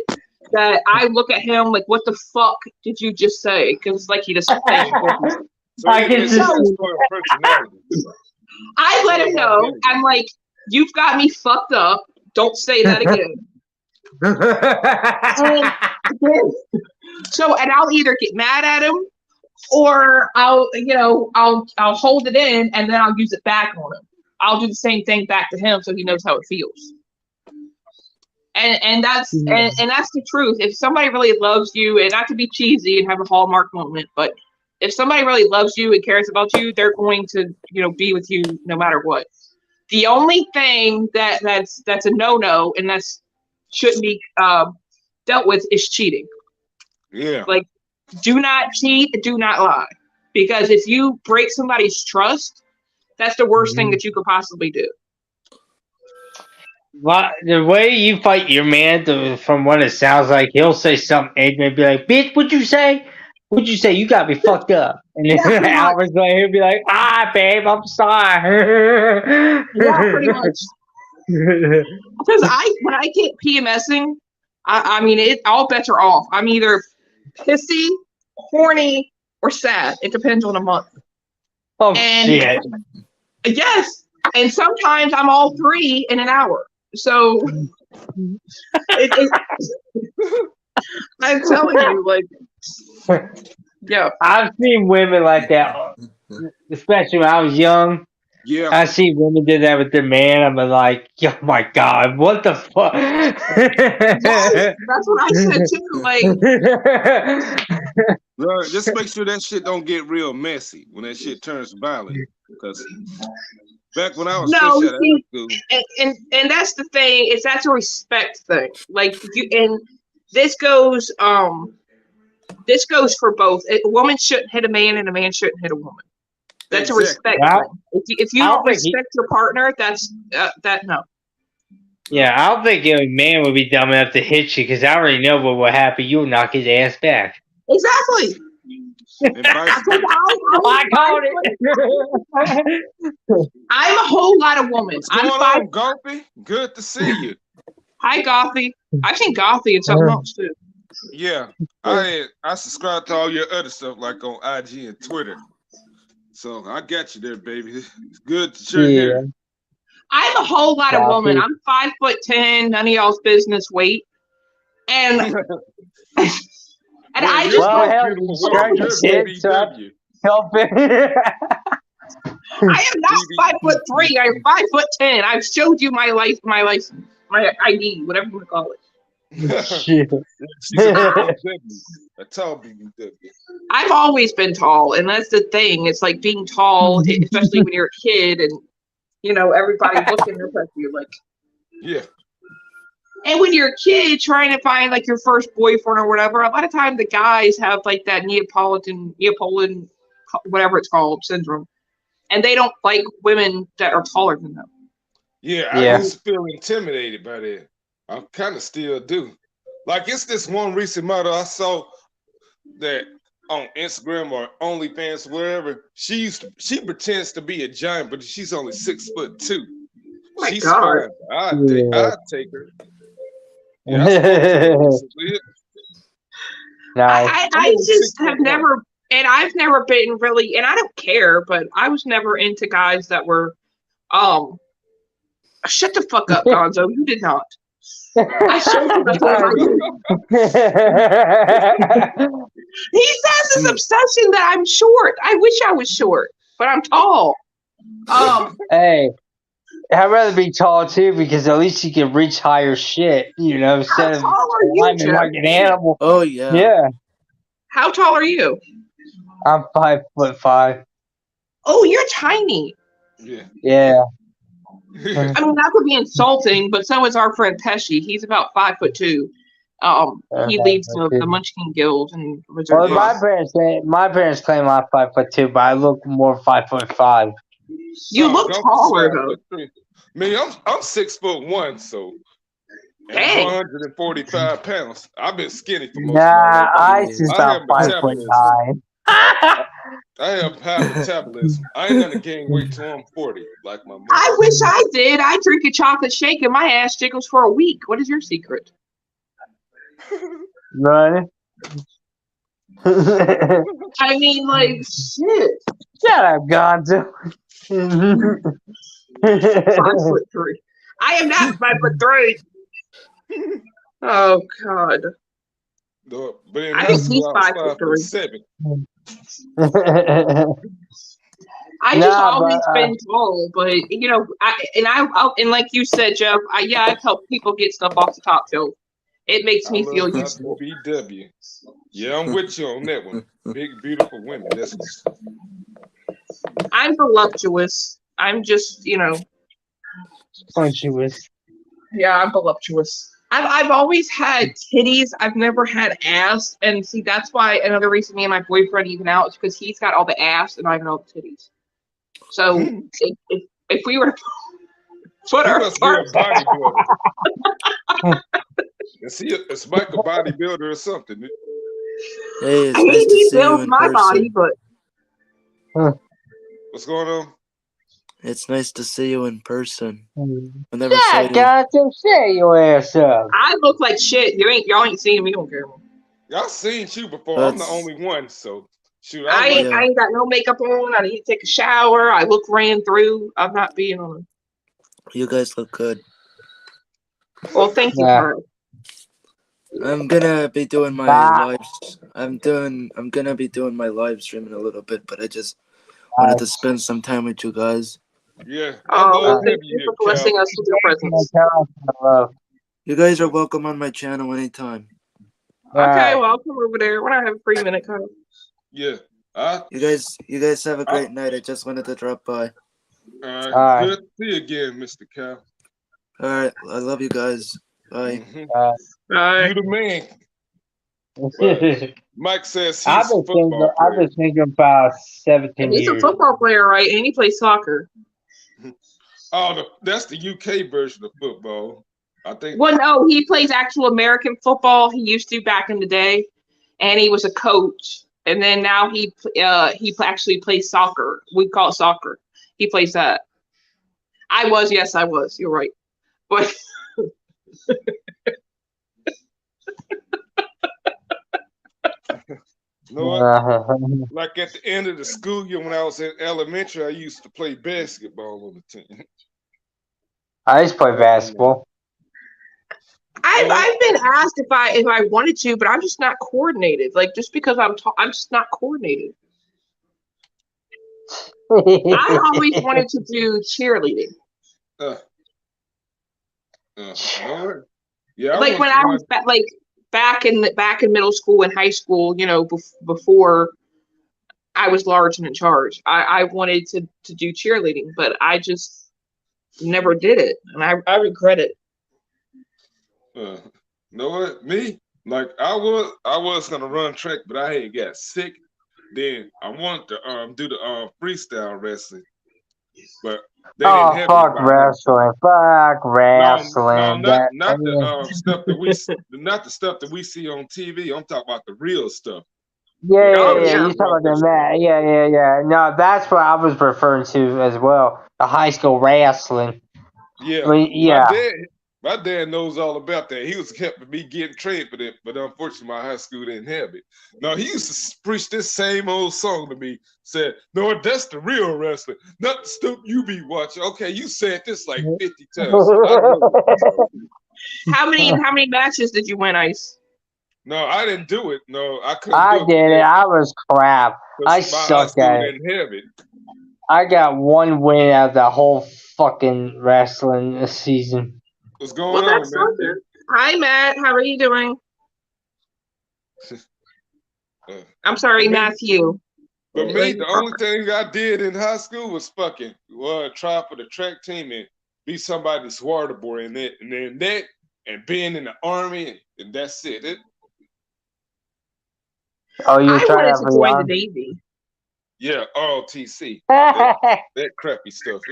that I look at him like, what the fuck did you just say? Because like he just I let him know. I'm like, you've got me fucked up. Don't say that again. And I'll either get mad at him or I'll hold it in and then I'll use it back on him. I'll do the same thing back to him so he knows how it feels. And that's and that's the truth. If somebody really loves you, and not to be cheesy and have a Hallmark moment, but if somebody really loves you and cares about you, they're going to, be with you no matter what. The only thing that's a no-no and that's shouldn't be dealt with is cheating. Yeah. Like, do not cheat, do not lie. Because if you break somebody's trust, that's the worst thing that you could possibly do. Well, the way you fight your man, from what it sounds like, he'll say something ignorant, be like, bitch, what'd you say? What'd you say? You got me fucked up. And then hours later, he'll be like, babe, I'm sorry. Yeah, pretty much. Because when I get PMSing, I mean, all bets are off. I'm either pissy, horny, or sad. It depends on the month. Oh, shit. Yes. And sometimes I'm all three in an hour. So I'm telling you, like, yeah. I've seen women like that, especially when I was young. Yeah. I see women do that with their man. I'm like, oh my God, what the fuck? Yes, that's what I said too. Like, just make sure that shit don't get real messy when that shit turns violent. Because back when I was No, fresh out of see, school, and that's the thing, is that's a respect thing. Like you, and this goes for both. A woman shouldn't hit a man and a man shouldn't hit a woman. That's a exactly. respect Yeah. thing. If you I don't don't think respect your partner, that's that no. Yeah, I don't think a man would be dumb enough to hit you because I already know what will happen. You'll knock his ass back. Exactly. And vice versa. I called it. I'm a whole lot of woman. What's I'm going 5. on, Goldie? Good to see you. Hi, Gothy. I've seen Gothy and something else too. Yeah, I subscribe to all your other stuff like on IG and Twitter. So I got you there, baby. It's good to share here. I'm a whole lot of woman. I'm 5'10", none of y'all's business weight. And and I just Well, hell, beautiful you woman. strike You're a shit, so BBW. help it. I am not 5'3". I'm 5'10". I've showed you my license, my ID, whatever you want to call it. Shit. She's a BBW, a tall BBW. I've always been tall, and that's the thing. It's like being tall, especially when you're a kid, and everybody looking up at you like. Yeah. And when you're a kid trying to find like your first boyfriend or whatever, a lot of time the guys have like that Neapolitan, whatever it's called, syndrome, and they don't like women that are taller than them. Yeah, I used to feel intimidated by that. I kind of still do. Like it's this one recent model I saw that on Instagram or OnlyFans, wherever. She pretends to be a giant, but she's only 6'2". My She's God. fine. I'd take her. Yeah, I just have never, and I've never been really, and I don't care, but I was never into guys that were, shut the fuck up, Gonzo. You did not. I showed you He says his obsession that I'm short. I wish I was short, but I'm tall. Hey, I'd rather be tall too because at least you can reach higher shit, instead of climbing like an animal. Oh yeah. Yeah. How tall are you? I'm 5'5". Oh, you're tiny. Yeah. I mean, that would be insulting, but so is our friend Pesci. He's about 5'2". He leads the Munchkin Guild and Well, my parents claim I'm 5'2", but I look more 5'5". You look taller though. Me, I'm 6'1", so Dang. 145 pounds. I've been skinny for most of my life. I just about 5'9". I have high metabolism. I ain't gonna gain weight till I'm 40, like my mom. I wish I did. I drink a chocolate shake and my ass jiggles for a week. What is your secret? Run. I mean, like, shit. Shut up, Gonzo. 5'3". I am not 5'3". Oh God. But in I high think school, he's I was 5'3". 5'7". I just always been tall, but and like you said, Jeff, I've helped people get stuff off the top shelf. It makes me feel useful. BW. Yeah, I'm with you on that one. Big, beautiful women. That's I'm voluptuous. I'm just, voluptuous. Yeah, I'm voluptuous. I've always had titties. I've never had ass, and see that's why another reason me and my boyfriend even out is because he's got all the ass and I got all the titties. So if we were to put our bodybuilder. It's like a bodybuilder or something. Hey, it's nice to see you in my person. body, but what's going on? It's nice to see you in person. Yeah, God, don't say your ass up. I look like shit. Y'all ain't seen me on camera. Y'all seen you before. I'm the only one, so shoot. I ain't got no makeup on. I need to take a shower. I look ran through. I'm not being on. You guys look good. Well, thank you, Carl. I'm gonna be doing my lives. I'm gonna be doing my live stream in a little bit, but I just wanted to spend some time with you guys. Yeah. Thank you for blessing us with your presence. You guys are welcome on my channel anytime. Okay, well I'll come over there when I have a free minute, Kyle. Yeah. You guys have a great night. I just wanted to drop by. All All right. Good to see you again, Mr. Cal. All right, I love you guys. Bye. You the man. Mike says he's a football I've player. been thinking about 17 He's a years. football player, right? And he plays soccer. That's the UK version of football. I think. Well, no, he plays actual American football. He used to back in the day, and he was a coach. And then now he actually plays soccer. We call it soccer. He plays that. I was. You're right. But You know what? Like at the end of the school year when I was in elementary, I used to play basketball on the team. I used to play basketball. I've been asked if I wanted to, but I'm just not coordinated. Like just because I'm just not coordinated. I always wanted to do cheerleading. Yeah, like when I was back in middle school and high school, you know, before I was large and in charge. I wanted to do cheerleading, but I just never did it, and I regret it. You know what? Me, like I was gonna run track, but I had got sick. Then I wanted to do the freestyle wrestling, but they didn't have fuck wrestling. Fuck wrestling. No, not the stuff that not the stuff that we see on TV. I'm talking about the real stuff. Yeah. You talking about that? Yeah. No, that's what I was referring to as well. The high school wrestling. Yeah. My dad knows all about that. He was helping me get trained for that, but unfortunately, my high school didn't have it. Now, he used to preach this same old song to me. Said, "No, that's the real wrestling, not the stuff you be watching." Okay, you said this like 50 times. How many matches did you win, Ice? No, I didn't do it. No, I couldn't. I did it. I was crap. I sucked at it. Didn't have it. I got one win out of the whole fucking wrestling season. What's going on, man? Hi, Matt. How are you doing? I'm sorry, Matthew. But me, the only thing I did in high school was try for the track team and be somebody's water boy and being in the army, and that's it. You wanted to join the Navy. Yeah, ROTC. that crappy stuff.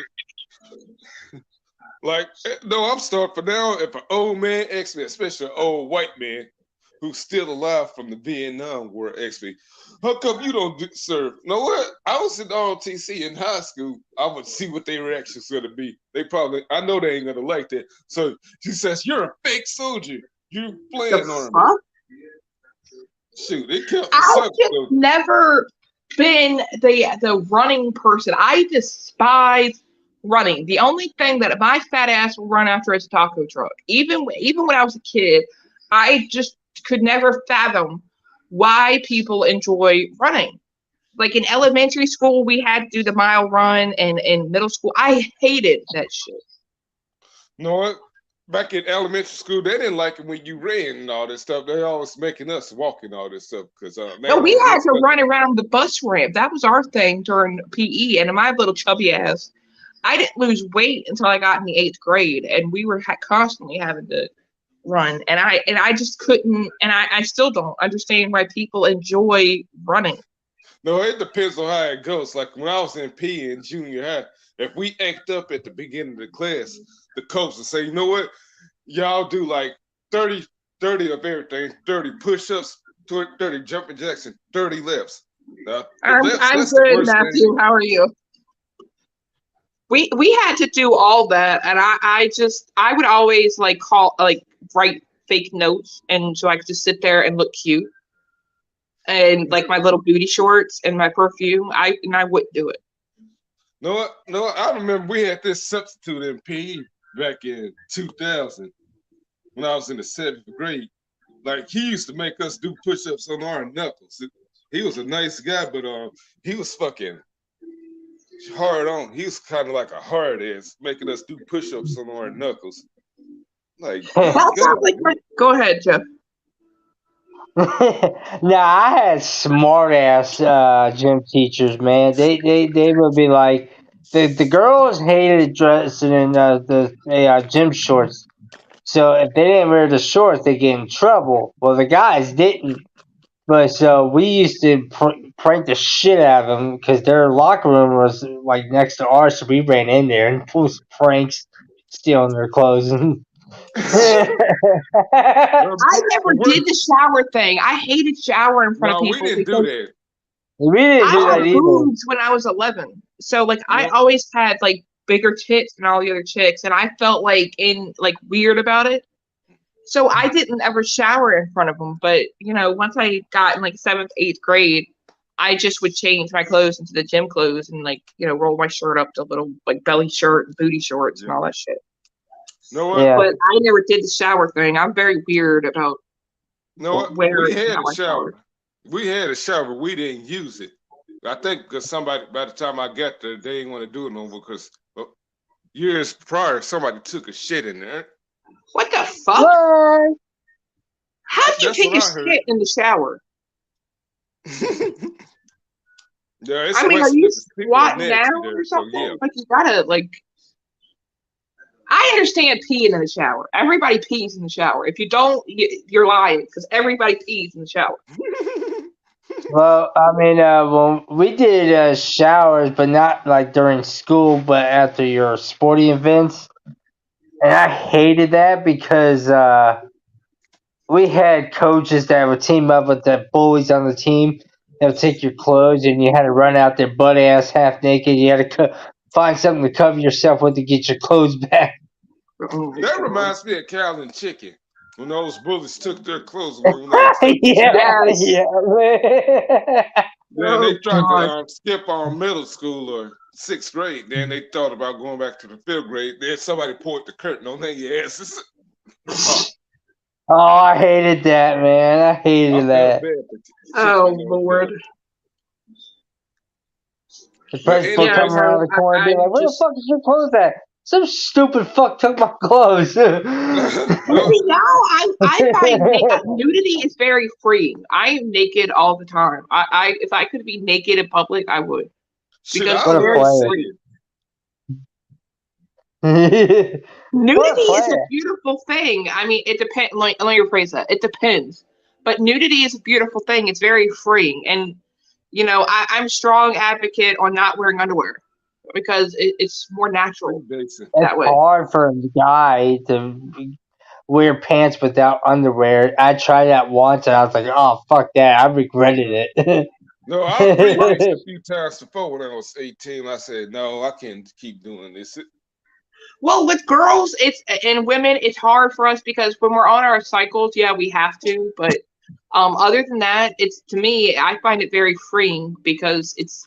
Like, no, I'm starting for now. If an old man asks me, especially an old white man who's still alive from the Vietnam War, asks me, "How come you don't serve?" You know what? I was in ROTC in high school. I would see what their reaction's going to be. I know they ain't going to like that. So she says, "You're a fake soldier. You playing on me." Shoot, it kept I've just never been the running person. I despise running. The only thing that my fat ass will run after is a taco truck. Even when I was a kid, I just could never fathom why people enjoy running. Like in elementary school, we had to do the mile run, and in middle school, I hated that shit. You know what? Back in elementary school, they didn't like it when you ran and all this stuff. They always making us walk and all this stuff because no, we had to run around the bus ramp. That was our thing during PE, and my little chubby ass, I didn't lose weight until I got in the 8th grade, and we were constantly having to run, and I just couldn't, and I still don't understand why people enjoy running. No, it depends on how it goes. Like when I was in PE in junior high, if we act up at the beginning of the class, the coach would say, "You know what? Y'all do like 30 of everything, 30 push-ups, 30 jumping jacks, and 30 lifts." I'm good, Matthew. How are you? We had to do all that, and I would always write fake notes, and so I could just sit there and look cute, and like my little booty shorts and my perfume. I wouldn't do it. No, I remember we had this substitute in PE back in 2000 when I was in the 7th grade. Like he used to make us do push-ups on our knuckles. He was a nice guy, but he was fucking hard on. He was kind of like a hard ass, making us do push-ups on our knuckles. Like, go ahead, Jeff. Now I had smart ass gym teachers, man. They would be like the girls hated dressing in the gym shorts. So if they didn't wear the shorts, they get in trouble. Well, the guys didn't. But so we used to prank the shit out of them because their locker room was like next to ours. So we ran in there and pulled some pranks, stealing their clothes. Well, I never we're- did the shower thing. I hated showering in front no, of we people didn't do because that. We didn't I do that had either. boobs when I was 11. So like I Nope. always had like bigger tits than all the other chicks, and I felt like weird about it. So I didn't ever shower in front of them. But once I got in like 7th, 8th grade, I just would change my clothes into the gym clothes and roll my shirt up to a little like belly shirt and booty shorts and all that shit. Know what? Yeah. But I never did the shower thing. I'm very weird about Know what? where We had how a I shower. shower. We had a shower. We didn't use it. I think because somebody, by the time I got there, they didn't want to do it no more because years prior, somebody took a shit in there. What the fuck? What? How'd you That's take a what I heard. shit in the shower? Yeah, it's I mean, are West you Memphis. People are squatting nasty down there, or so something? yeah. Like you gotta I understand peeing in the shower. Everybody pees in the shower. If you don't, you're lying because everybody pees in the shower. Well, I mean, well, we did showers, but not like during school, but after your sporting events. And I hated that because we had coaches that would team up with the bullies on the team. They would take your clothes and you had to run out there butt ass, half naked. You had to find something to cover yourself with to get your clothes back. That reminds me of Cal and Chicken when those bullies took their clothes away. When they took the Yeah, Yes. yeah. Then they Oh, tried God. to skip on middle school or 6th grade. Then they thought about going back to the 5th grade. Then somebody poured the curtain on their asses. Oh, I hated that, man. I I hated felt that. bad for Oh, Chicken, Lord. The But principal anyway, come around the corner and be like, "Where the fuck is your clothes at?" Some stupid fuck took my clothes. See, now I find nudity is very freeing. I am naked all the time. I if I could be naked in public, I would. shit, Because I What a love player. seeing. Nudity is a player. beautiful thing. I mean, it depends. Let me rephrase that. It depends. But nudity is a beautiful thing. It's very freeing. And, I'm a strong advocate on not wearing underwear because it's more natural Jason. that It's way. hard for a guy to wear pants without underwear. I tried that once and I was like, "Oh fuck that!" I regretted it. No, I pre-raced a few times before when I was 18. I said, no, I can't keep doing this. Well, with girls, and women, it's hard for us because when we're on our cycles, yeah, we have to. But other than that, to me, I find it very freeing because it's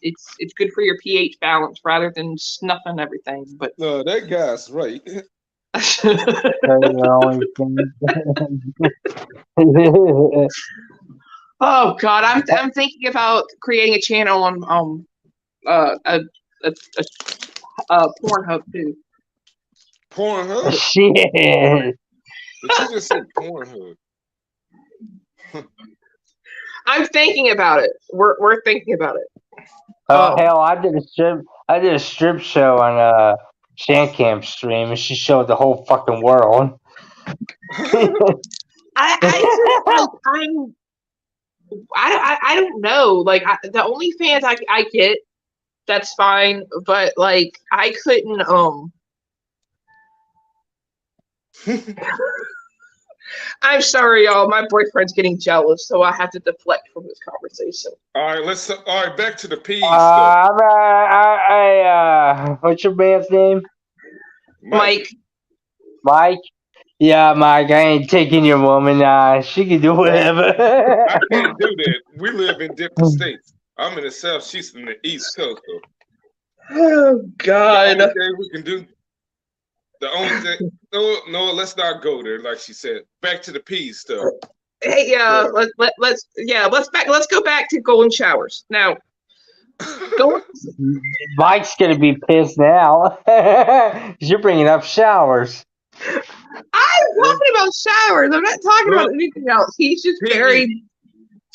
good for your pH balance rather than snuffing everything. But No, that guy's right. oh God, I'm thinking about creating a channel on a Pornhub too. Pornhub? Shit. But you just said Pornhub. I'm thinking about it. We're thinking about it. Oh hell! I did a strip show on Shandcamp stream, and she showed the whole fucking world. I don't know. Like the OnlyFans I get, that's fine. But like I couldn't I'm sorry, y'all. My boyfriend's getting jealous, so I have to deflect from this conversation. All right, back to the peas stuff. What's your man's name? Mike. Mike? Yeah, Mike, I ain't taking your woman. She can do whatever. I can't do that. We live in different states. I'm in the South, she's in the East Coast, though. Oh, God. The only thing we can do, the only thing, no, let's not go there, like she said. Back to the peas stuff. Hey, let's go back to golden showers. Now, Mike's gonna be pissed now. You're bringing up showers. I'm talking about showers. I'm not talking about anything else. He's just very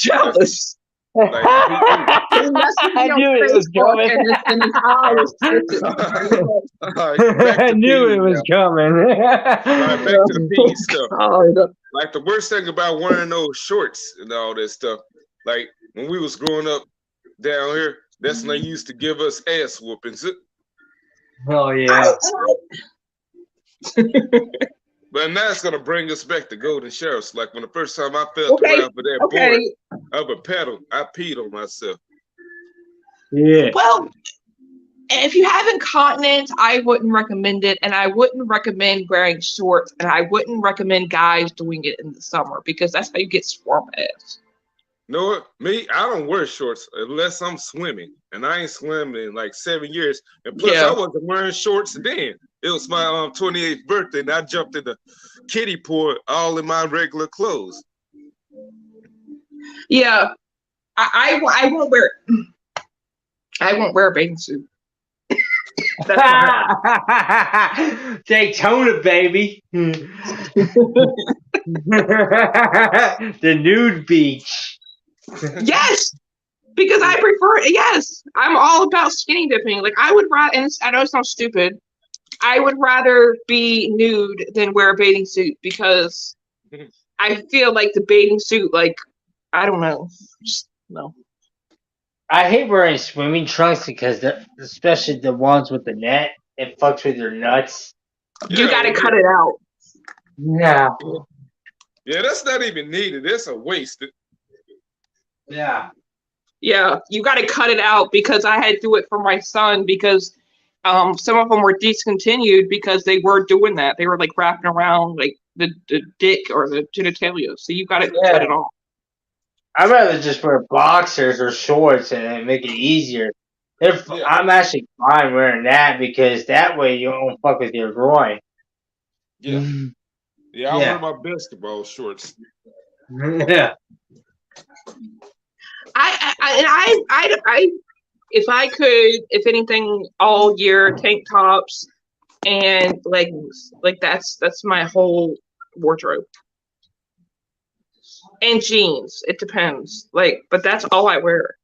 jealous. Like, He messaged me I knew on it was Facebook, coming. and his eye was twitching. all right, back I to knew P it was now. coming. All right, back to the P stuff. God. Like the worst thing about wearing those shorts and all that stuff, like when we was growing up down here, that's when they used to give us ass whoopings. Oh yeah. But now it's gonna bring us back to Golden Showers. Like when the first time I felt Okay, around for that okay. board of a pedal, I peed on myself. Yeah. Well, if you have incontinence, I wouldn't recommend it, and I wouldn't recommend wearing shorts, and I wouldn't recommend guys doing it in the summer because that's how you get swarm ass. You know what? Me, I don't wear shorts unless I'm swimming, and I ain't swam in like 7 years. And plus, Yeah. I wasn't wearing shorts then. It was my 28th birthday, and I jumped in the kiddie pool all in my regular clothes. Yeah, I won't wear. I won't wear a bathing suit. That's not happening. Daytona, baby. The nude beach. Yes, because I prefer. Yes, I'm all about skinny dipping. Like I would rather, and I know it sounds stupid. I would rather be nude than wear a bathing suit because I feel like the bathing suit, like I don't know, just no. I hate wearing swimming trunks because, especially the ones with the net, it fucks with your nuts. You Yeah, got to cut it out. Yeah. Yeah, that's not even needed. It's a waste. Yeah. Yeah, you got to cut it out because I had to do it for my son because some of them were discontinued because they were doing that. They were like wrapping around like the dick or the genitalia. So you got to cut it off. I'd rather just wear boxers or shorts and make it easier. I'm actually fine wearing that because that way you don't fuck with your groin. Yeah. Yeah, I wear my basketball shorts. Yeah. I if I could, if anything, all year tank tops and leggings, like that's my whole wardrobe. And jeans, it depends. Like, but that's all I wear.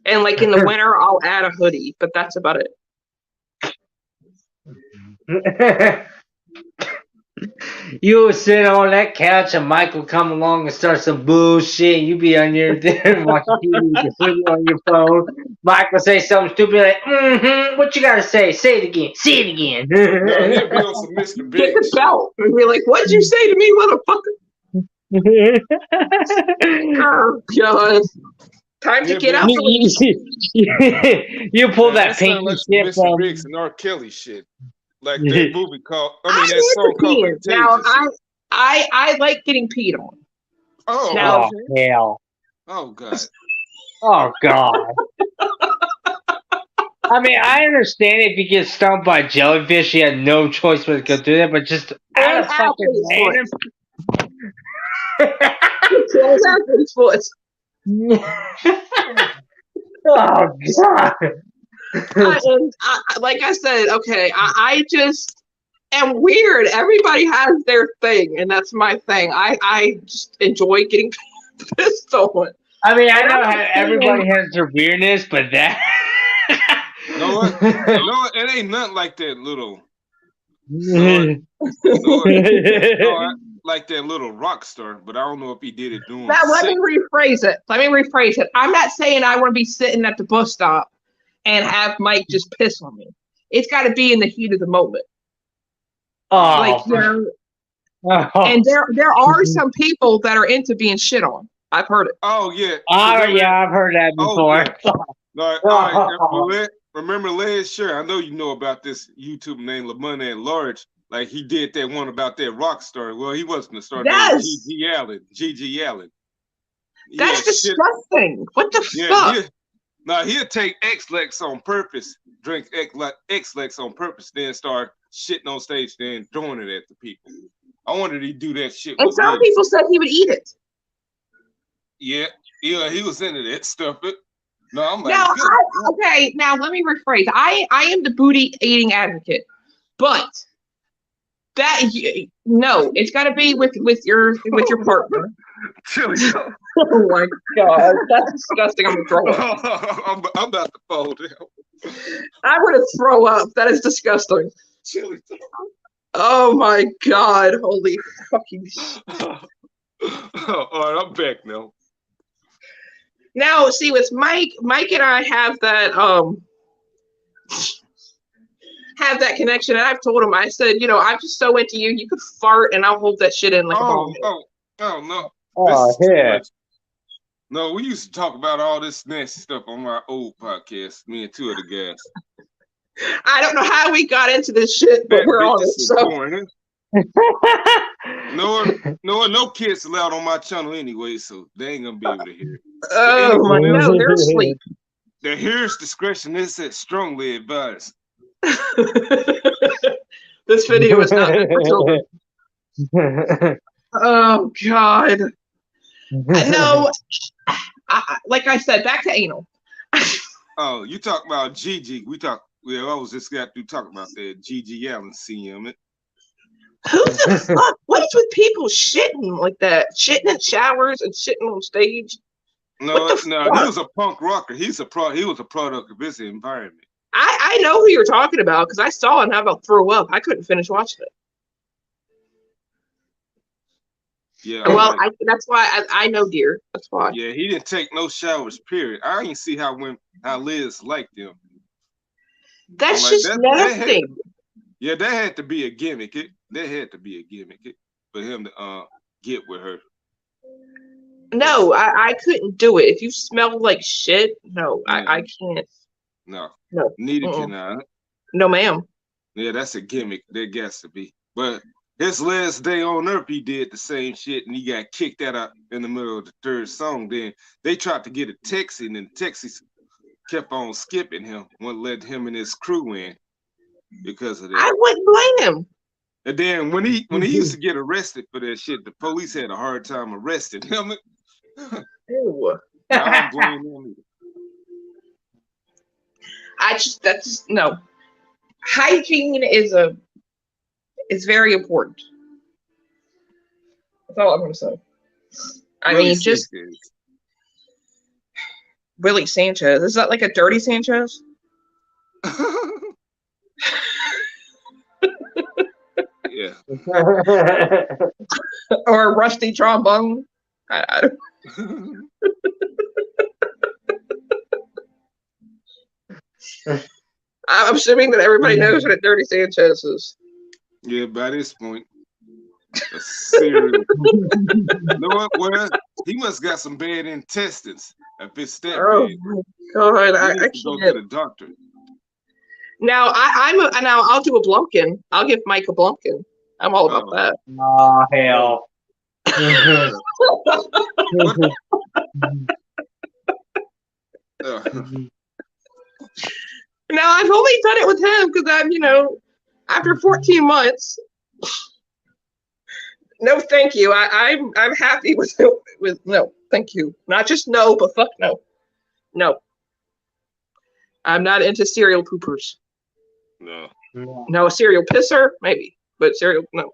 And like in the winter, I'll add a hoodie, but that's about it. You would sit on that couch and Mike would come along and start some bullshit. You be on your there watching TV with your hoodie on your phone. Mike would say something stupid like, what you gotta say? Say it again. Say it again. No, he'll be on some Mr. Get Big the belt and be like, what'd you say to me, motherfucker? Oh, God. Time to get out. You pull that pinky like shit Mr. from Biggs and R. Kelly shit. Like that movie called, that song called Contagious. Now, I like getting peed on. Oh, now, hell. Oh, God. Oh, God. I mean, I understand if you get stung by a jellyfish, you have no choice but to go do that, but just out of fucking random. Oh, God. Like I said, okay, I just am weird. Everybody has their thing, and that's my thing. I just enjoy getting pissed on. I mean, I know how everybody has their weirdness, but that. No, it ain't nothing like that little. Like that little rock star, but I don't know if he did it doing. Now let me rephrase it. I'm not saying I want to be sitting at the bus stop and have Mike just piss on me. It's got to be in the heat of the moment. Oh, like and there are some people that are into being shit on. I've heard it. Oh yeah. I've heard that before. All right. Remember last year? I know you know about this YouTube named Lamont at Large. Like he did that one about that rock star. Well, he wasn't a star. Yes. G.G. Allen. That's disgusting. What the fuck? He'll take X-Lex on purpose, drink X-Lex on purpose, then start shitting on stage, then throwing it at the people. I wondered he'd do that shit. And some people said he would eat it. Yeah, he was into that stuff. No, I'm like, now let me rephrase. I am the booty eating advocate, but No, it's got to be with your partner. Chili. Oh my god, that's disgusting. I'm gonna throw up. I'm about to fall down. I want to throw up. That is disgusting. Chili. Oh my god, holy fucking shit. All right, I'm back now. Now, see, with Mike and I have that connection, and I've told him, I said, I'm just so into you. You could fart, and I'll hold that shit in like a ball. No. Oh, yeah. No, we used to talk about all this nasty stuff on our old podcast, me and two of the guys. I don't know how we got into this shit, but we're on it. So. No kids allowed on my channel anyway, so they ain't gonna be able to hear it. Oh my no, they're asleep. The hearer's discretion is strongly advised. This video is not for children. Oh God. No, like I said, back to anal. Oh, you talk about Gigi. I was just got through talking about that Gigi Allen CM. Who the fuck? What is with people shitting like that? Shitting in showers and shitting on stage? No, he was a punk rocker. He was a product of his environment. I know who you're talking about because I saw it and I about threw up. I couldn't finish watching it. Yeah. Well, that's why I know, dear. That's why. Yeah, he didn't take no showers. Period. I didn't see how Liz liked him. That's just nasty. That had to be a gimmick. That had to be a gimmick for him to get with her. No, I couldn't do it. If you smell like shit, no, I can't. No. Neither can I. No, ma'am. Yeah, that's a gimmick. That gets to be. But his last day on Earth, he did the same shit, and he got kicked out in the middle of the third song. Then they tried to get a taxi, and the taxi kept on skipping him. Wouldn't let him and his crew in because of that. I wouldn't blame him. And then when he used to get arrested for that shit, the police had a hard time arresting him. Ew. I don't blame him either. No. Hygiene is very important. That's all I'm gonna say. Willie Sanchez. Is that like a dirty Sanchez? Yeah. Or a rusty trombone? I don't. I'm assuming that everybody knows what a dirty Sanchez is. Yeah, by this point. A serial. You know what? Well, he must got some bad intestines. If it's that bad. Oh my God, I can't go to the doctor. Now I'll do a Blumpkin. I'll give Mike a Blumpkin. I'm all about that. Oh hell. Now I've only done it with him because I'm, after 14 months. No, thank you. I'm happy with no, thank you. Not just no, but fuck no. No. I'm not into serial poopers. No. No, a serial pisser, maybe. But serial no.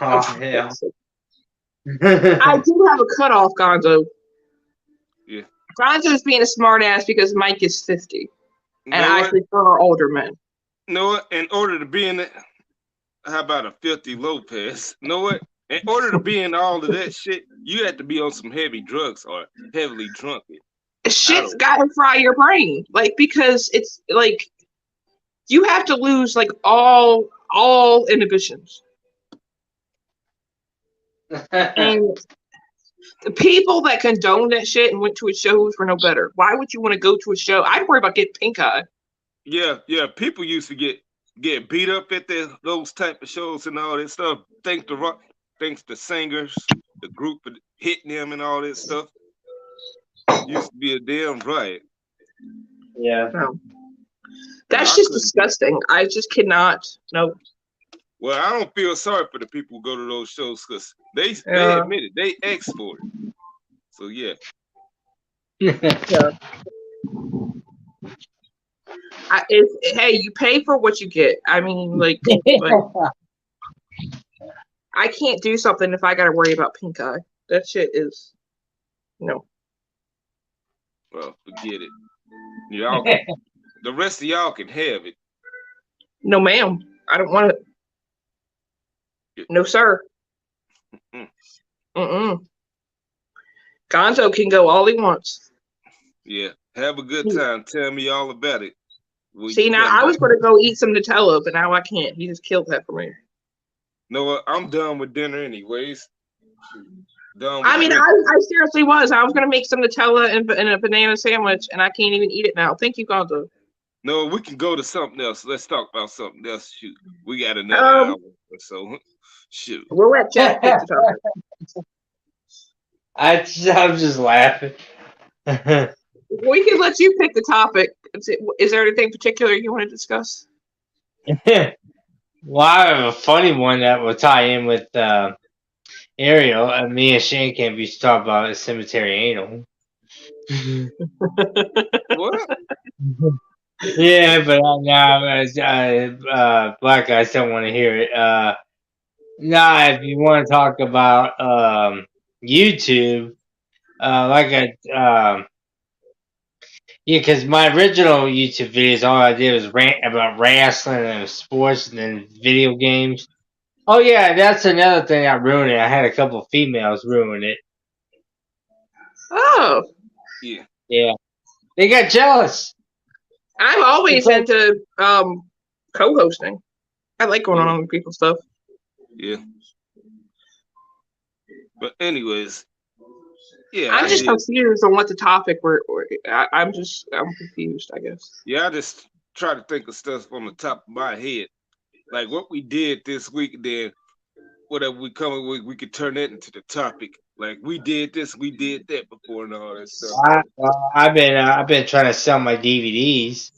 Oh hell. I do have a cutoff, Gonzo. Yeah. Gonzo's being a smartass because Mike is 50. And I prefer older men. No, in order to be in it, how about a filthy Lopez? You know what? In order to be in all of that shit, you have to be on some heavy drugs or heavily drunk. Shit's gotta fry your brain. Like, because it's like you have to lose like all inhibitions. And the people that condone that shit and went to a shows were no better. Why would you want to go to a show? I'd worry about getting pink eye. Yeah. People used to get beat up at those type of shows and all that stuff. Thanks to singers, the group hitting them and all that stuff. Used to be a damn riot. Yeah. No. That's just disgusting. I just cannot. No. Well, I don't feel sorry for the people who go to those shows because they admit it. They asked for it. So, yeah. Yeah. Hey, you pay for what you get. I mean, like I can't do something if I got to worry about pink eye. That shit is no. Well, forget it. Y'all, can, the rest of y'all can have it. No, ma'am. I don't want it. No, sir. Mm-mm. Gonzo can go all he wants. Yeah, have a good time. Tell me all about it. See, now I was going to go eat some Nutella, but now I can't. He just killed that for me. No, what? I'm done with dinner anyways. Done. I mean, I seriously was. I was going to make some Nutella and a banana sandwich, and I can't even eat it now. Thank you, Gonzo. No, we can go to something else. Let's talk about something else. Shoot, we got another hour or so. Shoot. We'll let Jack pick the topic. I'm just laughing. We can let you pick the topic. Is there anything particular you want to discuss? Well, I have a funny one that will tie in with Ariel. And me and Shane can't be talking about a cemetery anal. What? Yeah, but black guys don't want to hear it. If you want to talk about YouTube, because my original YouTube videos, all I did was rant about wrestling and sports and then video games. Oh yeah, that's another thing that ruined it. I had a couple females ruin it. Oh. Yeah. Yeah. They got jealous. I'm always into co-hosting. I like going on with people's stuff. Yeah. But anyways, yeah. I'm just confused on what the topic were. I'm confused, I guess. Yeah, I just try to think of stuff on the top of my head. Like what we did this week, then whatever we come up with, we could turn that into the topic. Like we did this, we did that before, and all that stuff. I've been trying to sell my DVDs.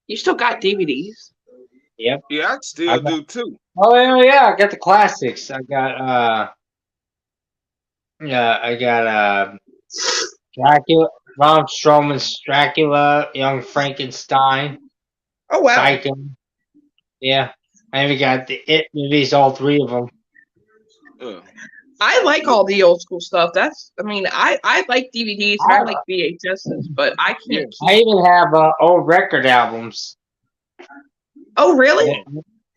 You still got DVDs? Yep. Yeah, I still do too. Oh yeah, I got the classics. I got Dracula, Ron Strowman's Dracula, Young Frankenstein. Oh wow. Psycho. Yeah. I even got the It movies, all three of them. I like all the old school stuff. I like DVDs and I like VHSs, but I can't. I even have old record albums. Oh really?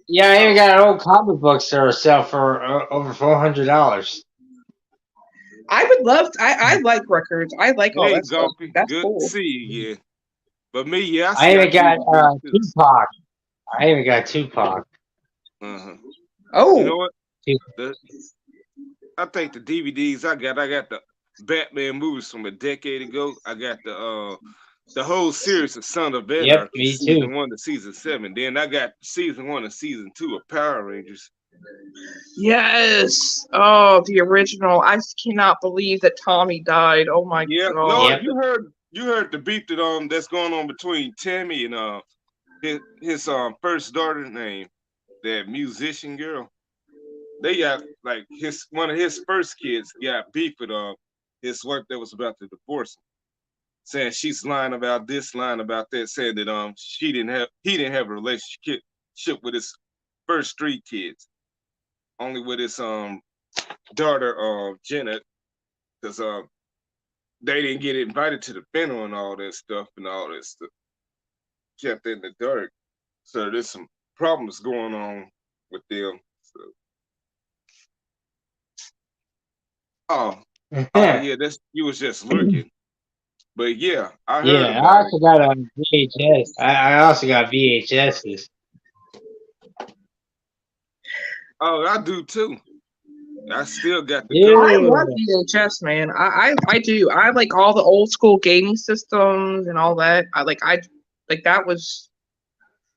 Yeah, I even got an old comic books that are sell for over $400. I would love to, I like records. I like all that stuff. That's good cool. To see you, yeah. But me, yeah. I even got Tupac. I even got Tupac. Oh. You know what? I think the DVDs I got the Batman movies from a decade ago. I got the whole series of Son of Anarchy, yep, me season too. 1 to season 7. Then I got season 1 and season 2 of Power Rangers. Yes. Oh, the original. I cannot believe that Tommy died. Oh my god. No, you heard the beef that's going on between Tammy and his first daughter name, that musician girl. They got like one of his first kids got beef with his wife that was about to divorce him, saying she's lying about this, lying about that, saying that he didn't have a relationship with his first 3 kids, only with his daughter Jenna, because they didn't get invited to the funeral and all that stuff, kept in the dark. So there's some problems going on with them. So. Oh yeah, you was just lurking. But yeah, I heard. Yeah, I also got a VHS. I also got VHSs. Oh, I do too. I still got the. Yeah. I love VHS, man. I do. I like all the old school gaming systems and all that. That was.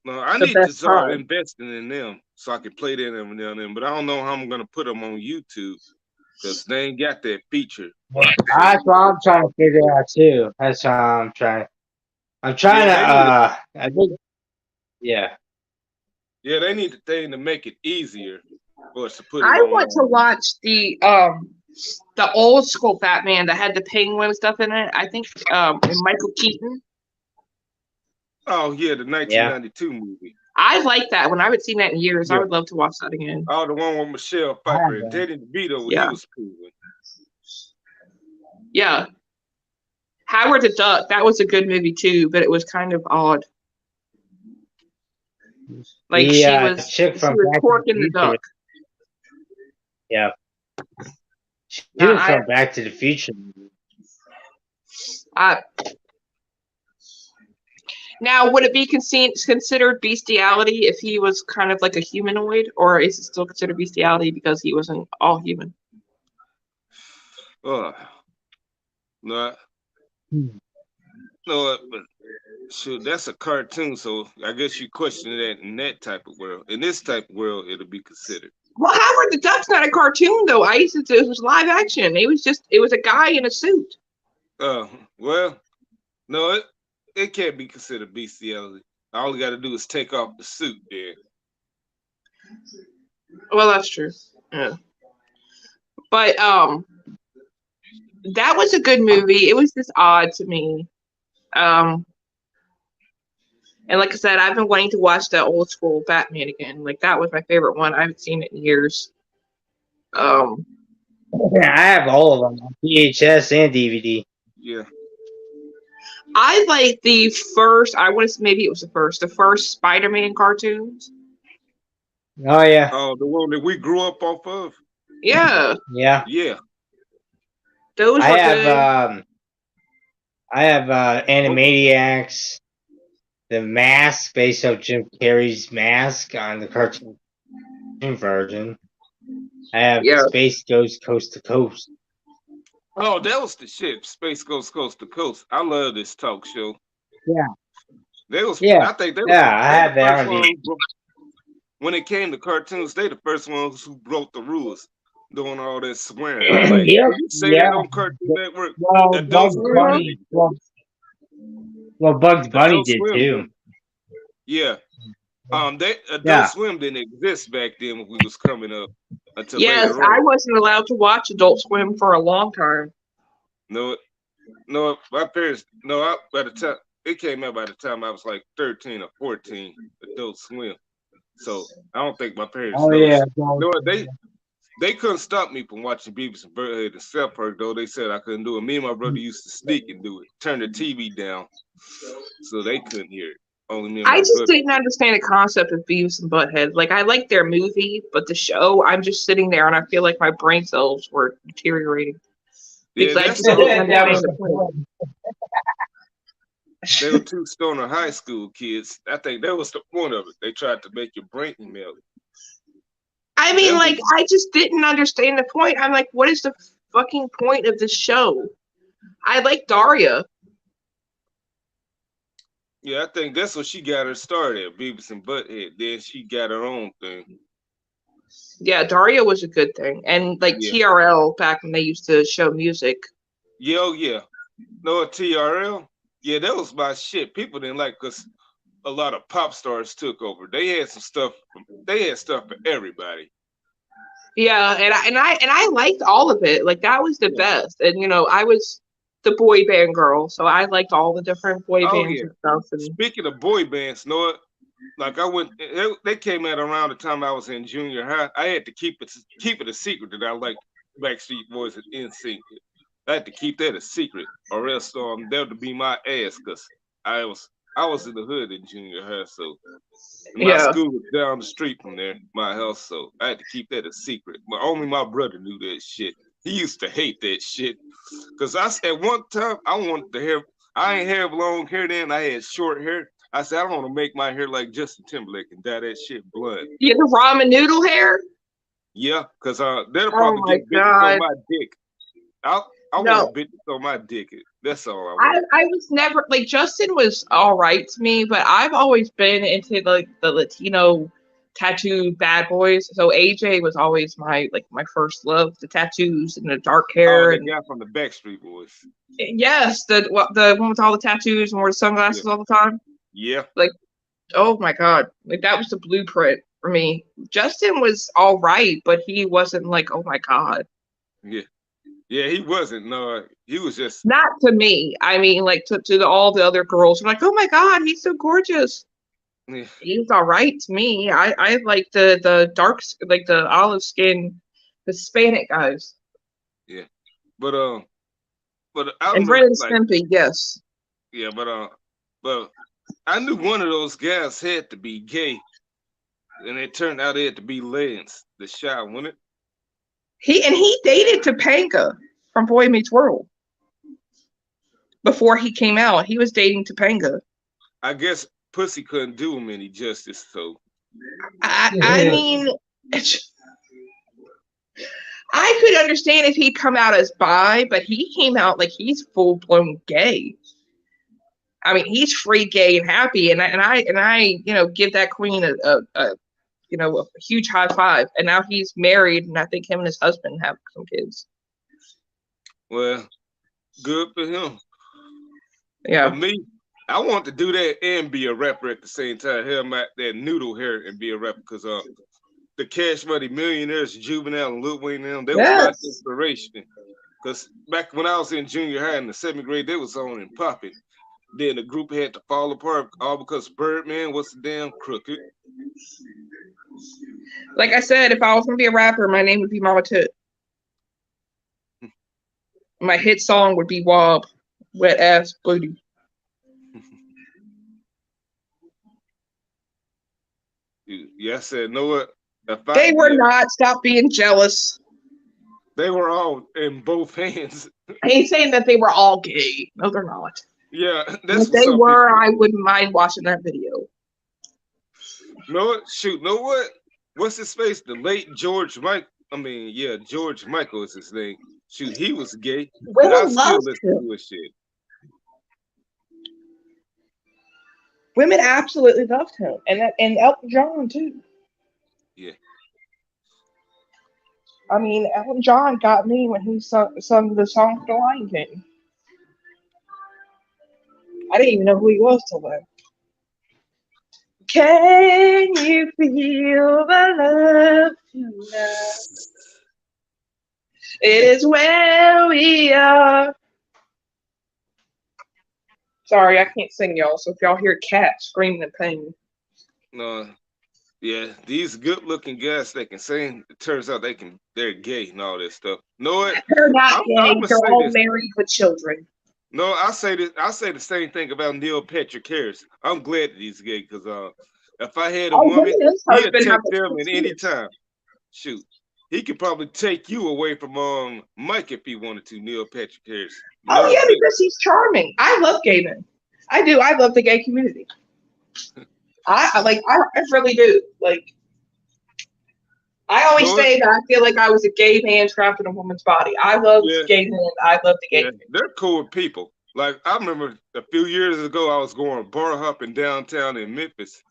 No, I need to start investing in them so I can play them and them. But I don't know how I'm gonna put them on YouTube because they ain't got that feature. That's what I'm trying to figure out too. That's how I'm trying. I'm trying to. I think. Yeah. Yeah, they need the thing to make it easier for us to put. I want to watch the old school Batman that had the penguin stuff in it. I think Michael Keaton. Oh yeah, the 1992 movie. I like that one. I haven't seen that in years. I Yeah. would love to watch that again. Oh, the one with Michelle I have Pfeiffer and that. Danny DeVito when Yeah. he was cool. Yeah. Howard the Duck, that was a good movie too, but it was kind of odd. Like The she was chick from Back to the porking the Future. duck. Yeah. She No, was from Back to the Future. Now, would it be considered bestiality if he was kind of like a humanoid, or is it still considered bestiality because he wasn't all human? No, no, but shoot, that's a cartoon, so I guess you question that in that type of world. In this type of world, it'll be considered. Well, Howard the Duck's not a cartoon though. It was live action. It was a guy in a suit. Well, no, it can't be considered bestiality. All you got to do is take off the suit there. Well, that's true. Yeah. But that was a good movie. It was just odd to me. And like I said, I've been wanting to watch the old school Batman again. Like that was my favorite one. I haven't seen it in years. Yeah, I have all of them on VHS and DVD. Yeah. I like the first. I want to maybe it was the first Spider-Man cartoons. Oh yeah. Oh, the one that we grew up off of. Yeah. Yeah. Yeah. Those I were have good. I have Animaniacs, The Mask based off Jim Carrey's Mask on the cartoon version. I have Space Ghost Coast to Coast. Oh, that was the shit. Space Ghost Coast to Coast. I love this talk show. Yeah. I think they I have that one. When it came to cartoons, they the first ones who broke the rules, doing all that swearing. Like, Yep. you say that on Cartoon Network? Well, Adult Bugs Swim Bunny. Well, Bugs Bunny Adult did Swim too. did. Yeah. Adult Yeah. Swim didn't exist back then when we was coming up until Yes, later on. I wasn't allowed to watch Adult Swim for a long time. No, my parents. By the time it came out, by the time I was like 13 or 14, Adult Swim. So I don't think my parents. Oh noticed. yeah. No, they couldn't stop me from watching Beavis and Butthead and South Park, though. They said I couldn't do it. Me and my brother used to sneak and do it, turn the TV down, so they couldn't hear it. Only me and my I just brother. didn't understand the concept of Beavis and Butthead. Like, I like their movie, but the show, I'm just sitting there and I feel like my brain cells were deteriorating. Yeah, Because I that's just didn't the understand was the point. They were two stoner high school kids. I think that was the point of it. They tried to make your brain melt. I mean, like, I just didn't understand the point. I'm like, what is the fucking point of this show? I like Daria. Yeah, I think that's what she got her started at, Beavis and Butthead. Then she got her own thing. Yeah, Daria was a good thing. And, like, Yeah. TRL back when they used to show music. Yeah, oh, yeah. No, TRL? Yeah, that was my shit. People didn't like because a lot of pop stars took over. They had some stuff. They had stuff for everybody. Yeah, and I liked all of it. Like, that was the best. And, you know, I was the boy band girl, so I liked all the different boy bands and stuff. And Speaking of boy bands, Noah, like they came out around the time I was in junior high. I had to keep it a secret that I liked Backstreet Boys and NSYNC. I had to keep that a secret, or else that would be my ass, because I was in the hood in junior high, so my school was down the street from there, my house, so I had to keep that a secret. But only my brother knew that shit. He used to hate that shit, because at one time I wanted to have. I ain't have long hair then. I had short hair. I said I don't want to make my hair like Justin Timberlake and dye that shit blood. You had the ramen noodle hair? Yeah, because that'll probably get bitches on my dick. I want bitches on my dick. That's all I want. I was never like Justin was all right to me, but I've always been into like the Latino tattoo bad boys. So AJ was always my first love, the tattoos and the dark hair. And the guy from the Backstreet Boys. Yes, the one with all the tattoos and wore the sunglasses all the time. Yeah. Like, oh my God, like that was the blueprint for me. Justin was all right, but he wasn't like, oh my God. Yeah. Yeah, he wasn't. No, he was just not to me. I mean, like to all the other girls. I'm like, oh my God, he's so gorgeous. Yeah, He's all right to me. I like the dark, like the olive skin Hispanic guys. yeah. But I And remember Ren and like Stimpy, yes. yeah, but I knew one of those guys had to be gay, and it turned out it had to be Lance, the Shy, wasn't it? He dated Topanga from Boy Meets World before he came out. He was dating Topanga. I guess pussy couldn't do him any justice, so I mean, I could understand if he'd come out as bi, but he came out like he's full blown gay. I mean, he's free, gay, and happy, and I give that queen a huge high five. And now he's married, and I think him and his husband have some kids. well, good for him. Yeah. For me, I want to do that and be a rapper at the same time. Hell, that noodle hair and be a rapper because the Cash Money Millionaires, Juvenile, and Lil Wayne, and them, they was my inspiration. Because back when I was in junior high in the 7th grade, they was on and popping. Then the group had to fall apart all because Birdman was damn crooked. Like I said, if I was gonna be a rapper, my name would be Mama Toot. My hit song would be Wob, Wet Ass Booty. Yeah, I said, know what? They were not. Stop being jealous. They were all in both hands. I ain't saying that they were all gay. No, they're not. Yeah, that's if they were, I wouldn't mind watching that video. Know what? Shoot, know what? What's his face? The late George Michael. George Michael is his name. Shoot, he was gay. Women loved him. Shit. Women absolutely loved him, and Elton John too. Yeah. I mean, Elton John got me when he sung the song for The Lion King. I didn't even know who he was till then. Can you feel the love tonight? It is where we are. Sorry, I can't sing, y'all. So if y'all hear cats screaming in pain. No. Yeah, these good-looking guys that can sing, it turns out they're gay and all this stuff. Know what? They're not gay. They're all married with children. No, I say the same thing about Neil Patrick Harris. I'm glad that he's gay because if I had a woman, he'd take them at any time. Shoot, he could probably take you away from Mike if he wanted to. Neil Patrick Harris. Oh yeah, because he's charming. I love gay men. I do. I love the gay community. I really do. Like, I always say that I feel like I was a gay man trapped in a woman's body. I love gay men. I love the gay men. They're cool people. Like, I remember a few years ago, I was going bar hopping downtown in Memphis.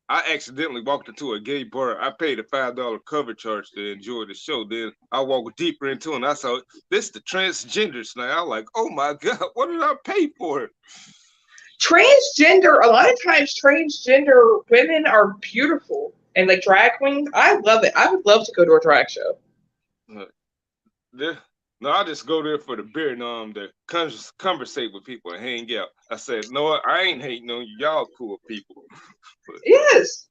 I accidentally walked into a gay bar. I paid a $5 cover charge to enjoy the show. Then I walked deeper into it, and I saw this the transgenders now. I was like, oh my God, what did I pay for? Transgender, a lot of times transgender women are beautiful. And like drag queens, I love it. I would love to go to a drag show. No, I just go there for the beer and to conversate with people and hang out. I said, no, I ain't hating on you. Y'all cool people. Yes.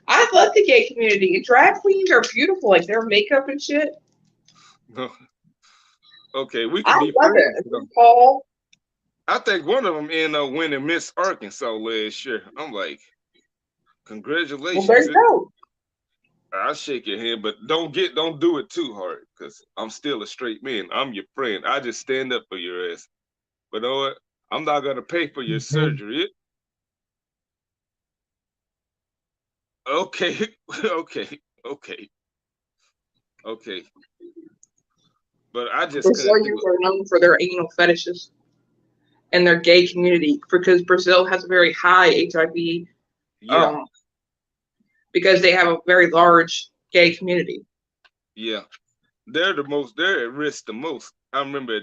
I love the gay community. And drag queens are beautiful, like their makeup and shit. No. Okay, we can be friends. Paul. I think one of them ended up winning Miss Arkansas last year. I'm like, congratulations. Well, there you go. I'll shake your hand, but don't do it too hard, because I'm still a straight man. I'm your friend. I just stand up for your ass. But you know what? I'm not gonna pay for your surgery. Okay. But I just Brazilians are known for their anal fetishes and their gay community, because Brazil has a very high HIV. Yeah. Because they have a very large gay community. Yeah. They're at risk the most. I remember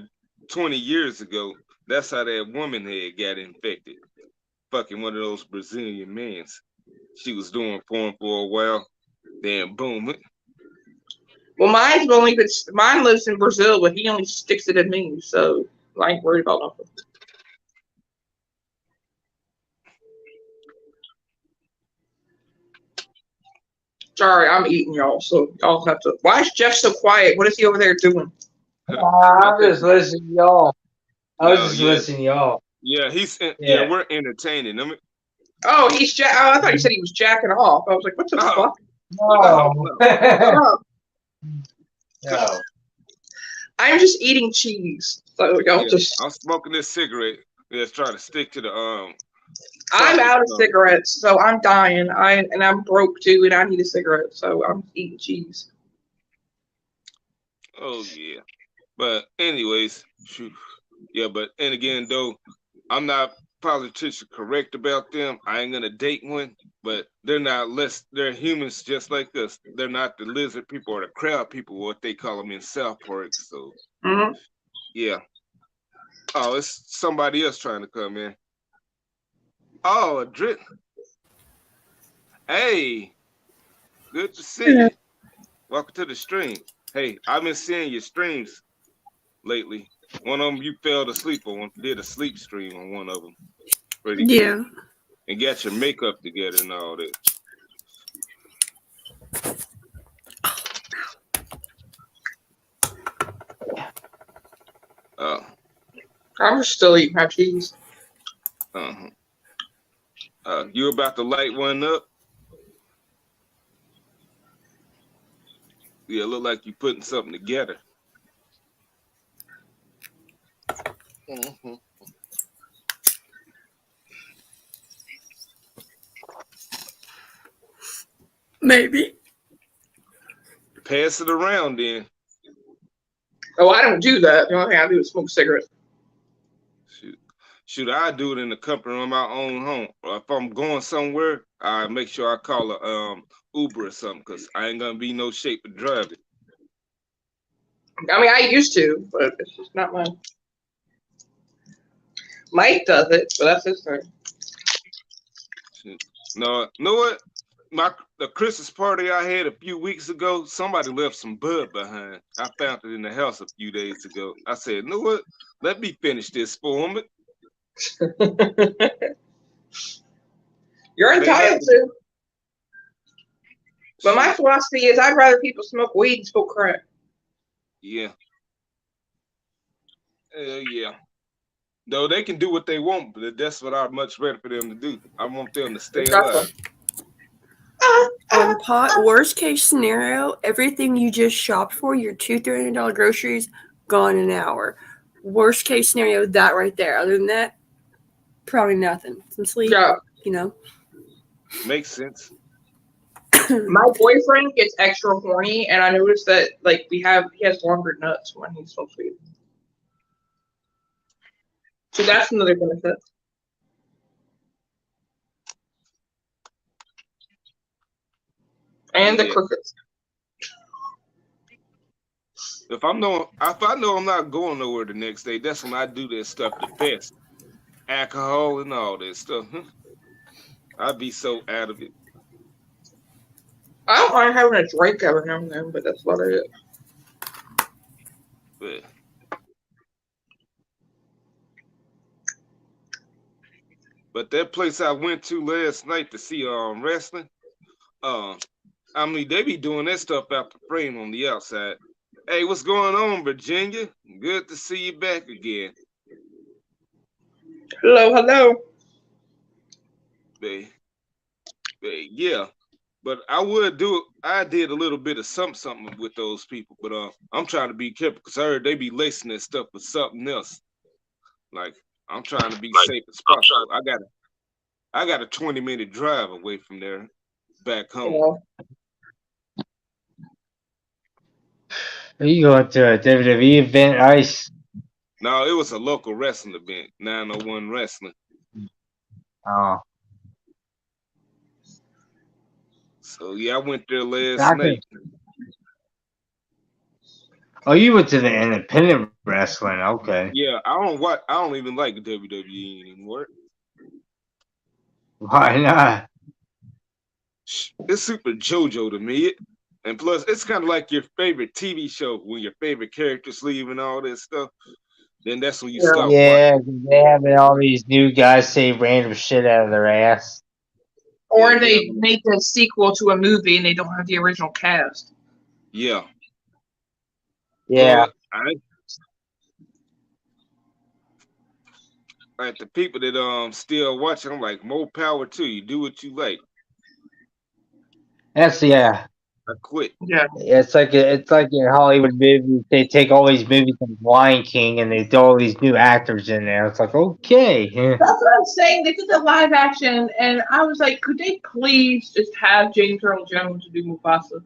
20 years ago, that's how that woman had got infected. Fucking one of those Brazilian mans. She was doing for him for a while. Then boom. Well, mine lives in Brazil, but he only sticks it in me, so I ain't worried about nothing. Sorry, I'm eating y'all, so y'all have to. Why is Jeff so quiet? What is he over there doing? I'm just listening to y'all. I was No, just yeah. listening to y'all. Yeah, Yeah. we're entertaining them. Oh, he's I thought he said he was jacking off. I was like, what the Oh. fuck? No. Oh, No. I'm just eating cheese. So y'all Yeah, just. I'm smoking this cigarette. Let's try to stick to the I'm topic, out of cigarettes, so I'm dying. I'm broke too, and I need a cigarette, so I'm eating cheese. Oh yeah. But anyways, shoot. Yeah, but and again though, I'm not politician correct about them. I ain't gonna date one, but they're humans just like us. They're not the lizard people or the crowd people, what they call them in South Park. So yeah. Oh, it's somebody else trying to come in. Oh, a drip. Hey, good to see you. Welcome to the stream. Hey, I've been seeing your streams lately. One of them you fell asleep on, did a sleep stream on one of them. Pretty good. And got your makeup together and all that. I'm still eating my cheese. You about to light one up? Yeah, look like you putting something together. Maybe. Pass it around then. Oh, I don't do that. The only thing I do is smoke cigarettes. Should I do it in the comfort of my own home? Or if I'm going somewhere, I make sure I call a Uber or something, because I ain't gonna be no shape to drive it. I mean, I used to, but it's just not mine. Mike does it, but that's his thing. No, know what? The Christmas party I had a few weeks ago, somebody left some bud behind. I found it in the house a few days ago. I said, know what? Let me finish this for them. You're entitled to. But my philosophy is I'd rather people smoke weed than smoke crack. Yeah. Yeah. Though they can do what they want, but that's what I'd much rather for them to do. I want them to stay alive. On pot, worst case scenario, everything you just shopped for, your $200-$300 groceries, gone in an hour. Worst case scenario, that right there. Other than that, probably nothing. Some sleep, you know. Makes sense. My boyfriend gets extra horny, and I noticed that like he has longer nuts when he smokes weed. So that's another benefit. And the crickets. If I know I'm not going nowhere the next day, that's when I do that stuff the best. Alcohol and all that stuff. I'd be so out of it. I don't mind having a drink every now and then, but that's about it. But that place I went to last night to see wrestling, I mean they be doing that stuff out the frame on the outside. Hey, what's going on, Virginia? Good to see you back again. Hello. Yeah. But I would do it. I did a little bit of something with those people, but I'm trying to be careful because I heard they be lacing that stuff with something else. Like I'm trying to be safe as possible. I got a 20-minute drive away from there, back home. Are you going to a WWE event, Ice? No, it was a local wrestling event, 901 Wrestling. Oh. So yeah, I went there last night. Oh, you went to the independent wrestling, okay. Yeah, I don't even like WWE anymore. Why not? It's super JoJo to me. And plus, it's kind of like your favorite TV show when your favorite characters leave and all that stuff. Then that's when you stop watching. Yeah, they have all these new guys say random shit out of their ass. Or Yeah, they yeah. make a sequel to a movie and they don't have the original cast. Yeah. Yeah. I like the people that still watching. I'm like, more power to you. Do what you like. That's yeah. I quit. Yeah. It's like in Hollywood movies. They take all these movies like Lion King and they throw all these new actors in there. It's like okay. That's what I'm saying. They did the live action, and I was like, could they please just have James Earl Jones do Mufasa?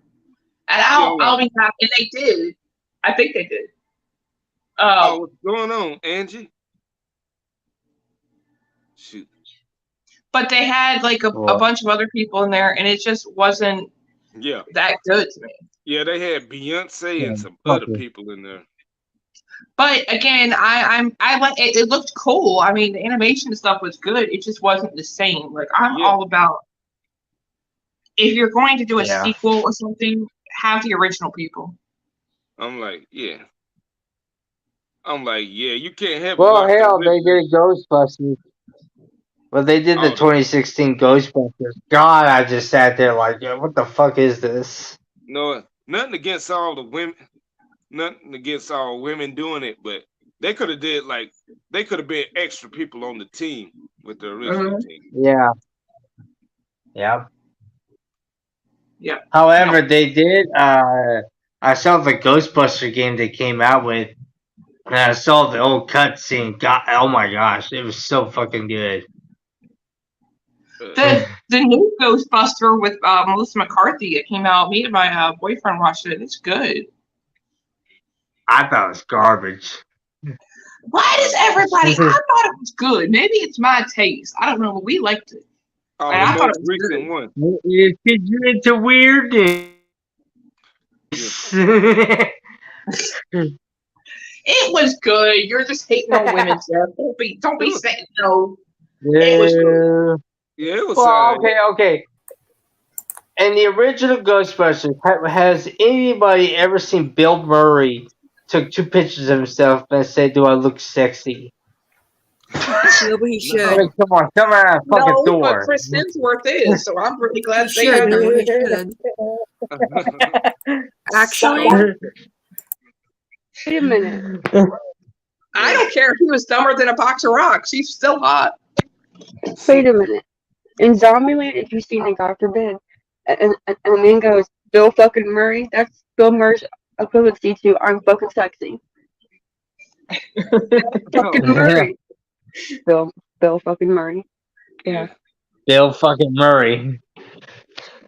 And I'll be happy. And they did. I think they did. Oh, what's going on, Angie? Shoot. But they had like a bunch of other people in there, and it just wasn't that good to me. Yeah, they had Beyonce and some other people in there. But again, I like it. It looked cool. I mean, the animation and stuff was good. It just wasn't the same. Like I'm all about if you're going to do a sequel or something, have the original people. I'm like, yeah, you can't have. Well, hell, they did Ghostbusters. Well, they did the 2016 Ghostbusters. God, I just sat there like, what the fuck is this? No, nothing against all the women. Nothing against all women doing it, but they could have been extra people on the team with the original team. Yeah. Yep. Yeah. However, they did. I saw the Ghostbuster game they came out with, and I saw the old cutscene. God, oh my gosh, it was so fucking good. The new Ghostbuster with Melissa McCarthy, it came out. Me and my boyfriend watched it. It's good. I thought it was garbage. Why does everybody? I thought it was good. Maybe it's my taste. I don't know, but we liked it. Oh, I thought it was recent one. Because you're into weirdness. It was good. You're just hating on women, Jeff. Don't be saying no. Yeah. It was good. Yeah, it was. Well, okay. And the original Ghostbusters, has anybody ever seen Bill Murray took 2 pictures of himself and said, "Do I look sexy?" Nobody should. I mean, come on a fucking door. But Chris Hemsworth is, so I'm really glad they should. had Nobody him. should. Actually, wait a minute. I don't care if he was dumber than a box of rocks. He's still hot. Wait a minute. In Zombieland, if you've seen it, God forbid, and the man goes, Bill fucking Murray, that's Bill Murray's equivalency to I'm fucking sexy. Fucking Murray. Bill fucking Murray. Yeah. Bill fucking Murray.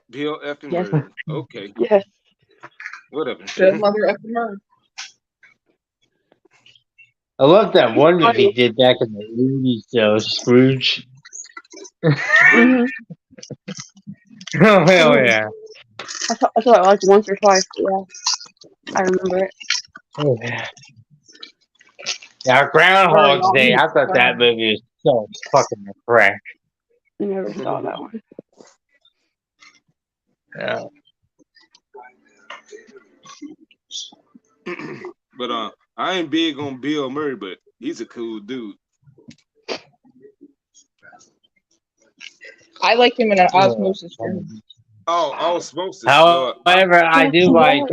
Bill effing Murray. Okay. Yes. Whatever. Bill mother effing Murray. I love that one that he did back in the 80s, though, Scrooge. Mm-hmm. Oh, hell yeah. I saw it like once or twice. Yeah. I remember it. Oh, yeah. Now, Groundhog's Day, I thought that movie was so fucking crack. I never saw that one. Yeah. But I ain't big on Bill Murray, but he's a cool dude. I like him in an Osmosis film. Oh, Osmosis. However, I do like.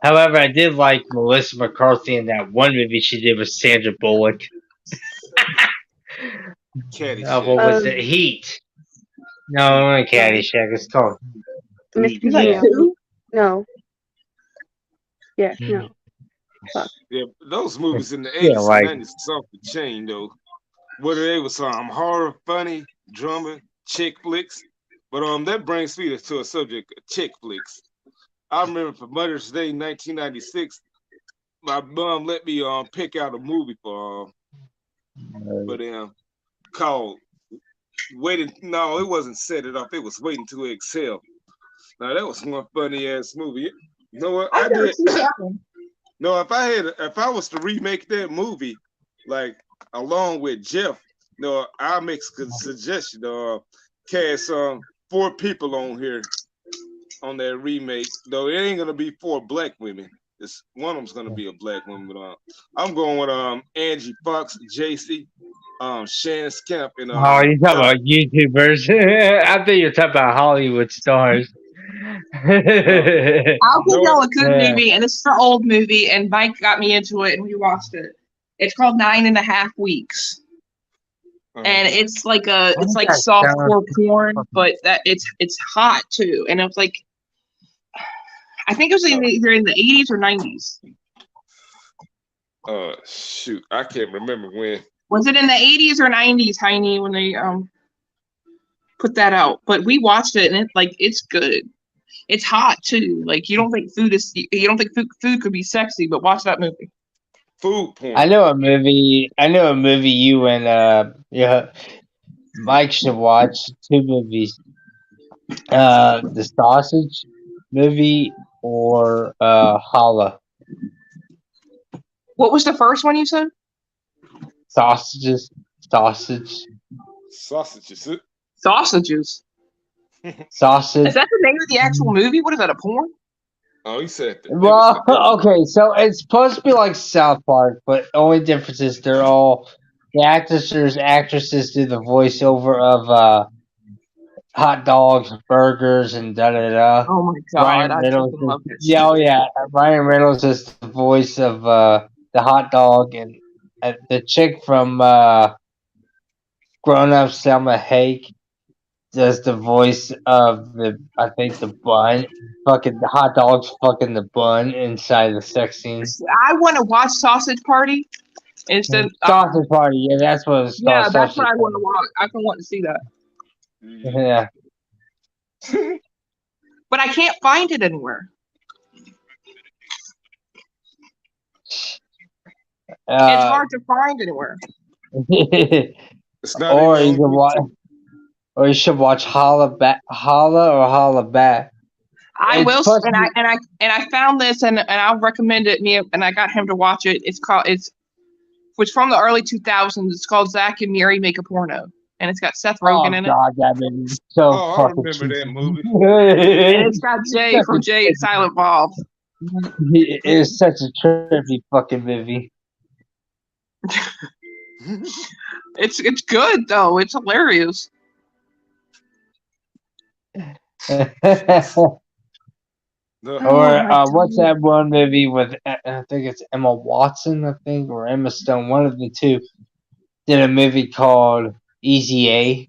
However, I did like Melissa McCarthy in that one movie she did with Sandra Bullock. Caddyshack. What was it? Heat. No, not Caddyshack. It's called Miss Heat. No. Yeah, no. Fuck. Yeah, those movies in the 80s and 90s was off the chain, though. Whether they was horror, funny, drama, chick flicks. But that brings me to a subject of chick flicks. I remember for Mother's Day 1996, my mom let me pick out a movie for them called Waiting. No, it wasn't Set It Off. It was Waiting to Exhale. Now that was one funny ass movie. You know what I did? No, if I was to remake that movie, like along with Jeff, I'll make a suggestion. Cast 4 people on here on that remake. Though it ain't gonna be 4 black women. One of them's gonna be a black woman. But I'm going with Angie Fox, JC, Shan Scamp and Oh, you're talking about YouTubers. I think you're talking about Hollywood stars. I'll give y'all a good Yeah. movie, and this is an old movie, and Mike got me into it, and we watched it. It's called 9.5 Weeks, and it's like that softcore porn, but that it's hot too, and it was like, I think it was either in the 80s or 90s. Shoot, I can't remember when. Was it in the 80s or 90s, Heine, when they put that out? But we watched it, and it's good. It's hot too. Like, you don't think food could be sexy, but watch that movie. Food porn. I know a movie you and Mike should watch. 2 movies. The Sausage movie or Holla. What was the first one you said? Sausages. Sausages. Sausages. Sausage. Is that the name of the actual movie? What is that, a porn? Oh, he said that. Well, okay, so it's supposed to be like South Park, but the only difference is they're all the actresses do the voiceover of hot dogs, burgers, and da da da. Oh my god, I fucking love this. Yeah, oh yeah. Ryan Reynolds is the voice of the hot dog, and the chick from Grown Up, Selma Hayek, does the voice of the bun. Fucking the hot dog's fucking the bun inside the sex scene. I want to watch Sausage Party instead. Sausage Party, yeah, that's what it's called. Yeah, that's what I want to watch. I can want to see that. Yeah. But I can't find it anywhere. It's hard to find anywhere. It's not or even you can watch, or you should watch Holla or Holla Back. I It's will, supposed and to I found this, and I'll recommend it. And I got him to watch it. It's from the early 2000s. It's called Zack and Miri Make a Porno, and it's got Seth Rogen in it. God, that movie is so I fucking remember that movie. And it's got Jay from Jay and Silent Bob. It is such a trippy fucking movie. It's good though. It's hilarious. Or what's that one movie with? I think it's Emma Watson, or Emma Stone. One of the two did a movie called Easy A.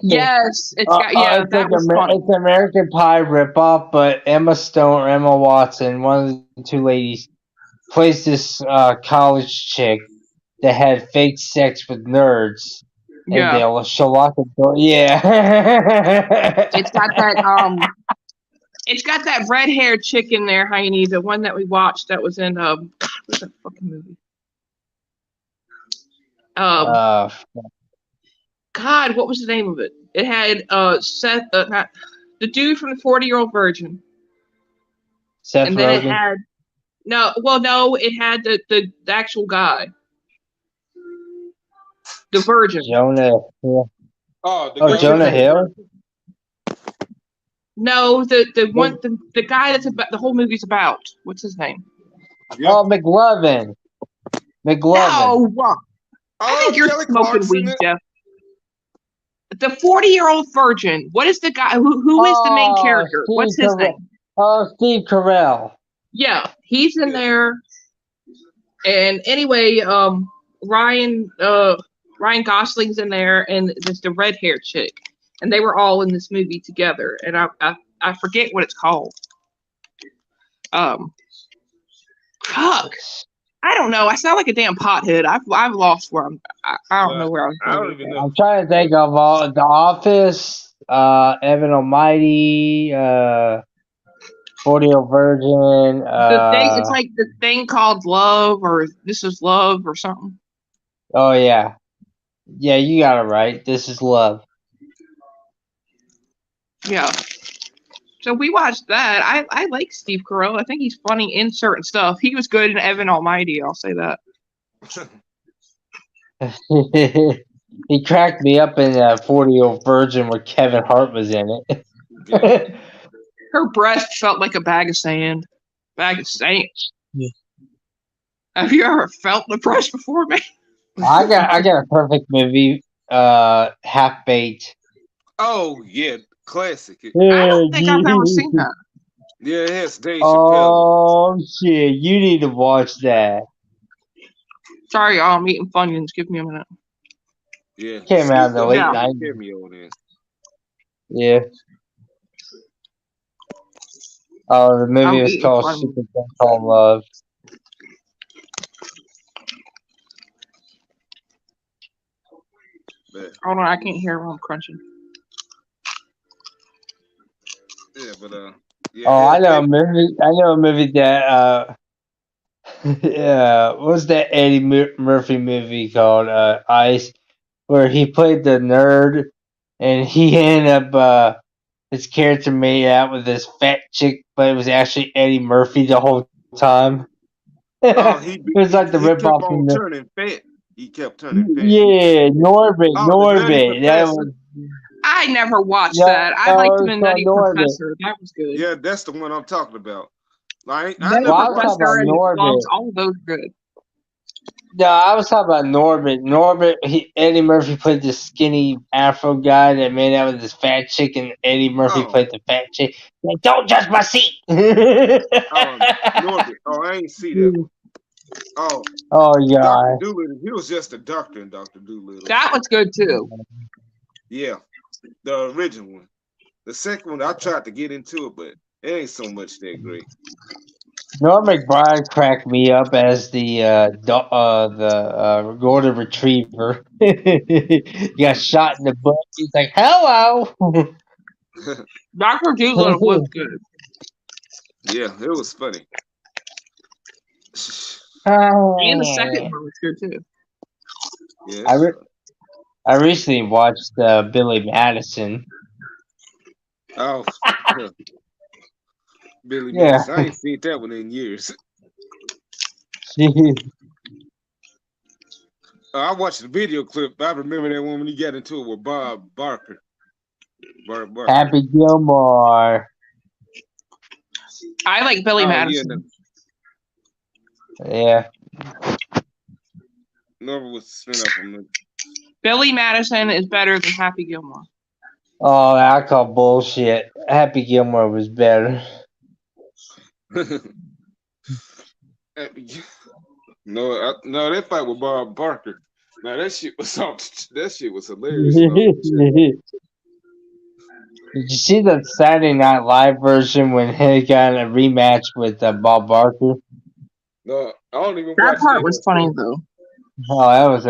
Yes, it's got it's that like was fun. it's American Pie ripoff, but Emma Stone or Emma Watson, one of the two ladies, plays this college chick that had fake sex with nerds. Yeah. And she'll lock the door. Yeah. It's got that it's got that red-haired chick in there, Heine, the one that we watched that was in what's that fucking movie? God, what was the name of it? It had Seth, not the dude from the 40-Year-Old Virgin. Seth and then Rogen. it had it had the actual guy. The Virgin. Jonah Hill. Oh, Jonah Hill? No, the guy that's about the whole movie's about. What's his name? Yep. Oh, McLovin. No, I think you're Kelly smoking Clarkson weed, Jeff. The 40-Year-Old Virgin. What is the guy? Who is the main character? Steve What's his name? Oh, Steve Carell. Yeah, he's in there. And anyway, Ryan Gosling's in there, and there's the red-haired chick, and they were all in this movie together. And I forget what it's called. Fuck. I don't know. I sound like a damn pothead. I've lost where I don't know where I'm. I don't even know. I'm trying to think of all The Office, Evan Almighty, 40-Year-Old Virgin. It's like the thing called Love, or This Is Love, or something. Oh yeah, yeah, you got it right. This Is Love. Yeah. So we watched that. I like Steve Carell. I think he's funny in certain stuff. He was good in Evan Almighty. I'll say that. He cracked me up in 40-Year-Old Virgin where Kevin Hart was in it. Her breast felt like a bag of sand. Bag of sand. Yeah. Have you ever felt the breast before, man? I got a perfect movie. Half Baked. Oh yeah, classic. I don't think I've ever seen that. Yeah, it has Dave Chappelle. Oh shit! You need to watch that. Sorry, y'all, I'm eating Funyuns. Give me a minute. Yeah, Came out in the Snoop late Dogg Yeah. had a 90s. cameo in. Yeah. Oh, the movie I'm was eating called Funyuns. Super Thing Called Love. But Hold on, I can't hear while I'm crunching. yeah, yeah. Oh, I yeah, know a movie. I know a movie that yeah, what was that Eddie Murphy movie called Ice, where he played the nerd, and he ended up his character made out with this fat chick, but it was actually Eddie Murphy the whole time. Oh, It was like the he rip kept off from on the turning fat. He kept turning fat. yeah Norbit. Oh, the Nutty Norbit. That Professor. was I never watched no, that. I liked it was the called Nutty Norbit. Professor. That was good. Yeah, that's the one I'm talking about. I Nutty never Well, I was watched talking about Professor and Norbit. Gloves, all of those good. No, I was talking about Norbit. Norbit, Eddie Murphy played the skinny Afro guy that made out with this fat chick, and Eddie Murphy Oh, played the fat chick. Like, don't judge my seat. Norbit. Oh, I ain't see that one. Oh, Oh Dr. god. Doolittle. He was just a doctor in Dr. Doolittle. That was good too. Yeah, the original one. The second one, I tried to get into it, but it ain't so much that great. Norm McBride cracked me up as the golden retriever. He got shot in the butt. He's like, "Hello." Dr. Doolittle was good. Yeah, it was funny. And the second one was good too. Yeah, I recently watched Billy Madison. oh, Billy Yeah. Madison. I ain't seen that one in years. I watched the video clip. I remember that one when he got into it with Bob Barker. Barker. Happy Gilmore. I like Billy Madison. Yeah. Never was spin up on them. Billy Madison is better than Happy Gilmore. Oh, I call bullshit. Happy Gilmore was better. No, that fight with Bob Barker. Now that shit was hilarious. Did you see the Saturday Night Live version when he got a rematch with Bob Barker? No, I don't even That watch part was funny though. Oh, that was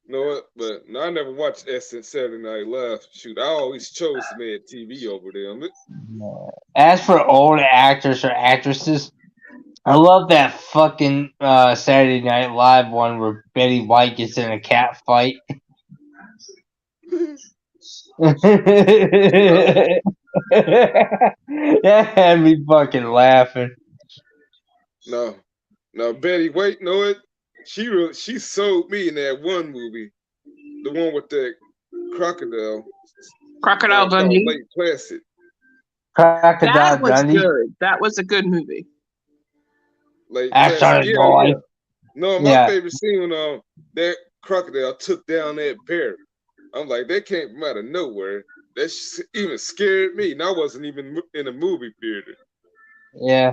You know what? But no, I never watched Essence Saturday Night Live. Shoot, I always chose Mad TV over them. As for old actors or actresses, I love that fucking Saturday Night Live one where Betty White gets in a cat fight. That had me fucking laughing. No, Betty White, know it? She sold me in that one movie, the one with the crocodile. Crocodile Dundee. Lake Placid. Crocodile That was Dundee. good. That was a good movie. Lake That's on his boy. Yeah. No, my favorite scene when that crocodile took down that bear. I'm like, that came from out of nowhere. That even scared me, and I wasn't even in a movie theater. Yeah.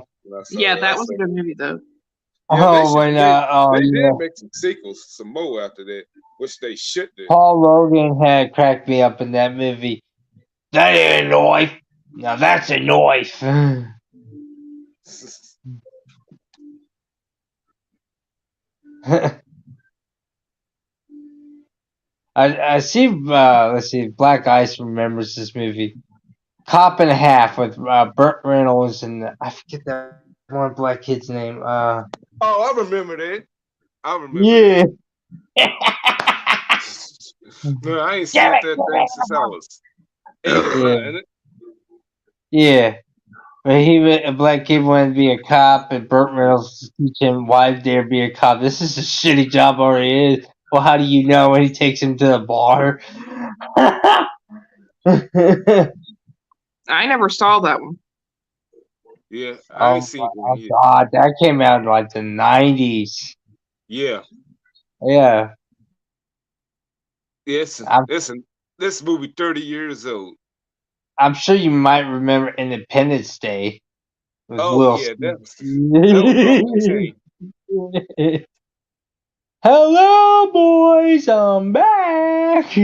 Yeah, that was a good movie though. Yeah, they did make some sequels, some more after that, which they should do. Paul Logan had cracked me up in that movie. That ain't a knife. Now that's a knife. I see. Let's see. Black Ice remembers this movie. Cop and a Half with Burt Reynolds and I forget that one black kid's name. Oh, I remember that. Yeah. No, I ain't seen that thing since I was 8 Yeah. But a black kid wanted to be a cop, and Burt Reynolds teach him why dare be a cop. This is a shitty job already is. Well, how do you know? When he takes him to the bar. I never saw that one. Yeah, I ain't seen it Oh yet. God, that came out in like the 90s. Yeah, Yeah, yes, I'm this movie 30 years old. I'm sure you might remember Independence Day with Oh Will yeah, that Smith. was off the chain. Hello, boys, I'm back.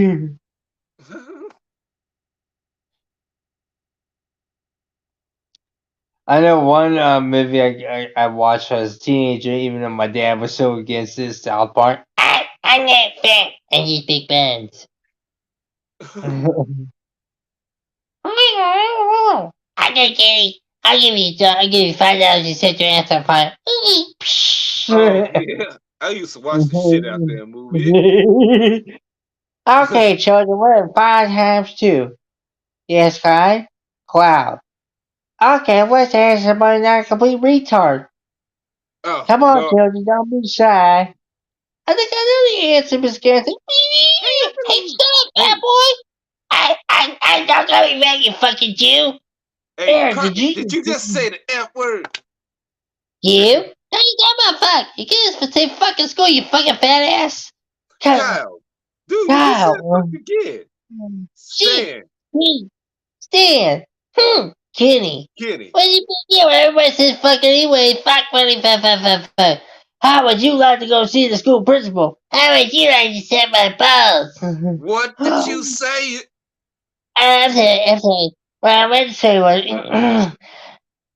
I know one movie I watched when I was a teenager, even though my dad was so against this, South Park. I'm not fat. I use big bands. I got Gary. I'll give you $5 to set your ass on fire. Oh yeah, I used to watch the shit out that movie. Okay, children, what are 5 times 2? Yes, 5. Cloud. Okay, what's the answer, but not a complete retard? Oh Come on, no, children, don't be shy. I think I know the answer, Miss Gansey. Hey, shut up, hey, fat boy! I don't know you, man, you fucking Jew. hey, Aaron, Cartman, did you just say the F word? You? How you talking about fuck? You can't say fucking school, you fucking fat ass. Kyle, dude, you just said Kyle. fuck again. Shit. Stan, Me. Stan. Kenny. Kenny. What do you think? Yeah, everybody says fucking anyway. Fuck, funny, fuck. How would you like to go see the school principal? How would you like to set my balls? What did you say? I'm saying, what I meant to say was,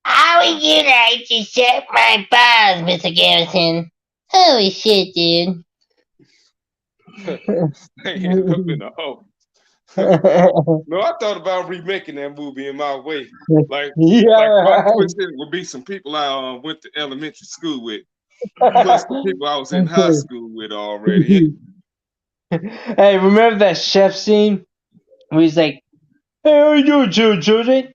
how would you like to set my balls, Mr. Garrison? Holy shit, dude. Stand up in the hole. No, I thought about remaking that movie in my way. Like plot twist, it would be some people I went to elementary school with, plus the people I was in high school with already. Hey, remember that chef scene where he's like, "Hey, how you doing, children?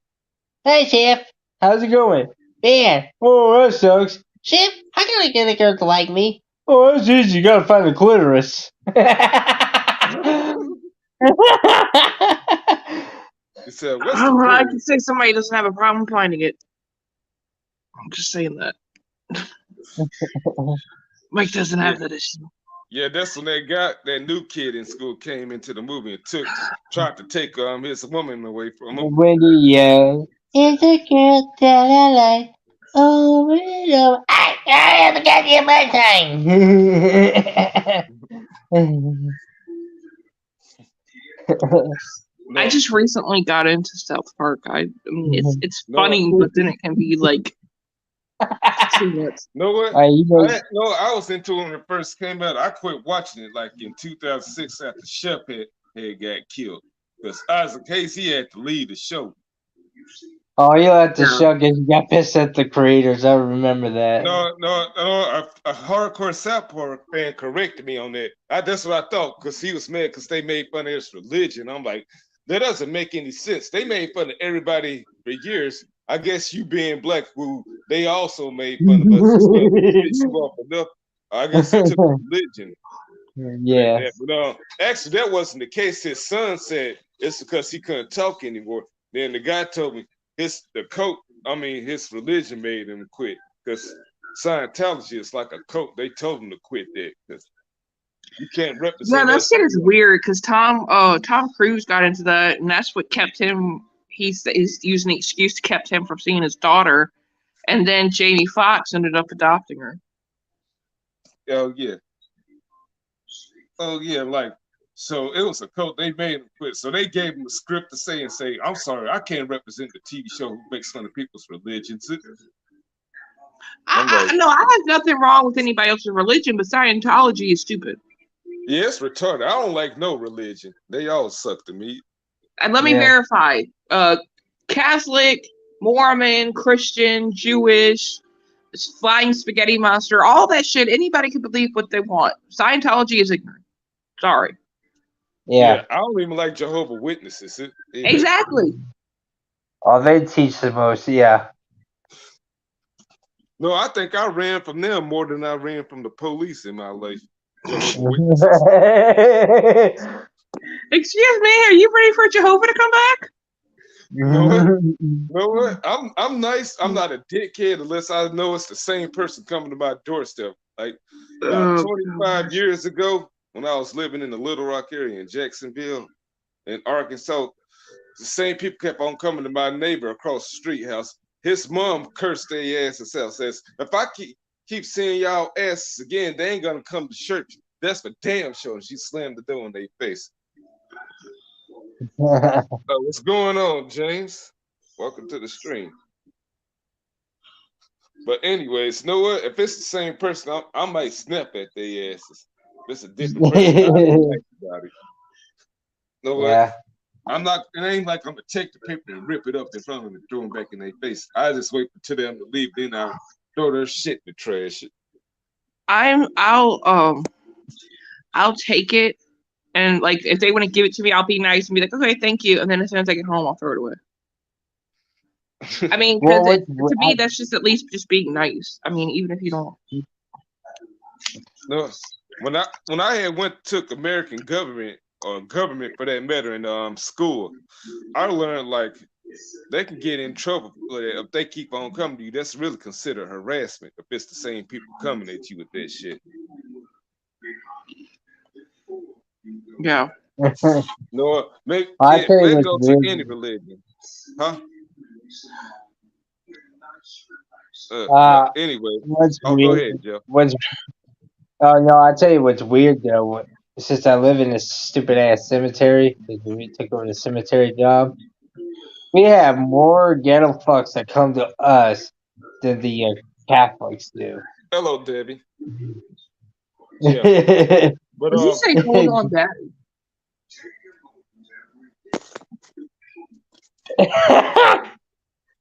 Hey, chef, how's it going? Man, oh, that sucks. Chef, how can I get a girl to like me? Oh, that's easy. You gotta find the clitoris." He said, "What's the I clue?" can say somebody doesn't have a problem finding it. I'm just saying that. Mike doesn't have that issue. Yeah, that's when that new kid in school came into the movie and tried to take his woman away from him. Wendy, yeah. It's a girl that I like. Over and over. I have a goddamn my time. No, I just recently got into South Park. I mean, it's No. funny, but then it can be like too much. know what? You know, I was into it when it first came out. I quit watching it like in 2006 after Shep had got killed. Because Isaac Hayes, he had to leave the show. oh, you let the show get you got pissed at the creators. I remember that. No, a hardcore South Park fan corrected me on that. That's what I thought, because he was mad because they made fun of his religion. I'm like, that doesn't make any sense. They made fun of everybody for years. I guess you being black, who they also made fun of us and stuff. Piss you off enough. I guess he took religion. Yeah. But actually, that wasn't the case. His son said it's because he couldn't talk anymore. Then the guy told me his religion made him quit, because Scientology is like a cult. They told him to quit that because you can't represent. Yeah, that shit is weird because Tom Cruise got into that, and that's what kept him. He's using the excuse to kept him from seeing his daughter, and then Jamie Foxx ended up adopting her. Oh yeah, like, so it was a cult. They made him quit. So they gave him a script to say, I'm sorry, I can't represent the TV show who makes fun of people's religions. I have nothing wrong with anybody else's religion, but Scientology is stupid. Yeah, it's retarded. I don't like no religion. They all suck to me. And let me verify. Catholic, Mormon, Christian, Jewish, Flying Spaghetti Monster, all that shit, anybody can believe what they want. Scientology is ignorant. Sorry. Yeah. I don't even like Jehovah's Witnesses. Exactly. Oh, they teach the most, yeah. No, I think I ran from them more than I ran from the police in my life. Excuse me, are you ready for Jehovah to come back? You know what? You know what? I'm nice. I'm not a dickhead unless I know it's the same person coming to my doorstep. Like about 25 years ago, when I was living in the Little Rock area in Jacksonville, in Arkansas, the same people kept on coming to my neighbor across the street house. His mom cursed their asses out. Says, if I keep seeing y'all asses again, they ain't gonna come to church. That's for damn sure. She slammed the door in their face. What's going on, James? Welcome to the stream. But anyways, you know what? If it's the same person, I might snap at their asses. If it's a different person, I don't like about it. You know what? I'm not. It ain't like I'm gonna take the paper and rip it up in front of them and throw them back in their face. I just wait for them to leave, then I'll throw their shit in the trash. I'll take it, and like if they want to give it to me, I'll be nice and be like, okay, thank you, and then as soon as I get home, I'll throw it away. I mean, because to me, that's just at least just being nice. I mean, even if you don't. No, when I had took American government or government for that matter in school, I learned like they can get in trouble if they keep on coming to you. That's really considered harassment if it's the same people coming at you with that shit. Yeah. No, maybe I tell you go to any religion, huh? Anyway, go ahead, Jeff. Oh no, I tell you what's weird though. Since I live in this stupid ass cemetery, because we took over the cemetery job, we have more ghetto fucks that come to us than the Catholics do. Hello, Debbie. Yeah. But did you say hold on, Daddy?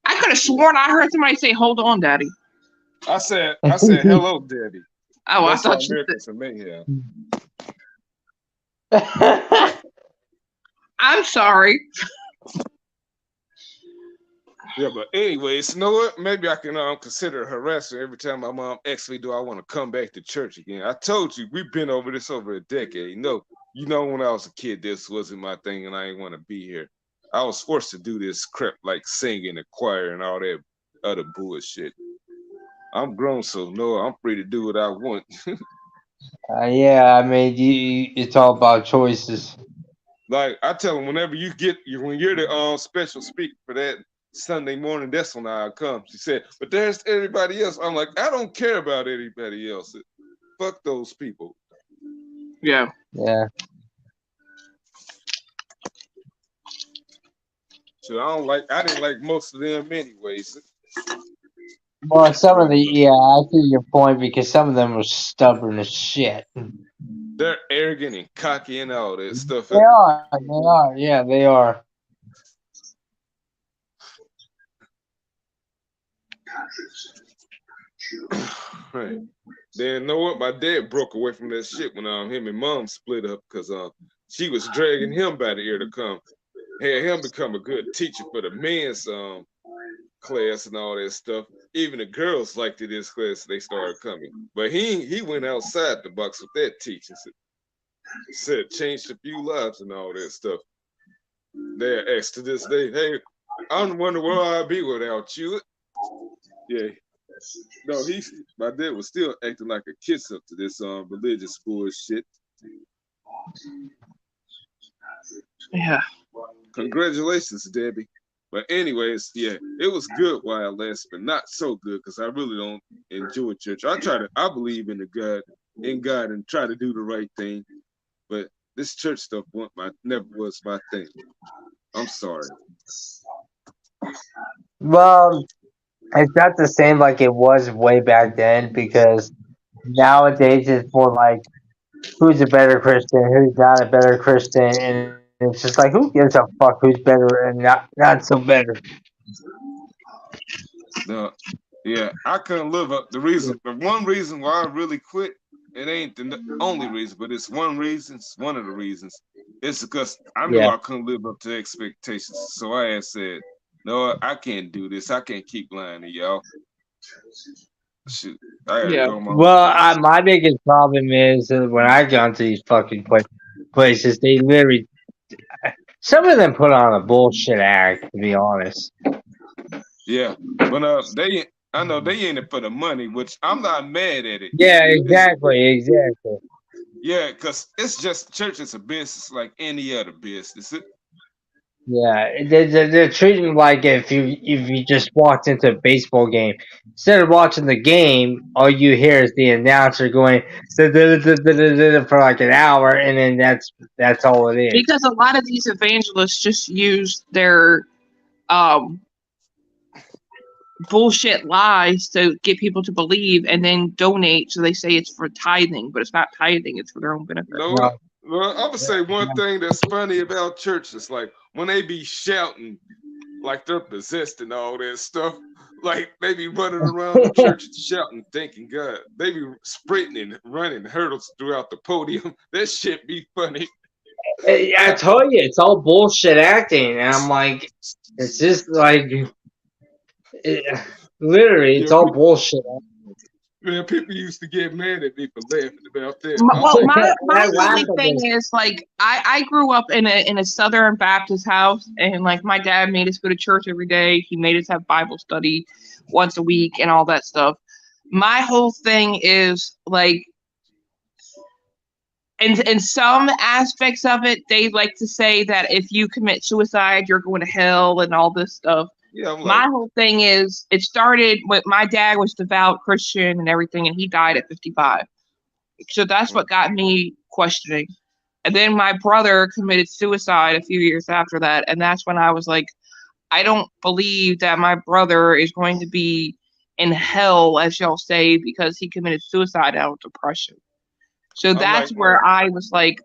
I could have sworn I heard somebody say hold on, Daddy. I said hello, Daddy. Oh, that's I thought you said. I'm sorry. Yeah, but anyways, you know what? Maybe I can consider harassment every time my mom asks me, do I want to come back to church again? I told you, we've been over this over a decade. You know, when I was a kid, this wasn't my thing and I didn't want to be here. I was forced to do this crap like singing the choir and all that other bullshit. I'm grown, so no, I'm free to do what I want. Yeah, I mean, it's all about choices. Like I tell them, whenever when you're the special speaker for that Sunday morning, that's when I come. She said, but there's everybody else. I'm like, I don't care about anybody else. Fuck those people. Yeah. Yeah. So I didn't like most of them anyways. Well, I see your point because some of them were stubborn as shit. They're arrogant and cocky and all that stuff. They are. Yeah, they are. Right. Then you know what? My dad broke away from that shit when him and mom split up because she was dragging him by the ear to come. Had him become a good teacher for the men's class and all that stuff. Even the girls liked it in his class, they started coming. But he went outside the box with that teacher. Said changed a few lives and all that stuff. They asked to this day, hey, I wonder where I'd be without you. Yeah. No, my dad was still acting like a kiss up to this religious bullshit. Yeah. Congratulations, Debbie. But anyways, yeah, it was good while it lasted, but not so good because I really don't enjoy church. I believe in God and try to do the right thing. But this church stuff never was my thing. I'm sorry. Well, it's not the same like it was way back then because nowadays it's more like who's a better Christian, who's not a better Christian, and it's just like who gives a fuck who's better and not so better. No, yeah, I couldn't live up. The one reason why I really quit, it ain't the only reason, but it's one reason. It's one of the reasons. It's because I knew I couldn't live up to expectations. So I had said, no, I can't do this. I can't keep lying to y'all. Shoot, I gotta go my biggest problem is when I go to these fucking places, they literally Some of them put on a bullshit act, to be honest. Yeah, but I know they in it for the money, which I'm not mad at it. Yeah, exactly. Yeah, because it's just church is a business like any other business. Yeah, they're treating it like if you just walked into a baseball game, instead of watching the game, all you hear is the announcer going for like an hour, and then that's all it is. Because a lot of these evangelists just use their bullshit lies to get people to believe and then donate. So they say it's for tithing, but it's not tithing, it's for their own benefit. No, well, I would say one thing that's funny about church is like when they be shouting like they're possessed and all that stuff, like they be running around the church shouting, thanking God. They be sprinting and running hurdles throughout the podium. That shit be funny. I told you, it's all bullshit acting, and I'm like, it's just like, literally, it's all bullshit. Man, people used to get mad at me for laughing about that. Well, my only thing is like I grew up in a Southern Baptist house, and like my dad made us go to church every day. He made us have Bible study once a week and all that stuff. My whole thing is like, in some aspects of it, they like to say that if you commit suicide, you're going to hell and all this stuff. Yeah, my whole thing is it started with my dad was devout Christian and everything, and he died at 55. So that's what got me questioning. And then my brother committed suicide a few years after that, and that's when I was like, I don't believe that my brother is going to be in hell, as y'all say, because he committed suicide out of depression. So that's where I was like,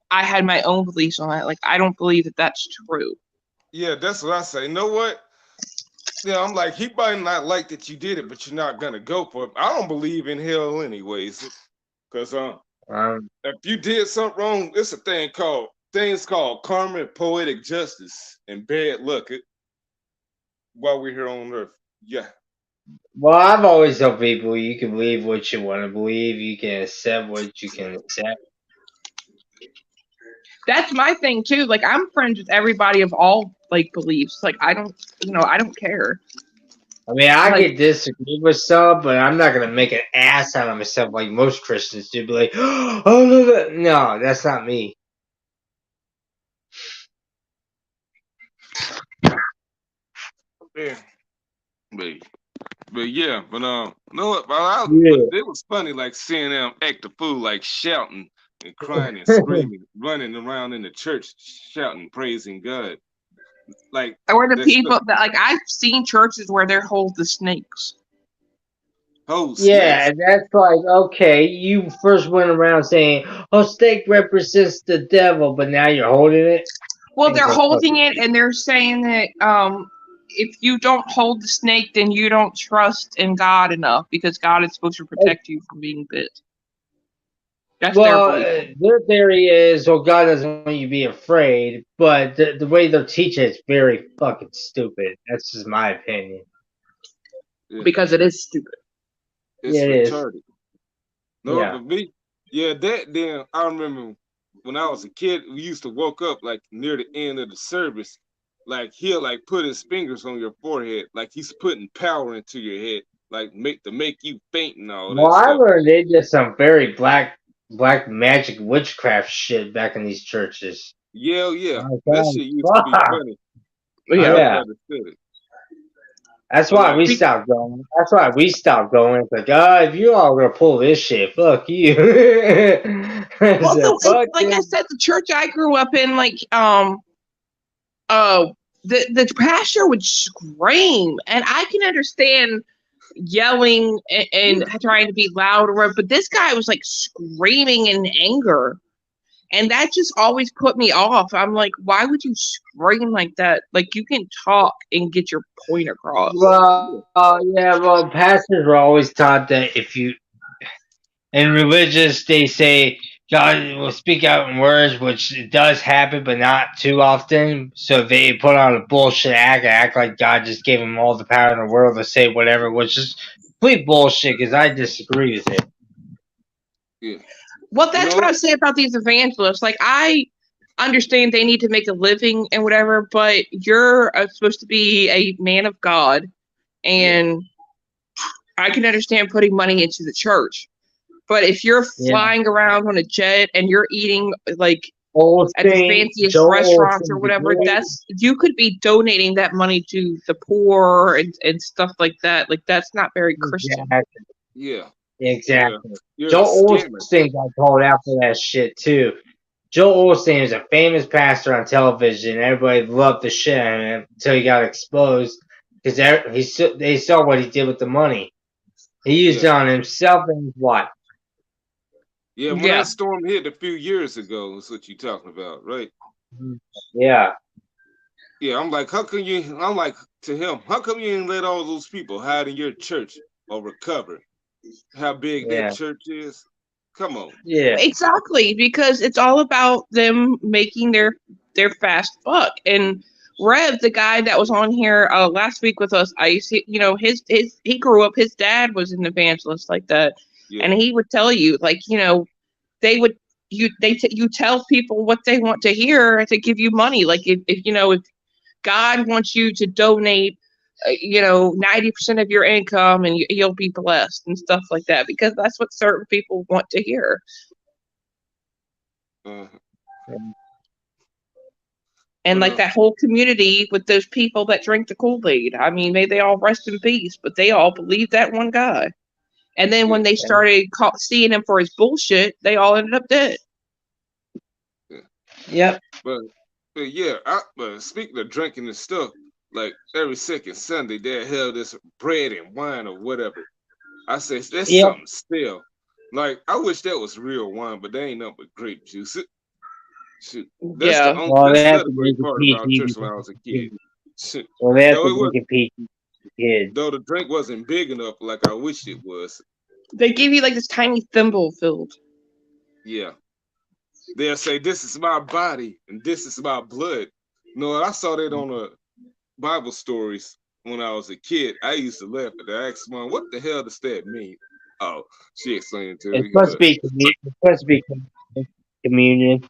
I had my own beliefs on that. Like, I don't believe that that's true. Yeah, that's what I say. You know what? Yeah, I'm like, he might not like that you did it, but you're not gonna go for it. I don't believe in hell anyways. Because if you did something wrong, it's a things called karma and poetic justice and bad luck while we're here on earth. Yeah. Well, I've always told people you can believe what you want to believe, you can accept what you can accept. That's my thing too. Like, I'm friends with everybody of all like beliefs. Like, I don't care. I mean, I could disagree with some, but I'm not gonna make an ass out of myself like most Christians do. Be like, oh no, that's not me. Yeah. But yeah, but no, but it was funny like seeing them act a fool, like shouting and crying and screaming, running around in the church, shouting, praising God. Like, or the people that like I've seen churches where they hold the snakes. Oh, yeah, and that's like, okay, you first went around saying, "Oh, snake represents the devil," but now you're holding it. Well, they're holding it, and they're saying that if you don't hold the snake, then you don't trust in God enough because God is supposed to protect you from being bit. That's their theory is, well, God doesn't want you to be afraid, but the way they're teaching it's very fucking stupid. That's just my opinion. Because it is stupid. It's retarded. No, for me, then I remember when I was a kid, we used to woke up like near the end of the service, like he'll like put his fingers on your forehead, like he's putting power into your head, like make you faint and all that. Well, I learned they did some very black magic witchcraft shit back in these churches. Yeah, that shit used to be funny. Yeah. That's why we stopped going. It's like, if you all gonna pull this shit, fuck you. Well, like I said, the church I grew up in, like, the pastor would scream, and I can understand yelling and trying to be loud, but this guy was like screaming in anger. And that just always put me off. I'm like, why would you scream like that? Like, you can talk and get your point across. Well, pastors were always taught that if you, in religious, they say God will speak out in words, which does happen, but not too often. So they put on a bullshit act like God just gave them all the power in the world to say whatever, which is complete bullshit because I disagree with it. Yeah. Well, that's what I say about these evangelists. Like, I understand they need to make a living and whatever, but you're supposed to be a man of God, and I can understand putting money into the church. But if you're flying around on a jet and you're eating like at the fanciest restaurants or whatever, you could be donating that money to the poor and stuff like that. Like that's not very Christian. Exactly. Yeah. Exactly. You're Joel a scammer. Osteen got called out for that shit too. Joel Osteen is a famous pastor on television. Everybody loved the shit out of him until he got exposed because they saw what he did with the money. He used it on himself and his wife. Yeah, when that storm hit a few years ago, is what you're talking about, right? Yeah. Yeah, I'm like to him, how come you didn't let all those people hide in your church or recover? How big that church is? Come on. Yeah. Exactly, because it's all about them making their fast buck. And Rev, the guy that was on here last week with us, Ice, he grew up, his dad was an evangelist like that. Yeah. And he would tell you, like, you tell people what they want to hear to give you money. Like if God wants you to donate 90% of your income and you'll be blessed and stuff like that, because that's what certain people want to hear. And like that whole community with those people that drink the Kool-Aid, I mean, may they all rest in peace, but they all believe that one guy. And then when they started seeing him for his bullshit, they all ended up dead. Yep. But speaking of drinking and stuff, like every second Sunday, they held this bread and wine or whatever. I said, that's something still. Like, I wish that was real wine, but they ain't nothing but grape juice. Shoot. That's the another great part about church when I was a kid. Well, they have to compete kids. Though the drink wasn't big enough like I wished it was. They give you like this tiny thimble filled. Yeah. They'll say, this is my body and this is my blood. No, I saw that on a Bible stories when I was a kid. I used to laugh at that. I asked Mom, what the hell does that mean? Oh, she explained it to me. It's supposed to be communion.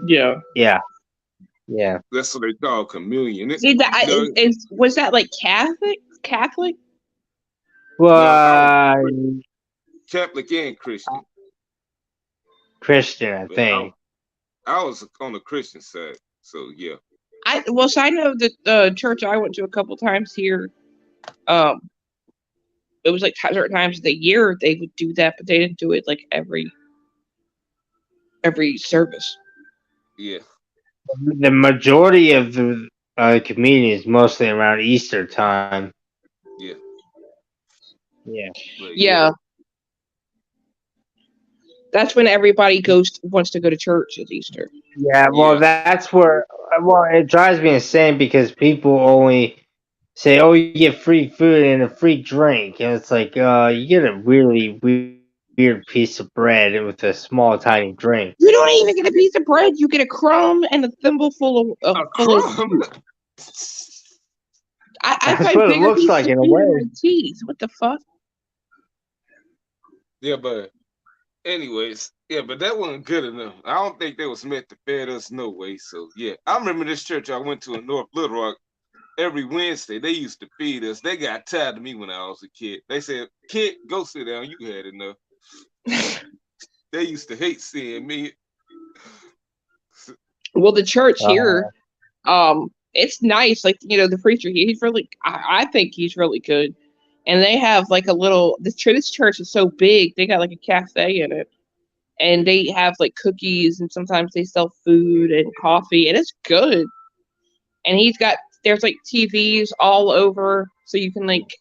Yeah. Yeah. Yeah. That's what they call communion. Was that like Catholic? Well, Catholic and Christian. Christian, I think. I was on the Christian side, so yeah. I know that the church I went to a couple times here, it was like certain times of the year they would do that, but they didn't do it like every service. Yeah. The majority of the communion is mostly around Easter time. Yeah. Yeah. Yeah. That's when everybody wants to go to church at Easter. Yeah, well, that's where. Well, it drives me insane because people only say, "Oh, you get free food and a free drink," and it's like, you get a really weird piece of bread with a small, tiny drink. You don't even get a piece of bread. You get a crumb and a thimble full of crumb. That's what it looks like in a way. Teeth. What the fuck? Yeah, but anyways, but that wasn't good enough. I don't think they was meant to feed us no way. So yeah, I remember this church I went to in North Little Rock. Every Wednesday they used to feed us. They got tired of me when I was a kid. They said, "Kid, go sit down. You had enough." They used to hate seeing me. Well, the church here, it's nice. Like, the preacher, he's really, I think he's really good. And they have like this church is so big, they got like a cafe in it. And they have like cookies, and sometimes they sell food and coffee, and it's good. And there's like TVs all over, so you can like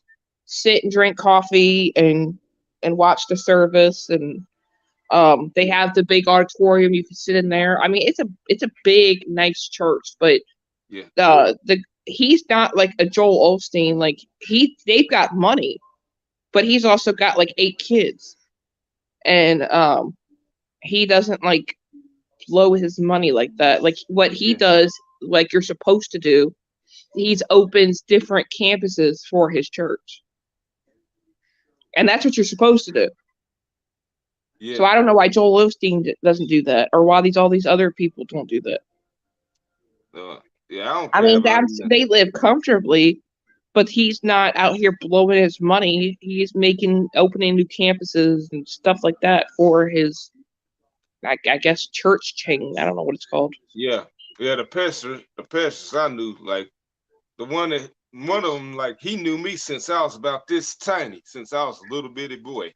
sit and drink coffee and watch the service. And they have the big auditorium, you can sit in there. I mean, it's a big, nice church, but he's not like a Joel Osteen. Like they've got money, but he's also got like 8 kids, and he doesn't like blow his money like that. Like what he does, like you're supposed to do, he's opens different campuses for his church, and that's what you're supposed to do. Yeah. So I don't know why Joel Osteen doesn't do that, or why all these other people don't do that. Yeah, I don't I care mean, about him. they live comfortably, but he's not out here blowing his money. He's opening new campuses and stuff like that for his, I guess, church chain. I don't know what it's called. Yeah, the pastors I knew, like one of them, like he knew me since I was about this tiny, since I was a little bitty boy.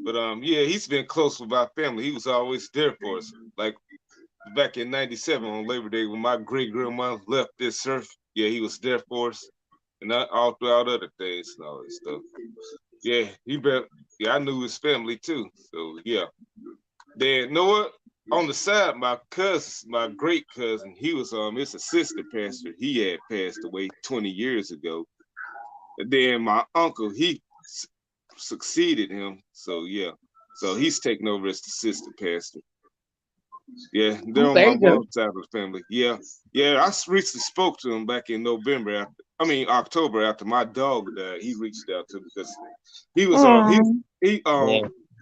But yeah, he's been close with our family. He was always there for us. Like back in '97 on Labor Day when my great grandma left this earth, yeah, he was there for us, and all throughout other things and all that stuff. Yeah, I knew his family too. So yeah. Then you know what? On the side, my cousin, my great cousin, he was his assistant pastor. He had passed away 20 years ago. And then my uncle, he succeeded him. So yeah. So he's taking over as the assistant pastor. Yeah, they're on my mom's side of the family. Yeah. Yeah, I recently spoke to him back in October after my dog died. He reached out to me because he was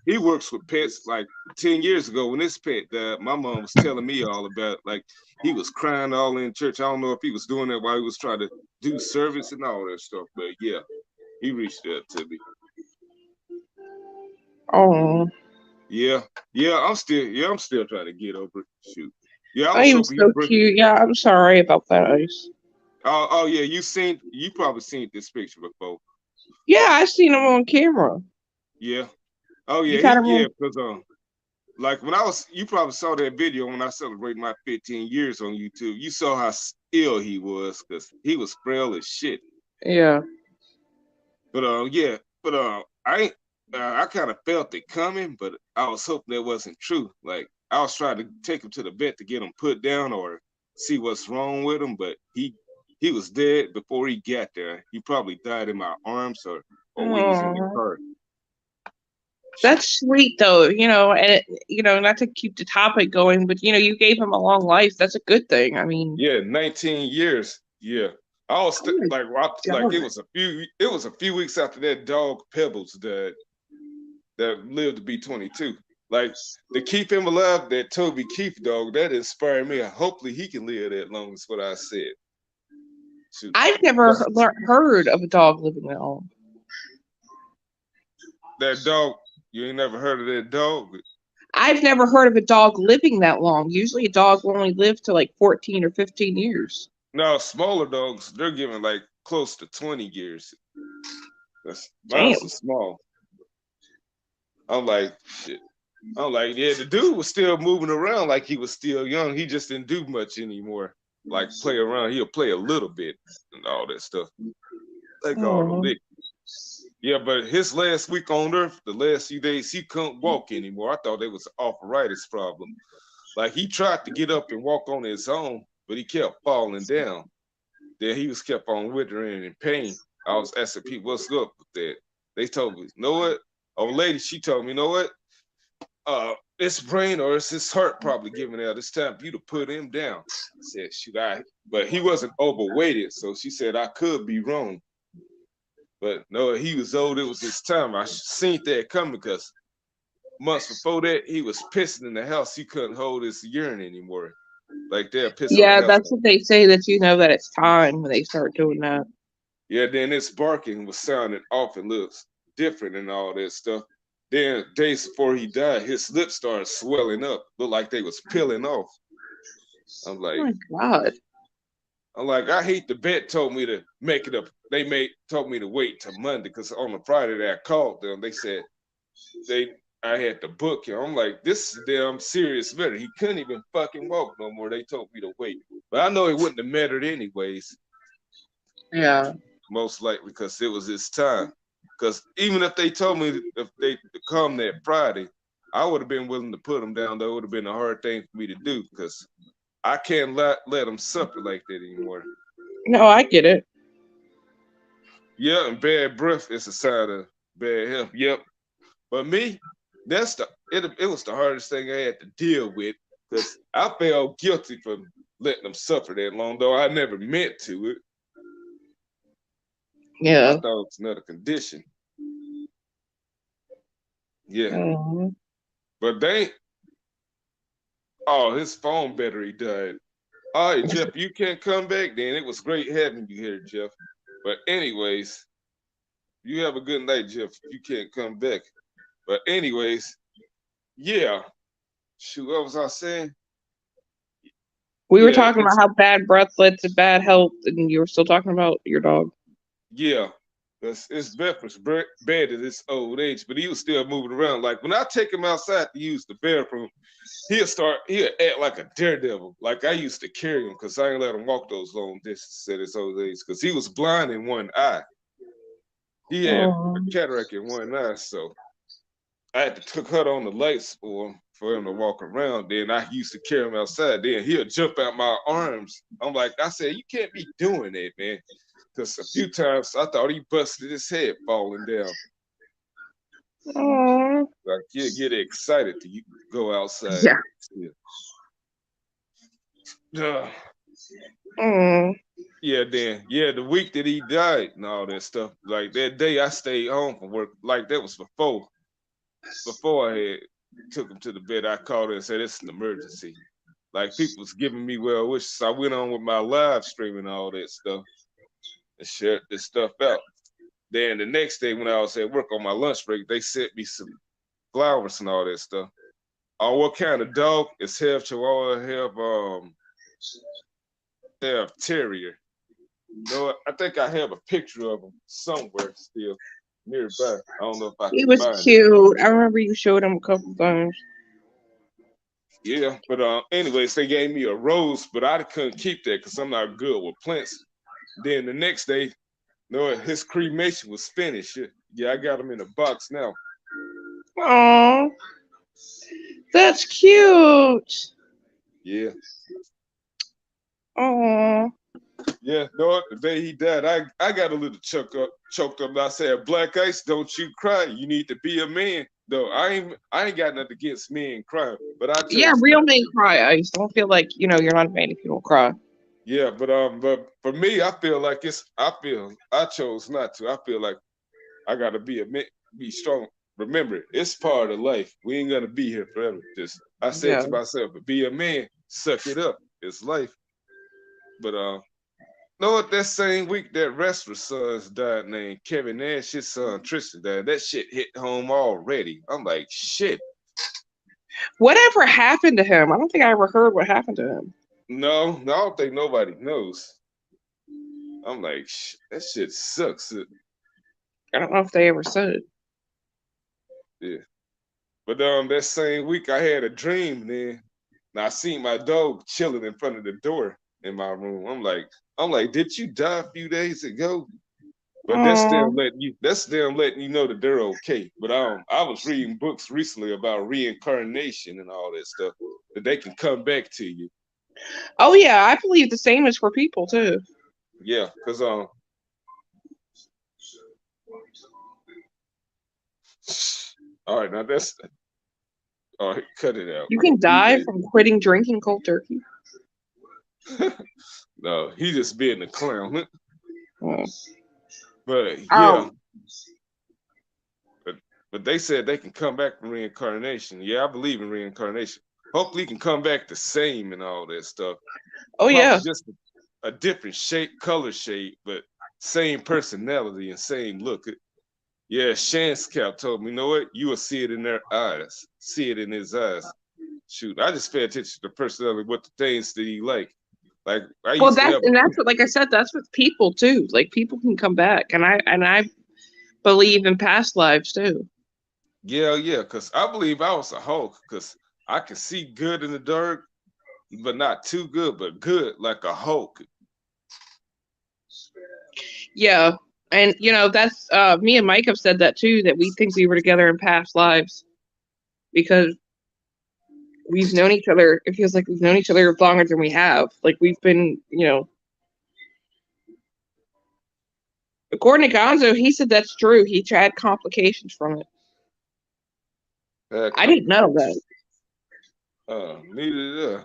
he works with pets. Like 10 years ago when this pet died, my mom was telling me all about it. Like he was crying all in church. I don't know if he was doing that while he was trying to do service and all that stuff, but yeah, he reached out to me. Oh. Yeah, I'm still trying to get over it. Shoot. Yeah, he was so cute. Yeah, I'm sorry about that, Ice. Oh yeah, you probably seen this picture before. Yeah, I seen him on camera. Yeah. Oh yeah, because like when you probably saw that video when I celebrated my 15 years on YouTube. You saw how ill he was because he was frail as shit. Yeah. But I kind of felt it coming, but I was hoping that wasn't true. Like I was trying to take him to the vet to get him put down or see what's wrong with him, but he was dead before he got there. He probably died in my arms or we was in the car. That's sweet though, and not to keep the topic going, but you gave him a long life. That's a good thing. I mean, yeah, 19 years. Yeah. I was it was a few weeks after that dog Pebbles died that lived to be 22. Like to keep him alive, that Toby Keith dog, that inspired me. Hopefully he can live that long is what I said. Shoot. I've never heard of a dog living that long. That dog, you ain't never heard of that dog? I've never heard of a dog living that long. Usually a dog will only live to like 14 or 15 years. No, smaller dogs, they're giving like close to 20 years. Mine was small. I'm like, shit. I'm like, yeah, the dude was still moving around like he was still young. He just didn't do much anymore. Like play around. He'll play a little bit and all that stuff. Like all the lick. Yeah, but his last week on Earth, the last few days, he couldn't walk anymore. I thought it was an arthritis problem. Like he tried to get up and walk on his own, but he kept falling down. Then he was kept on withering in pain. I was asking people, what's up with that? They told me, you know what? Old lady, she told me, you know what? It's brain or it's his heart probably giving out. It's time for you to put him down. I said, shoot, but he wasn't overweighted, so she said I could be wrong. But no, he was old. It was his time. I seen that coming because months before that, he was pissing in the house. He couldn't hold his urine anymore. Like they're pissing. Yeah, that's what they say, that that it's time when they start doing that. Yeah, then this barking was sounding off and looks different and all that stuff. Then days before he died, his lips started swelling up, looked like they was peeling off. I'm like, oh my God. I'm like, I hate the vet told me to make it up. Told me to wait till Monday because on the Friday that I called them, they said I had to book him. I'm like, this is a damn serious matter. He couldn't even fucking walk no more. They told me to wait. But I know it wouldn't have mattered anyways. Yeah. Most likely because it was his time. Because even if they told me if they come that Friday, I would have been willing to put him down. That would have been a hard thing for me to do because I can't let him suffer like that anymore. No, I get it. Yeah, and bad breath is a sign of bad health. Yep. But me, it was the hardest thing I had to deal with because I felt guilty for letting them suffer that long, though I never meant to it. Yeah. I thought it was another condition. Yeah. Mm-hmm. But they, oh, his phone battery died. All right, Jeff, you can't come back then. It was great having you here, Jeff. But anyways, you have a good night, Jeff. You can't come back. But anyways, yeah. Shoot, what was I saying? We were Yeah, talking about how bad breath led to bad health, and you were still talking about your dog. yeah. It's Bedford's bad at this old age, but he was still moving around. Like when I take him outside to use the bathroom, he'll act like a daredevil. Like I used to carry him because I ain't let him walk those long distances at his old age because he was blind in one eye. He had a cataract in one eye, so I had to cut on the lights for him to walk around. Then I used to carry him outside. Then he'll jump out my arms. I said, you can't be doing that, man. Because a few times I thought he busted his head falling down. Aww. Like you get excited to go outside. Yeah. Yeah, the week that he died and all that stuff. Like that day I stayed home from work. Like that was before I had took him to the bed. I called her and said it's an emergency. Like people was giving me well wishes. I went on with my live streaming and all that stuff and shared this stuff out. Then the next day when I was at work on my lunch break, they sent me some flowers and all that stuff. Oh, what kind of dog? It's half Chihuahua, half terrier. No, I think I have a picture of him somewhere still nearby. I don't know if I can He was find it. cute. I remember you showed him a couple times. Yeah, but anyways, they gave me a rose, but I couldn't keep that because I'm not good with plants. Then the next day, his cremation was finished. Yeah, I got him in a box now. Aww. That's cute. Yeah. Aww. Yeah, the day he died, I got a little choked up. I said, Black Ice, don't you cry. You need to be a man. Though I ain't got nothing against men crying, but I chose real men cry. I just don't feel like you're not a man if you don't cry. Yeah, but for me, I feel like I chose not to. I feel like I gotta be strong. Remember, it's part of life. We ain't gonna be here forever. I said to myself, be a man, suck it up. It's life. But that same week that wrestler's sons died named Kevin Nash, his son Tristan died. That shit hit home already. I'm like, shit. Whatever happened to him? I don't think I ever heard what happened to him. No, I don't think nobody knows. I'm like, that shit sucks. I don't know if they ever said. Yeah. But that same week I had a dream then. And I seen my dog chilling in front of the door in my room. I'm like, did you die a few days ago? But that's them letting you know that they're okay. But I was reading books recently about reincarnation and all that stuff, that they can come back to you. Oh yeah, I believe the same is for people too. Yeah, because all right, now that's all right, cut it out. You can die from quitting drinking cold turkey. No, he just being a clown. But yeah. Oh. But they said they can come back from reincarnation. Yeah, I believe in reincarnation. Hopefully, he can come back the same and all that stuff. Oh, yeah. Just a different color shade, but same personality and same look. Yeah, Shanscalp told me, you know what? You will see it in their eyes. See it in his eyes. Shoot, I just pay attention to personality, what the things that he like. Like that's what, like I said, that's with people too. Like people can come back, and I believe in past lives too. Yeah, because I believe I was a Hulk, because I can see good in the dark, but not too good, but good like a Hulk. Yeah, and that's me and Mike have said that too, that we think we were together in past lives because we've known each other. It feels like we've known each other longer than we have. Like we've been, according to Gonzo, he said that's true. He had complications from it. I didn't know that. Neither did I.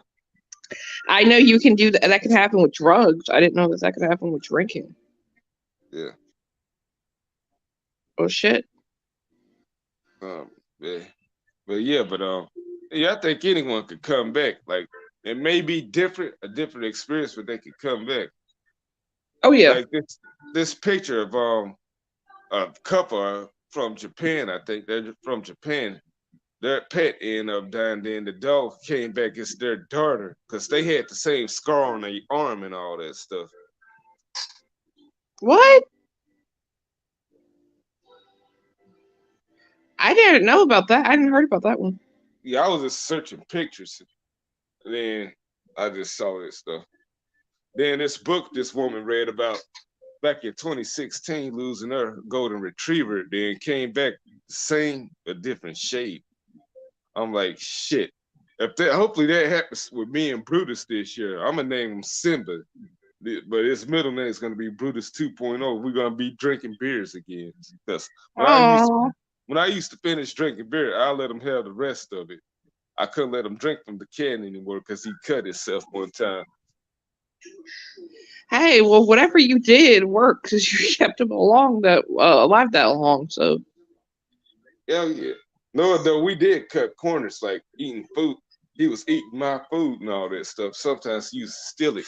I know you can do that. That can happen with drugs. I didn't know that could happen with drinking. Yeah. Oh shit. Yeah. But yeah, I think anyone could come back. Like it may be a different experience, but they could come back. Oh yeah. Like this picture of a couple from Japan. I think they're from Japan. Their pet ended up dying. Then the dog came back as their daughter because they had the same scar on their arm and all that stuff. What? I didn't know about that. I hadn't heard about that one. Yeah, I was just searching pictures. Then I just saw this stuff. Then this book this woman read about back in 2016 losing her golden retriever, then came back the same, a different shade. I'm like, shit. Hopefully that happens with me and Brutus this year. I'm gonna name him Simba, but his middle name is gonna be Brutus 2.0. We're gonna be drinking beers again. Because when I used to finish drinking beer, I let him have the rest of it. I couldn't let him drink from the can anymore because he cut himself one time. Hey, well, whatever you did worked because you kept him alive that long. So. Hell yeah. No, though we did cut corners like eating food. He was eating my food and all that stuff. Sometimes he used to steal it.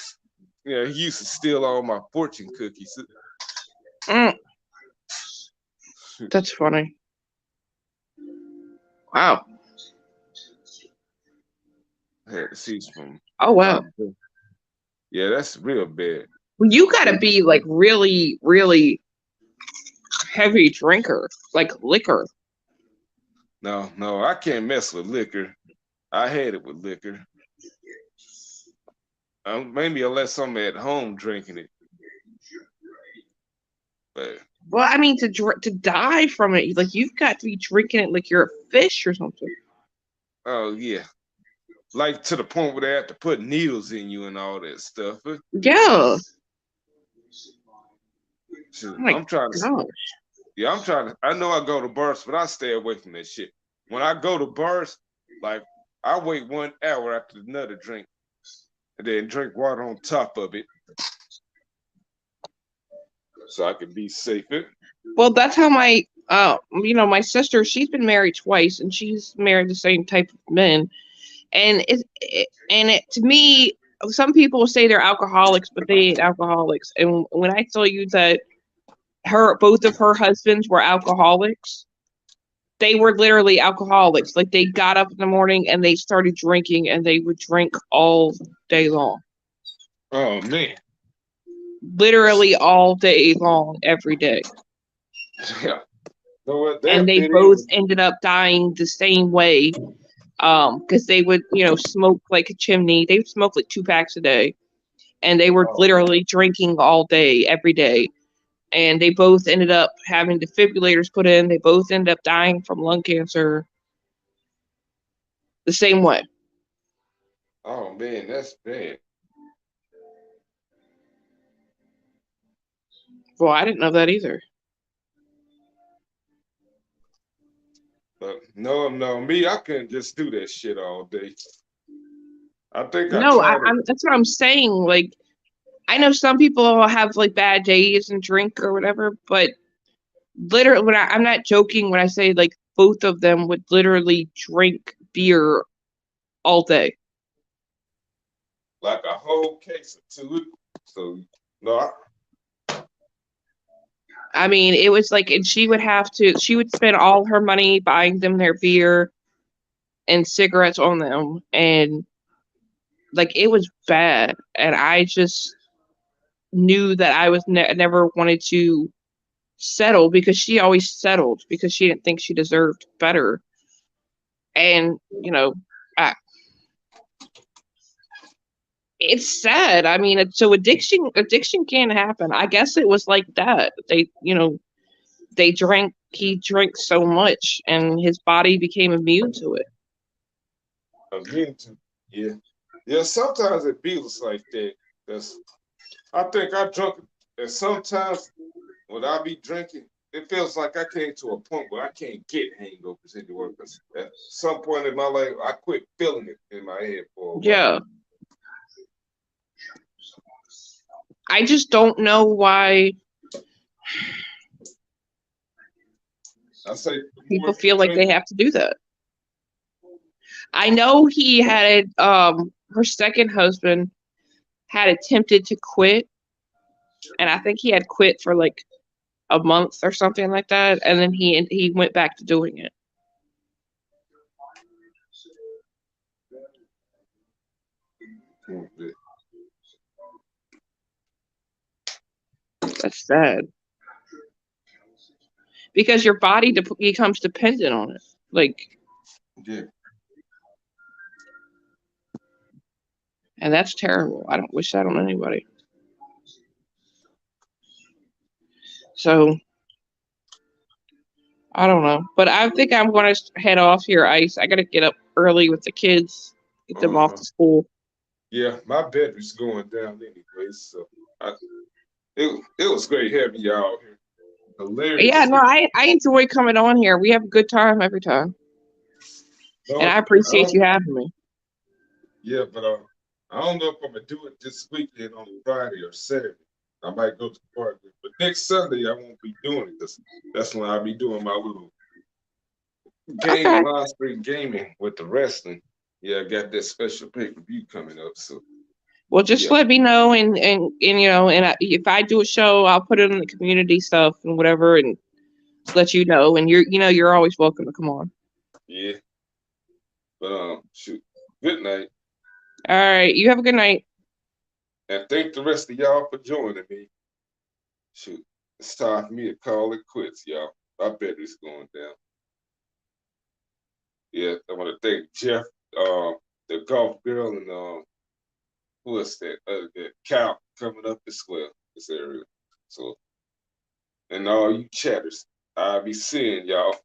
Yeah, he used to steal all my fortune cookies. That's funny. Wow. I had to see from. Oh wow. Yeah, that's real bad. Well, you gotta be like really, really heavy drinker, like liquor. No, I can't mess with liquor. I had it with liquor. Maybe unless I'm at home drinking it. But well, I mean, to die from it, like you've got to be drinking it like you're a fish or something. Oh yeah, like to the point where they have to put needles in you and all that stuff. Yeah. I'm trying to. Yeah, I'm trying to. I know I go to bars, but I stay away from that shit. When I go to bars, like I wait 1 hour after another drink, and then drink water on top of it, so I can be safer. Well, that's how my my sister, she's been married twice, and she's married the same type of men, and it to me, some people say they're alcoholics, but they ain't alcoholics. And when I tell you that both of her husbands were alcoholics, they were literally alcoholics. Like they got up in the morning and they started drinking, and they would drink all day long. Oh man. Literally all day long, every day. Yeah. And they both ended up dying the same way. Because they would, smoke like a chimney. They would smoke like 2 packs a day. And they were literally drinking all day, every day. And they both ended up having defibrillators put in. They both ended up dying from lung cancer the same way. Oh man, that's bad. Well, I didn't know that either. No, me, I couldn't just do that shit all day. I think that's what I'm saying. Like, I know some people have like bad days and drink or whatever, but literally, I'm not joking when I say like both of them would literally drink beer all day. Like a whole case of 2. So no. I mean, it was like, and she would spend all her money buying them their beer and cigarettes on them. And like, it was bad. And I just knew that I was never wanted to settle, because she always settled because she didn't think she deserved better. And, it's sad. I mean, so addiction can happen. I guess it was like that. He drank so much and his body became immune to it. Yeah. Yeah, sometimes it feels like that. I think I drunk, and sometimes when I be drinking, it feels like I came to a point where I can't get hangovers anymore. Because at some point in my life, I quit feeling it in my head for a while. Yeah. I just don't know why I say people feel like they have to do that. I know he had her second husband had attempted to quit, and I think he had quit for like a month or something like that, and then he went back to doing it. That's sad because your body becomes dependent on it. Like, Yeah. and that's terrible. I don't wish that on anybody. So I don't know, but I think I'm going to head off here, Ice. I got to get up early with the kids, get them off to school. Yeah, my battery's going down anyway, so it was great having y'all here. Hilarious. Yeah, no, I enjoy coming on here. We have a good time every time, and I appreciate you having me. Yeah, but I don't know if I'm gonna do it this weekend on Friday or Saturday. I might go to the park, but next Sunday I won't be doing it because that's when I'll be doing my little game, Live Street gaming with the wrestling. Yeah, I got that special pay-per-view coming up. So, well, just let me know, and you know, and if I do a show, I'll put it in the community stuff and whatever, and let you know. And you're always welcome to come on. Yeah. But shoot. Good night. All right, you have a good night. And thank the rest of y'all for joining me. Shoot, it's time for me to call it quits, y'all. My battery's going down. Yeah, I want to thank Jeff, the golf girl, and who is that? That Cal coming up as well, this area. So, and all you chatters, I'll be seeing y'all.